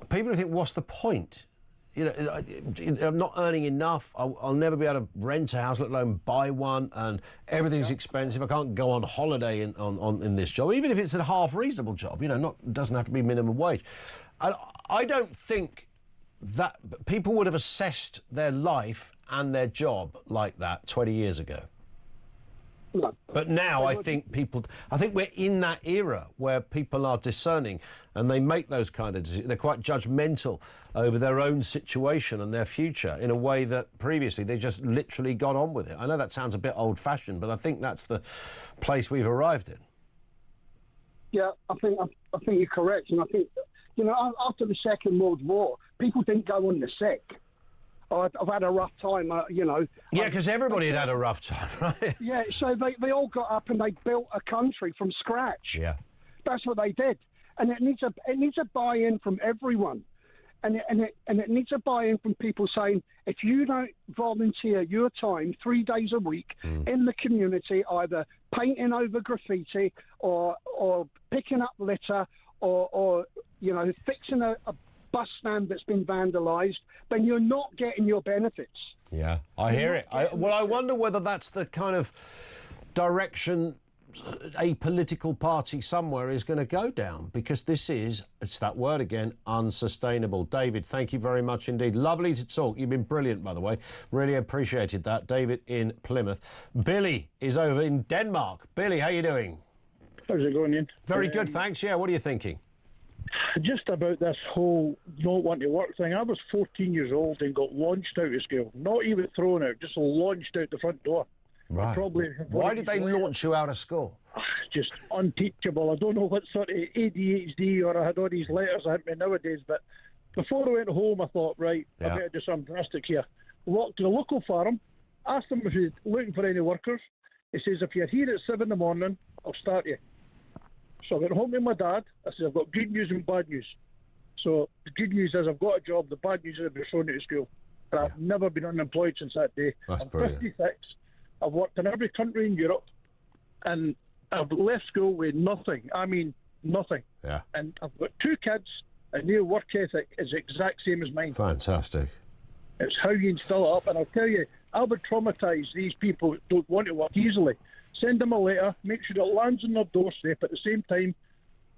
think, what's the point? You know, I'm not earning enough. I'll never be able to rent a house, let alone buy one, and everything's expensive. I can't go on holiday in this job, even if it's a half reasonable job. You know, doesn't have to be minimum wage. I don't think that people would have assessed their life and their job like that 20 years ago. No. But now I think we're in that era where people are discerning and they make those kind of decisions. They're quite judgmental over their own situation and their future in a way that previously they just literally got on with it. I know that sounds a bit old-fashioned, but I think that's the place we've arrived in. Yeah, I think you're correct, and I think, you know, after the Second World War, people didn't go on the sick. I've had a rough time, you know. Yeah, because everybody had a rough time, right? Yeah, so they all got up and they built a country from scratch. Yeah, that's what they did, and it needs a buy-in from everyone, and it needs a buy-in from people saying, if you don't volunteer your time 3 days a week in the community, either painting over graffiti or picking up litter or you know, fixing a bus stand that's been vandalised, then you're not getting your benefits. Yeah, I hear it. I wonder whether that's the kind of direction a political party somewhere is going to go down, because this is, it's that word again, unsustainable. David, thank you very much indeed. Lovely to talk. You've been brilliant, by the way. Really appreciated that. David in Plymouth. Billy is over in Denmark. Billy, how you doing? How's it going, Ian? Very good, thanks. Yeah, what are you thinking? Just about this whole not want to work thing. I was 14 years old and got launched out of school. Not even thrown out, just launched out the front door. Right. Why did they launch you out of school? Just unteachable. I don't know what sort of ADHD, or I had all these letters I had me nowadays, but before I went home I thought, right, I better do something drastic here. Walked to the local farm, asked them if he's looking for any workers. He says, if you're here at 7 in the morning, I'll start you. So I went home to my dad. I said, I've got good news and bad news. So the good news is I've got a job. The bad news is I've been thrown out of school. And I've never been unemployed since that day. That's I'm brilliant. 56. I've worked in every country in Europe. And I've left school with nothing. I mean, nothing. Yeah. And I've got 2 kids, and their work ethic is the exact same as mine. Fantastic. It's how you instill it up. And I'll tell you, I would traumatise these people who don't want to work easily. Send them a letter, make sure it lands on their doorstep at the same time,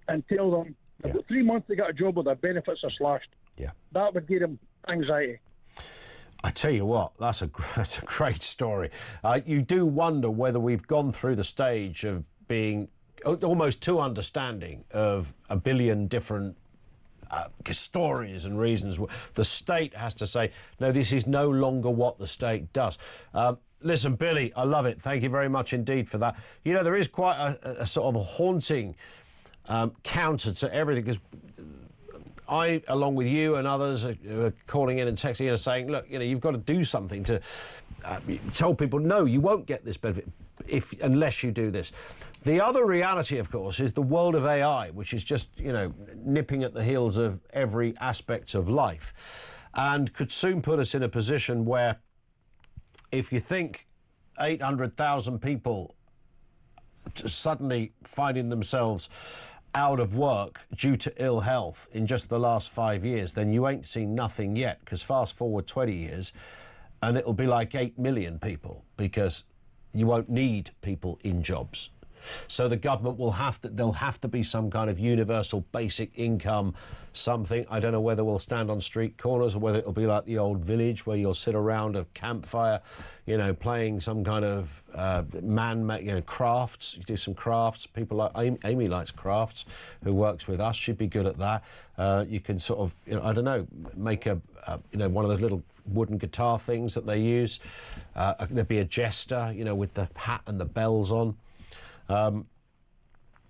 and tell them, I've got 3 months to get a job where their benefits are slashed. Yeah. That would give them anxiety. I tell you what, that's a great story. You do wonder whether we've gone through the stage of being almost too understanding of a billion different stories and reasons. The state has to say, no, this is no longer what the state does. Listen, Billy, I love it. Thank you very much indeed for that. You know, there is quite a sort of a haunting counter to everything, because I, along with you and others, are calling in and texting in and saying, look, you know, you've got to do something to tell people, no, you won't get this benefit unless you do this. The other reality, of course, is the world of AI, which is just, you know, nipping at the heels of every aspect of life, and could soon put us in a position where, if you think 800,000 people suddenly finding themselves out of work due to ill health in just the last 5 years, then you ain't seen nothing yet, because fast forward 20 years and it'll be like 8 million people, because you won't need people in jobs. So the government will there'll have to be some kind of universal basic income, something. I don't know whether we'll stand on street corners or whether it'll be like the old village where you'll sit around a campfire, you know, playing some kind of crafts. You do some crafts. People like Amy likes crafts, who works with us. She'd be good at that. You can sort of, you know, I don't know, make one of those little wooden guitar things that they use. There'd be a jester, you know, with the hat and the bells on.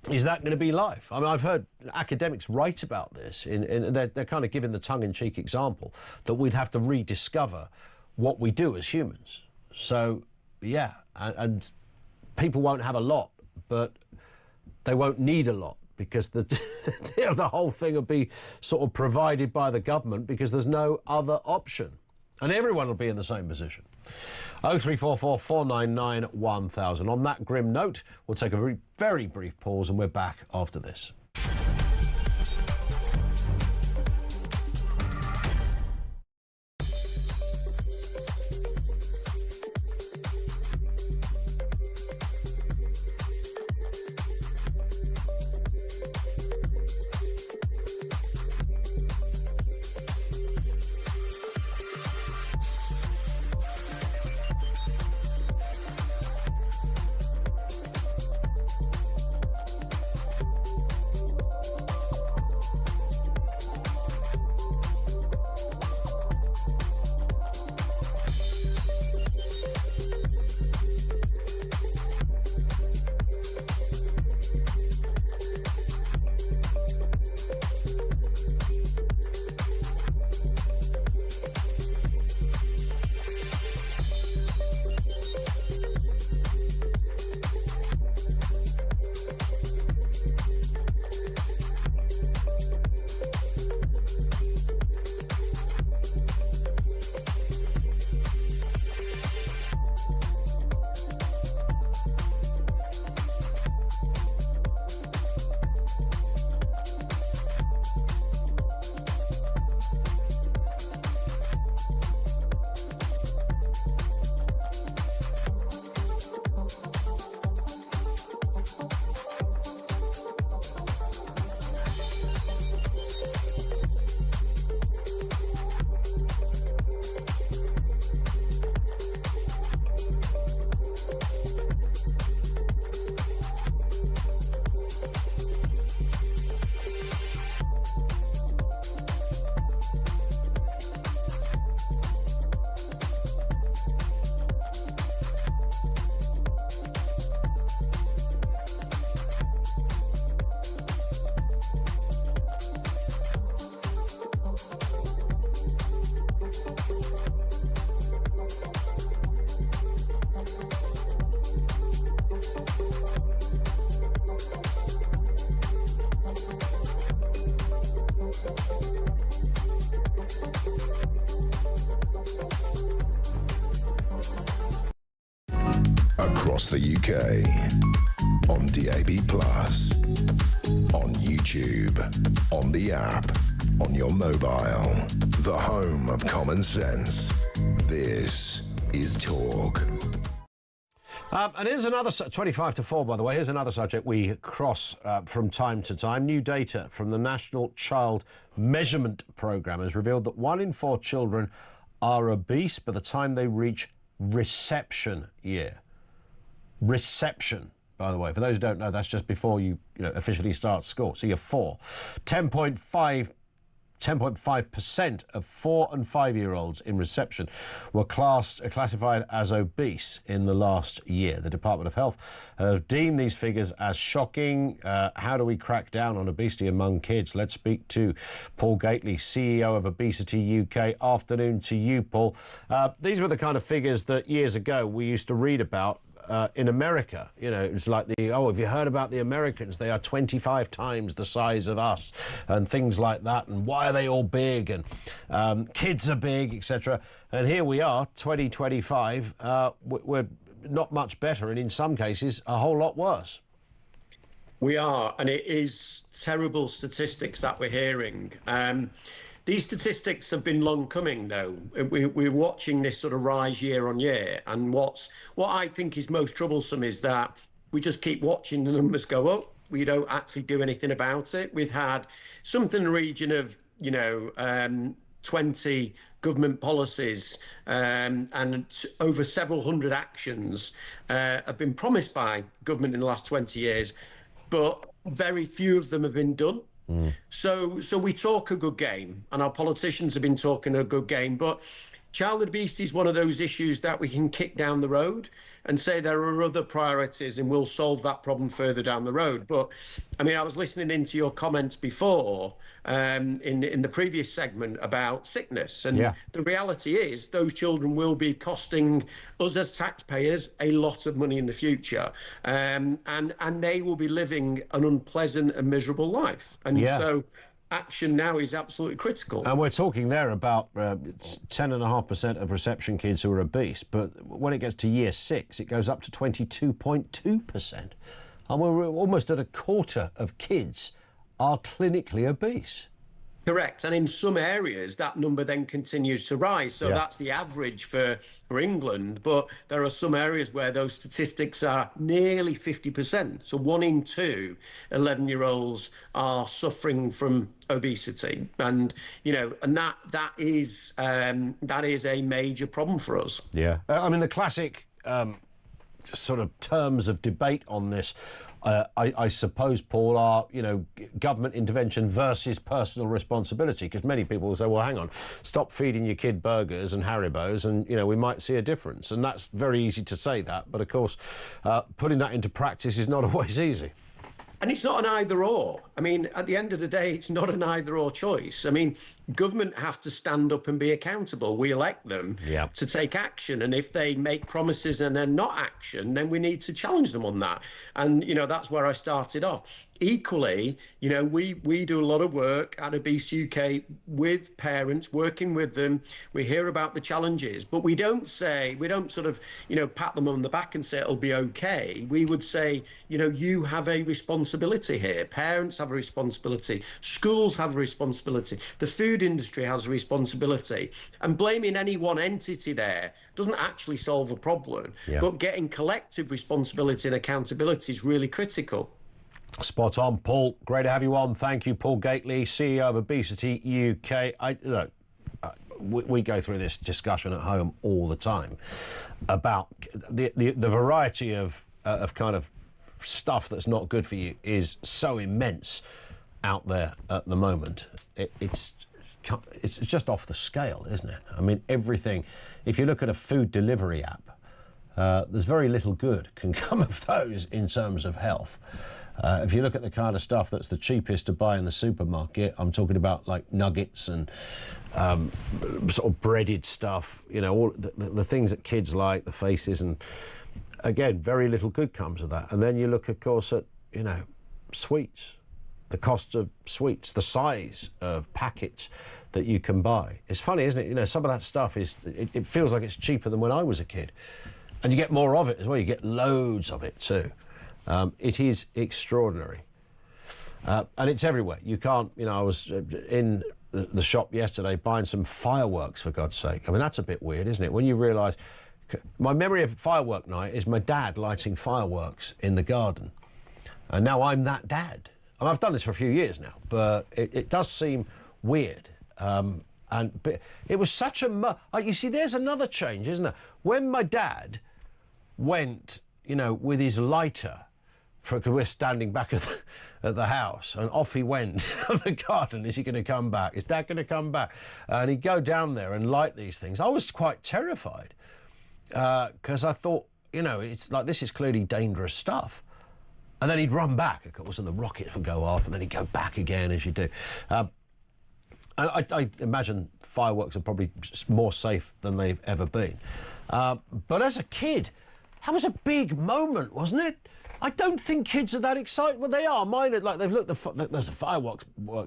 Is that going to be life? I mean, I've heard academics write about this, they're kind of giving the tongue-in-cheek example that we'd have to rediscover what we do as humans. So, yeah, and people won't have a lot, but they won't need a lot, because the whole thing will be sort of provided by the government, because there's no other option. And everyone will be in the same position. 0344 499 1000. On that grim note, we'll take a very, very brief pause, and we're back after this. across the UK, on DAB+, on YouTube, on the app, on your mobile, the home of common sense. This is Talk. And here's another, 25 to 4, by the way, here's another subject we cross from time to time. New data from the National Child Measurement Programme has revealed that 1 in 4 children are obese by the time they reach reception year. Reception, by the way. For those who don't know, that's just before you officially start school. So you're 4. 10.5% of 4 and 5-year-olds in reception were classified as obese in the last year. The Department of Health have deemed these figures as shocking. How do we crack down on obesity among kids? Let's speak to Paul Gately, CEO of Obesity UK. Afternoon to you, Paul. These were the kind of figures that years ago we used to read about in America. It's like have you heard about the Americans? They are 25 times the size of us, and things like that, and why are they all big, and kids are big, etc. And here we are, 2025, we're not much better, and in some cases a whole lot worse. We are, and it is terrible statistics that we're hearing. These statistics have been long coming, though. We're watching this sort of rise year on year. And what I think is most troublesome is that we just keep watching the numbers go up. We don't actually do anything about it. We've had something in the region of, 20 government policies and over several hundred actions have been promised by government in the last 20 years, but very few of them have been done. So we talk a good game, and our politicians have been talking a good game, but child obesity is one of those issues that we can kick down the road and say there are other priorities and we'll solve that problem further down the road. But I mean, I was listening into your comments before in the previous segment about sickness, and the reality is those children will be costing us as taxpayers a lot of money in the future, and they will be living an unpleasant and miserable life. And so action now is absolutely critical. And we're talking there about 10.5% of reception kids who are obese, but when it gets to year 6, it goes up to 22.2%. And we're almost at a quarter of kids are clinically obese. Correct. And in some areas, that number then continues to rise. So that's the average for England. But there are some areas where those statistics are nearly 50%. So 1 in 2 11-year-olds are suffering from obesity. And, and that is a major problem for us. Yeah. I mean, the classic sort of terms of debate on this, I suppose, Paul, are, government intervention versus personal responsibility, because many people will say, well, hang on, stop feeding your kid burgers and Haribos and, we might see a difference. And that's very easy to say that. But, of course, putting that into practice is not always easy. And it's not an either or. I mean, at the end of the day, it's not an either or choice. I mean, government have to stand up and be accountable. We elect them to take action. And if they make promises and they're not action, then we need to challenge them on that. And, that's where I started off. Equally, we do a lot of work at Obese UK with parents, working with them. We hear about the challenges, but we don't sort of, pat them on the back and say it'll be okay. We would say, you have a responsibility here. Parents have a responsibility. Schools have a responsibility. The food industry has a responsibility. And blaming any one entity there doesn't actually solve a problem. But getting collective responsibility and accountability is really critical. Spot on, Paul. Great to have you on. Thank you, Paul Gately, CEO of Obesity UK. We go through this discussion at home all the time about the variety of kind of stuff that's not good for you is so immense out there at the moment. It's just off the scale, isn't it? I mean, everything. If you look at a food delivery app, there's very little good can come of those in terms of health. If you look at the kind of stuff that's the cheapest to buy in the supermarket, I'm talking about like nuggets and sort of breaded stuff, all the things that kids like, the faces, and again, very little good comes of that. And then you look, of course, at, sweets, the cost of sweets, the size of packets that you can buy. It's funny, isn't it? Some of that stuff it feels like it's cheaper than when I was a kid. And you get more of it as well. You get loads of it too. It is extraordinary. And it's everywhere. You can't, you know, I was in the shop yesterday buying some fireworks, for God's sake. I mean, that's a bit weird, isn't it? When you realise... My memory of firework night is my dad lighting fireworks in the garden. And now I'm that dad. And I've done this for a few years now, but it does seem weird. But it was such a... you see, there's another change, isn't there? When my dad went, you know, with his lighter, because we're standing back at the house, and off he went to the garden. Is he going to come back? Is Dad going to come back? And he'd go down there and light these things. I was quite terrified. Because I thought, you know, it's like, this is clearly dangerous stuff. And then he'd run back, of course, and the rockets would go off, and then he'd go back again, as you do. And I imagine fireworks are probably more safe than they've ever been. But as a kid, that was a big moment, wasn't it? I don't think kids are that excited. Well, they are. Mine are like, they've looked, there's a fireworks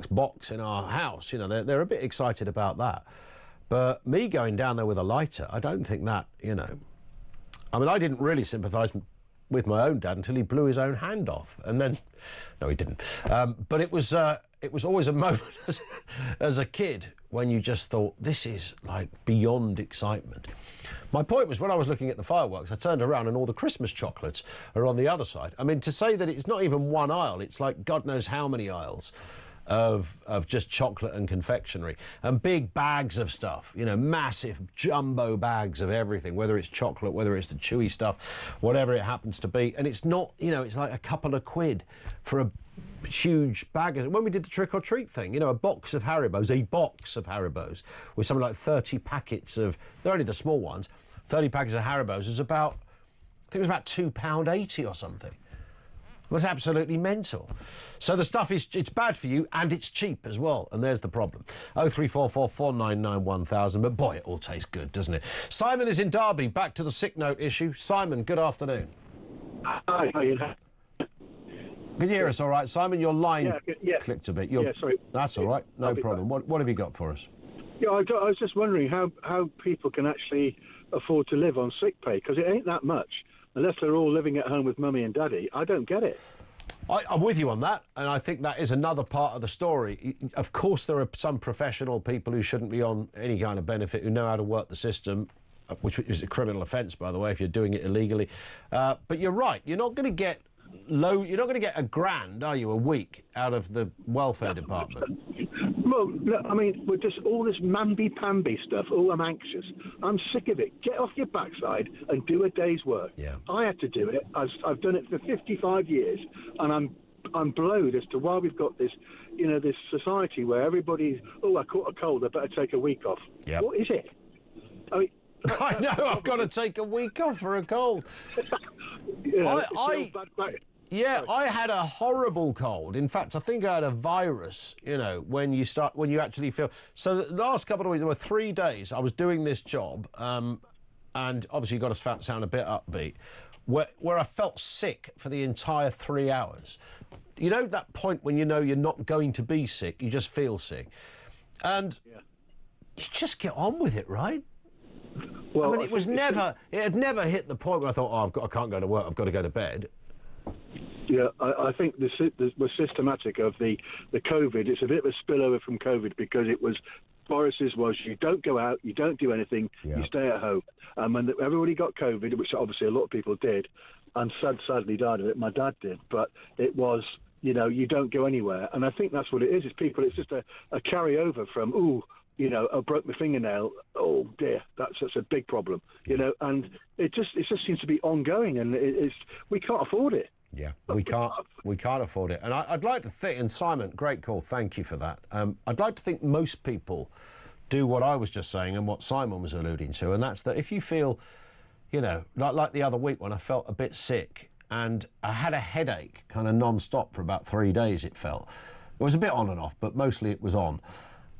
box in our house. You know, they're a bit excited about that. But me going down there with a lighter, I don't think that, you know... I mean, I didn't really sympathise with my own dad until he blew his own hand off. And then... No, he didn't. But it was always a moment as a kid when you just thought, this is, like, beyond excitement. My point was, when I was looking at the fireworks, I turned around and all the Christmas chocolates are on the other side. I mean, to say that it's not even one aisle, it's like God knows how many aisles of just chocolate and confectionery, and big bags of stuff, you know, massive jumbo bags of everything, whether it's chocolate, whether it's the chewy stuff, whatever it happens to be. And it's not, you know, it's like a couple of quid for a huge bag. When we did the trick or treat thing, you know, a box of Haribos with something like 30 packets of, they're only the small ones, 30 packets of Haribos is about, I think it was about £2.80 or something. It was absolutely mental. So the stuff is, it's bad for you and it's cheap as well, and there's the problem. 0344 499 1000, but boy, it all tastes good, doesn't it? Simon is in Derby. Back to the sick note issue. Simon, good afternoon. Hi, how are you? Can you hear us all right, Simon? Your line yeah. clicked a bit. Yeah, sorry. That's all right, no problem. What have you got for us? Yeah, I was just wondering how people can actually afford to live on sick pay, because it ain't that much. Unless they're all living at home with mummy and daddy, I don't get it. I'm with you on that, and I think that is another part of the story. Of course, there are some professional people who shouldn't be on any kind of benefit, who know how to work the system, which is a criminal offence, by the way, if you're doing it illegally. But you're right, you're not going to get you're not going to get £1,000, are you, a week out of the welfare department? Well, look, I mean, with just all this mamby-pamby stuff, I'm anxious. I'm sick of it. Get off your backside and do a day's work. Yeah. I had to do it. I've done it for 55 years, and I'm blowed as to why we've got this, you know, this society where everybody's, I caught a cold, I better take a week off. Yep. What is it? I mean... I know, I've got to take a week off for a cold. I had a horrible cold. In fact, I think I had a virus, you know, when you actually feel... So the last couple of weeks, there were 3 days I was doing this job, and obviously you've got to sound a bit upbeat, where I felt sick for the entire 3 hours. You know that point when you know you're not going to be sick, you just feel sick. And you just get on with it, right? Well, I mean, it had never hit the point where I thought, I can't go to work, I've got to go to bed. Yeah, I think we're systematic of the COVID. It's a bit of a spillover from COVID, because it was, Boris's was, you don't go out, you don't do anything, you stay at home. And when everybody got COVID, which obviously a lot of people did, and sadly died of it, my dad did, but it was, you know, you don't go anywhere. And I think that's what it is. It's just a carryover from, you know, I broke my fingernail. Oh dear, that's a big problem. You know, and it just seems to be ongoing, and we can't afford it. Yeah, we can't afford it. And I'd like to think, and Simon, great call, thank you for that. I'd like to think most people do what I was just saying and what Simon was alluding to, and that's that if you feel, you know, like the other week when I felt a bit sick and I had a headache kind of non-stop for about 3 days, it felt. It was a bit on and off, but mostly it was on.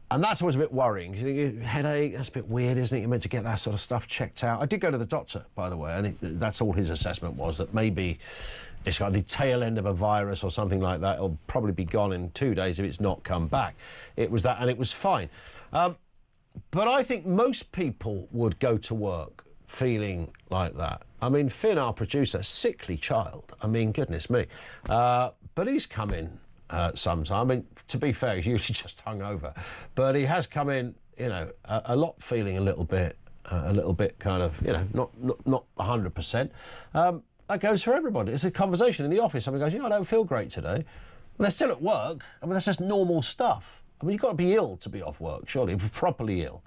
And that's always a bit worrying. You think, headache, that's a bit weird, isn't it? You're meant to get that sort of stuff checked out. I did go to the doctor, by the way, and that's all his assessment was, that maybe it's got the tail end of a virus or something like that. It'll probably be gone in 2 days if it's not come back. It was that, and it was fine. But I think most people would go to work feeling like that. I mean, Finn, our producer, sickly child. I mean, goodness me. But he's come in sometime. I mean, to be fair, he's usually just hungover. But he has come in, you know, a lot feeling a little bit kind of, you know, not 100%. That goes for everybody. It's a conversation in the office. Somebody goes, I don't feel great today. Well, they're still at work. I mean, that's just normal stuff. I mean, you've got to be ill to be off work, surely, properly ill.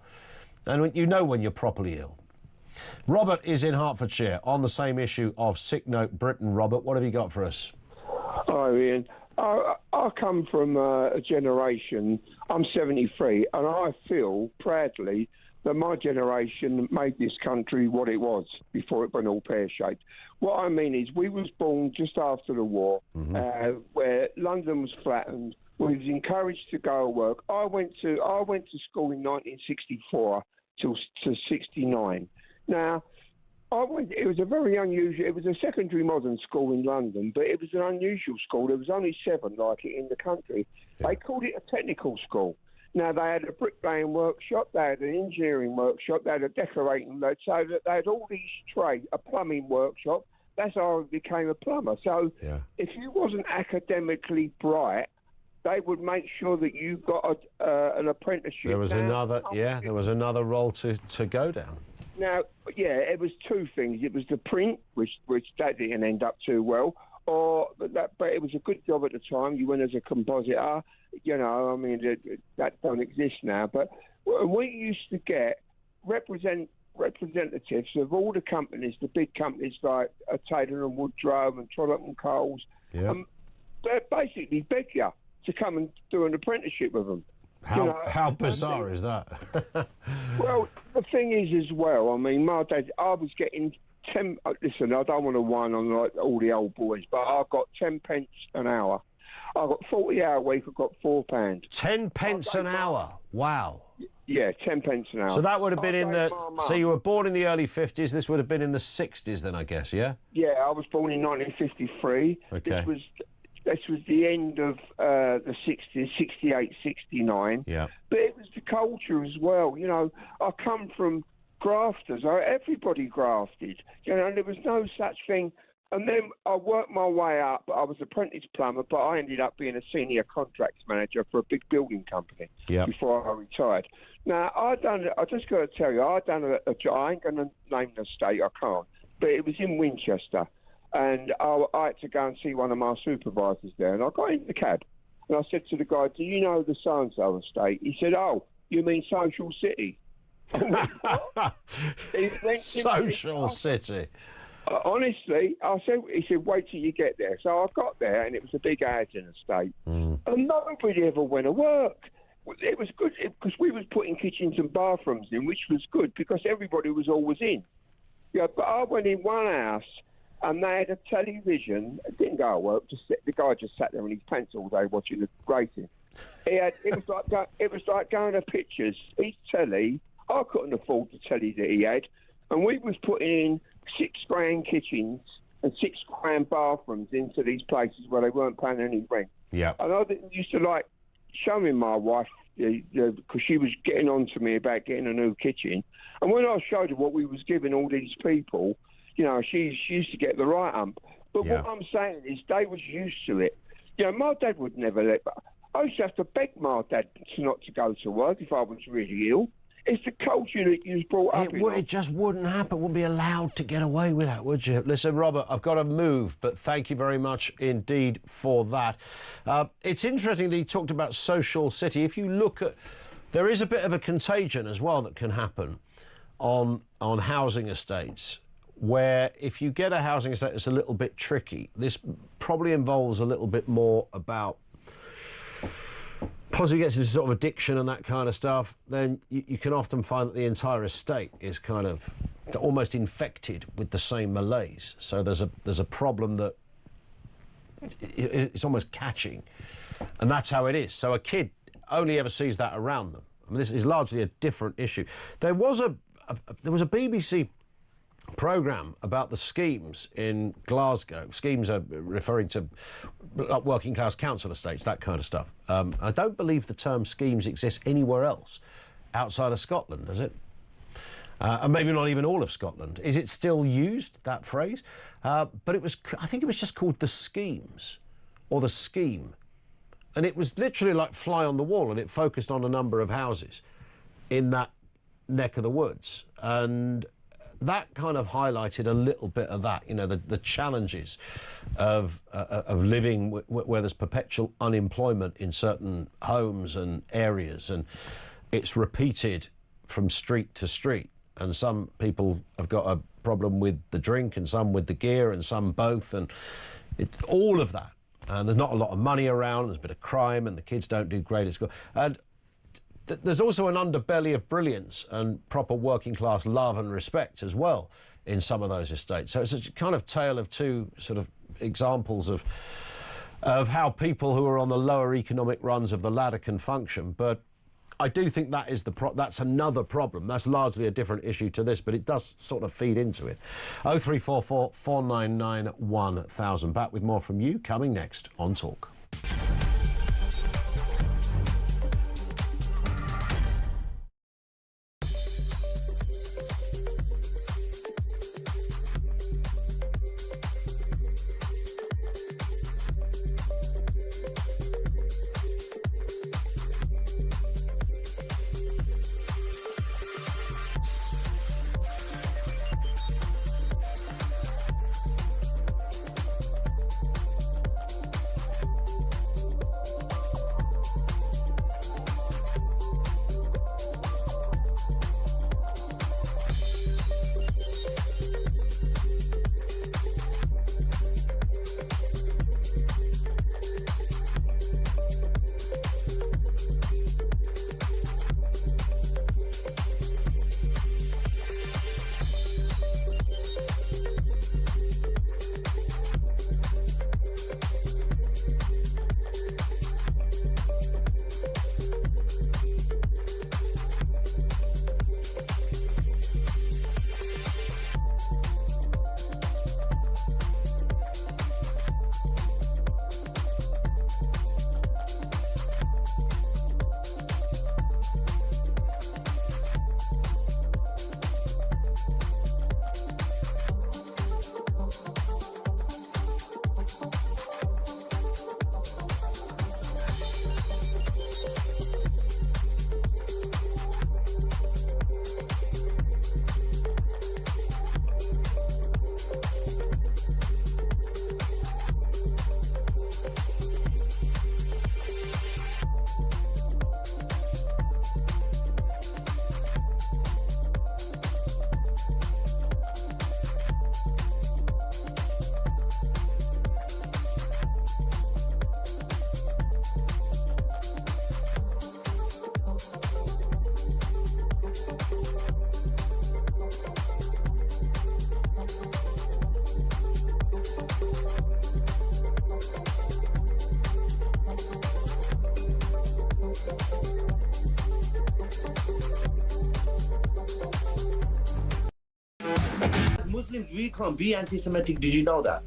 And you know when you're properly ill. Robert is in Hertfordshire on the same issue of Sick Note Britain. Robert, what have you got for us? Hi, Ian. I come from a generation, I'm 73, and I feel proudly that my generation made this country what it was before it went all pear-shaped. What I mean is we was born just after the war, where London was flattened. We was encouraged to go to work. I went to school in 1964 till 69. Now, it was a very unusual. It was a secondary modern school in London, but it was an unusual school. There was only 7 like it in the country. They called it a technical school. Now, they had a bricklaying workshop, they had an engineering workshop, they had a decorating, so that they had all these trades, a plumbing workshop. That's how I became a plumber. So if you wasn't academically bright, they would make sure that you got an apprenticeship. There was there was another role to go down. Now, it was 2 things. It was the print, which that didn't end up too well, but it was a good job at the time. You went as a compositor. You know, I mean, that don't exist now. But we used to get representatives of all the companies, the big companies like Taylor and Woodrow and Trollope and Coles. They basically beg you to come and do an apprenticeship with them. How bizarre is that? Well, the thing is as well, I mean, my dad, I was getting 10... Listen, I don't want to whine on like all the old boys, but I got 10 pence an hour. I got 40-hour week, I got £4. 10 pence an hour? Wow. Yeah, 10 pence an hour. So that would have been in the... So you were born in the early 50s, this would have been in the 60s then, I guess, yeah? Yeah, I was born in 1953. Okay. This was the end of the 60s, 68, 69. Yeah. But it was the culture as well. You know, I come from grafters. Everybody grafted. You know, there was no such thing. And then I worked my way up. I was apprentice plumber, but I ended up being a senior contracts manager for a big building company before I retired. Now, I just got to tell you, I done a job. I ain't going to name the state, I can't. But it was in Winchester. And I had to go and see one of my supervisors there. And I got in the cab. And I said to the guy, do you know the so-and-so estate? He said, oh, you mean Social City? Social City. Honestly, he said, wait till you get there. So I got there, and it was a big housing estate. And nobody ever went to work. It was good because we was putting kitchens and bathrooms in, which was good because everybody was always in. Yeah, but I went in one house, and they had a television. It didn't go to work. The guy just sat there in his pants all day watching the grating. It was like going to pictures. His telly, I couldn't afford the telly that he had, and we was putting in £6,000 kitchens and £6,000 bathrooms into these places where they weren't paying any rent. Yeah. And I used to like showing my wife because she was getting on to me about getting a new kitchen, and when I showed her what we was giving all these people, you know, she used to get the right ump. But what I'm saying is they was used to it. You know, my dad would never let... I used to have to beg my dad not to go to work if I was really ill. It's the culture that you was brought up in. It just wouldn't happen. Wouldn't be allowed to get away with that, would you? Listen, Robert, I've got to move, but thank you very much indeed for that. It's interesting that you talked about Social City. If you look at... There is a bit of a contagion as well that can happen on housing estates, where if you get a housing estate that's a little bit tricky, this probably involves a little bit more about... Possibly gets into sort of addiction and that kind of stuff, then you can often find that the entire estate is kind of almost infected with the same malaise. So there's a problem that it's almost catching, and that's how it is. So a kid only ever sees that around them. I mean, this is largely a different issue. There was a BBC programme about the schemes in Glasgow. Schemes are referring to working class council estates, that kind of stuff. I don't believe the term schemes exists anywhere else outside of Scotland, does it? and maybe not even all of Scotland. Is it still used, that phrase? But I think it was just called the schemes, or the scheme. And it was literally like fly on the wall, and it focused on a number of houses in that neck of the woods. And that kind of highlighted a little bit of that, you know, the challenges of living where there's perpetual unemployment in certain homes and areas, and it's repeated from street to street. And some people have got a problem with the drink, and some with the gear, and some both, and all of that. And there's not a lot of money around, there's a bit of crime, and the kids don't do great at school. And there's also an underbelly of brilliance and proper working class love and respect as well in some of those estates. So it's a kind of tale of two sort of examples of how people who are on the lower economic runs of the ladder can function. But I do think that is that's another problem. That's largely a different issue to this, but it does sort of feed into it. 0344 499 1000. Back with more from you coming next on Talk. Muslims, we can't be anti-Semitic. Did you know that?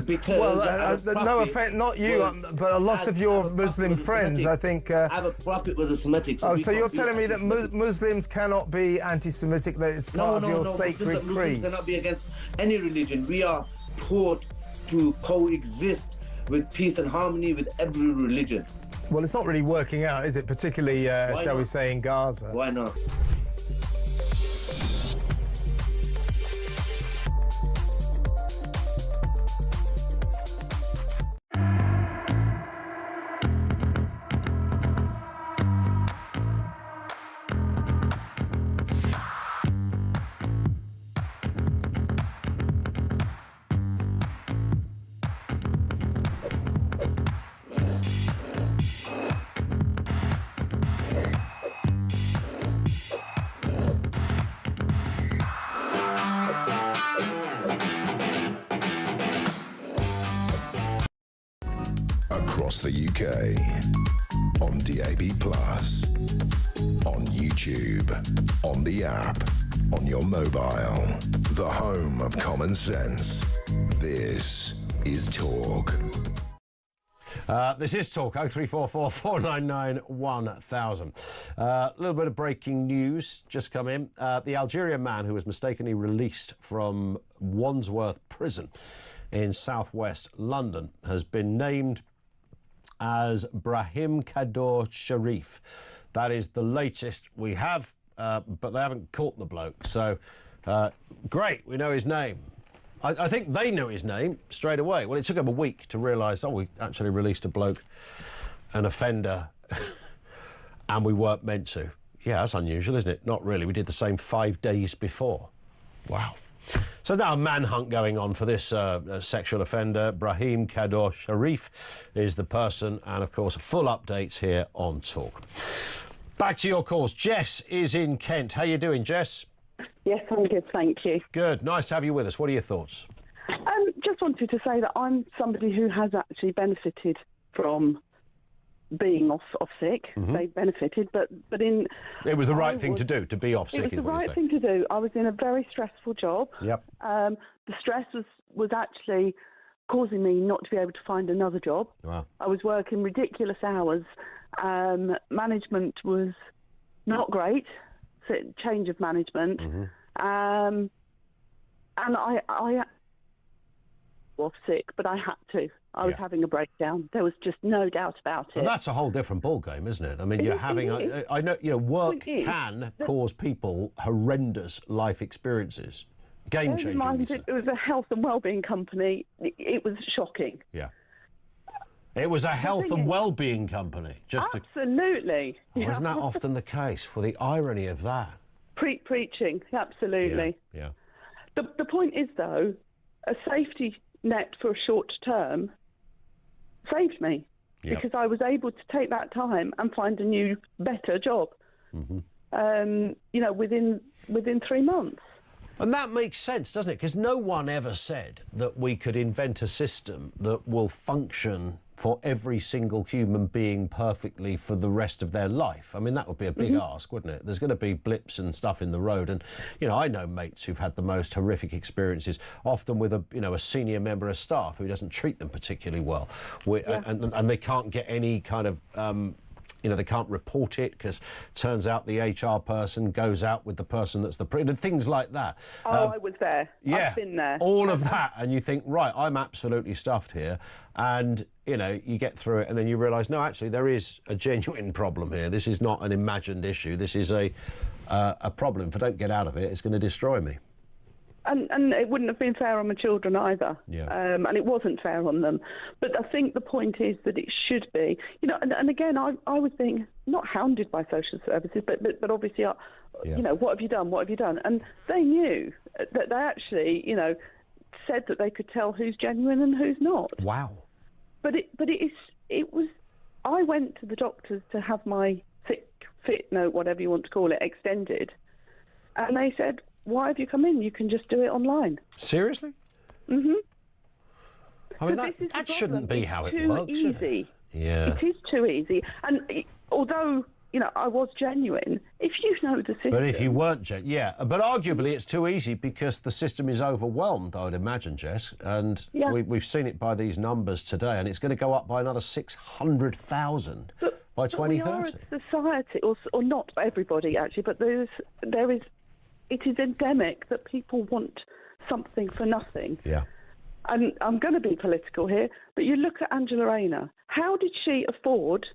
Because well, no offense, not you, but a lot of your Muslim friends, I think. Our prophet was a Semitic. So you're telling me that Muslims cannot be anti-Semitic? That it's part of your sacred creed? Muslims cannot be against any religion. We are taught to coexist with peace and harmony with every religion. Well, it's not really working out, is it? Particularly, shall we say, in Gaza. Why not? Across the UK, on DAB+, on YouTube, on the app, on your mobile, the home of common sense. This is Talk. This is Talk, 0344 499 1000. A little bit of breaking news just come in. The Algerian man who was mistakenly released from Wandsworth Prison in southwest London has been named as Brahim Kaddour Sharif. That is the latest we have, but they haven't caught the bloke. So, great, we know his name. I think they knew his name straight away. Well, it took them a week to realise, oh, we actually released a bloke, an offender, and we weren't meant to. Yeah, that's unusual, isn't it? Not really. We did the same 5 days before. Wow. So there's now a manhunt going on for this sexual offender. Brahim Kaddour Sharif is the person, and, of course, full updates here on Talk. Back to your calls. Jess is in Kent. How you doing, Jess? Yes, I'm good, thank you. Good. Nice to have you with us. What are your thoughts? Just wanted to say that I'm somebody who has actually benefited from being off sick. Mm-hmm. They benefited, but in... It was the right thing to do, to be off sick, It was is the what right you're thing saying. to do. I was in a very stressful job. Yep. The stress was actually causing me not to be able to find another job. Wow. I was working ridiculous hours. Management was not great. So change of management. Mm-hmm. And I was sick, but I had to. I was having a breakdown. There was just no doubt about it. And that's a whole different ballgame, isn't it? I mean, you're having... I know, you know, work can cause people horrendous life experiences. Game-changing, you say. It was a health and wellbeing company. It was shocking. Yeah. It was a health and well-being company. Absolutely. Isn't that often the case? Well, the irony of that. Preaching, absolutely. Yeah. The point is, though, a safety net for a short term saved me because I was able to take that time and find a new, better job. Mm-hmm. You know, within 3 months. And that makes sense, doesn't it? Because no one ever said that we could invent a system that will function for every single human being perfectly for the rest of their life. I mean, that would be a big ask, wouldn't it? There's going to be blips and stuff in the road. And, you know, I know mates who've had the most horrific experiences, often with a senior member of staff who doesn't treat them particularly well. And they can't get any kind of... they can't report it because turns out the HR person goes out with the person that's things like that. I was there. Yeah, I've been there. All of that, and you think, right, I'm absolutely stuffed here, and you get through it, and then you realise, no, actually, there is a genuine problem here. This is not an imagined issue. This is a problem. If I don't get out of it, it's going to destroy me. And it wouldn't have been fair on my children either. Yeah. And it wasn't fair on them. But I think the point is that it should be. And again, I was being not hounded by social services, but obviously, what have you done? What have you done? And they knew that they actually, said that they could tell who's genuine and who's not. Wow. But it was. I went to the doctors to have my fit note, whatever you want to call it, extended, and they said, why have you come in? You can just do it online. Seriously? Mm-hmm. I mean, that shouldn't be how it works, should it? Yeah. It is too easy. And although, I was genuine, if you know the system... But if you weren't but arguably it's too easy because the system is overwhelmed, I would imagine, Jess. And we've seen it by these numbers today, and it's going to go up by another 600,000 by 2030. We are a society, or not everybody, actually, but there is... It is endemic that people want something for nothing. Yeah. And I'm going to be political here, but you look at Angela Rayner. How did she afford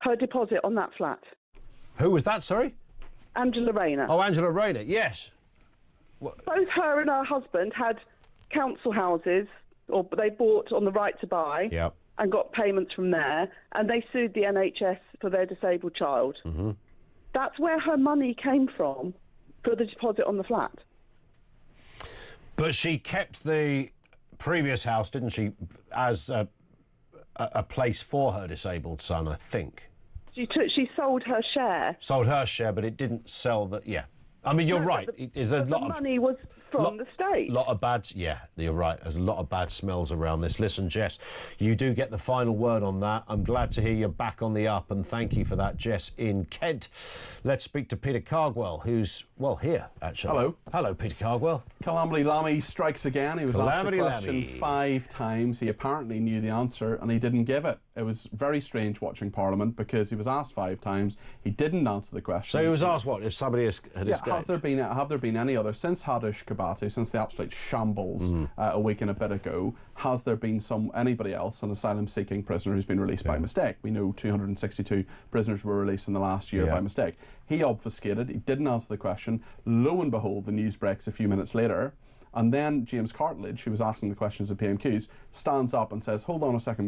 her deposit on that flat? Who was that, sorry? Angela Rayner. Oh, Angela Rayner, yes. Both her and her husband had council houses, or they bought on the right to buy, and got payments from there, and they sued the NHS for their disabled child. Mm-hmm. That's where her money came from. For the deposit on the flat. But she kept the previous house, didn't she, as a place for her disabled son, I think. She sold her share. Sold her share, but it didn't sell the... Yeah. I mean, you're right. There's a lot of... money was from the state. Lot of bad, yeah, you're right. There's a lot of bad smells around this. Listen, Jess, you do get the final word on that. I'm glad to hear you're back on the up, and thank you for that, Jess in Kent. Let's speak to Peter Cardwell, who's, well, here, actually. Hello. Hello, Peter Cardwell. Calamity Lammy strikes again. He was asked the question 5 times. He apparently knew the answer, and he didn't give it. It was very strange watching Parliament because he was asked 5 times. He didn't answer the question. So he was asked what, if somebody had escaped? Have there been any other, since Hadish Kabatu, since the absolute shambles a week and a bit ago, has there been anybody else, an asylum-seeking prisoner who's been released by mistake? We know 262 prisoners were released in the last year by mistake. He obfuscated, he didn't answer the question. Lo and behold, the news breaks a few minutes later, and then James Cartledge, who was asking the questions of PMQs, stands up and says, hold on a second,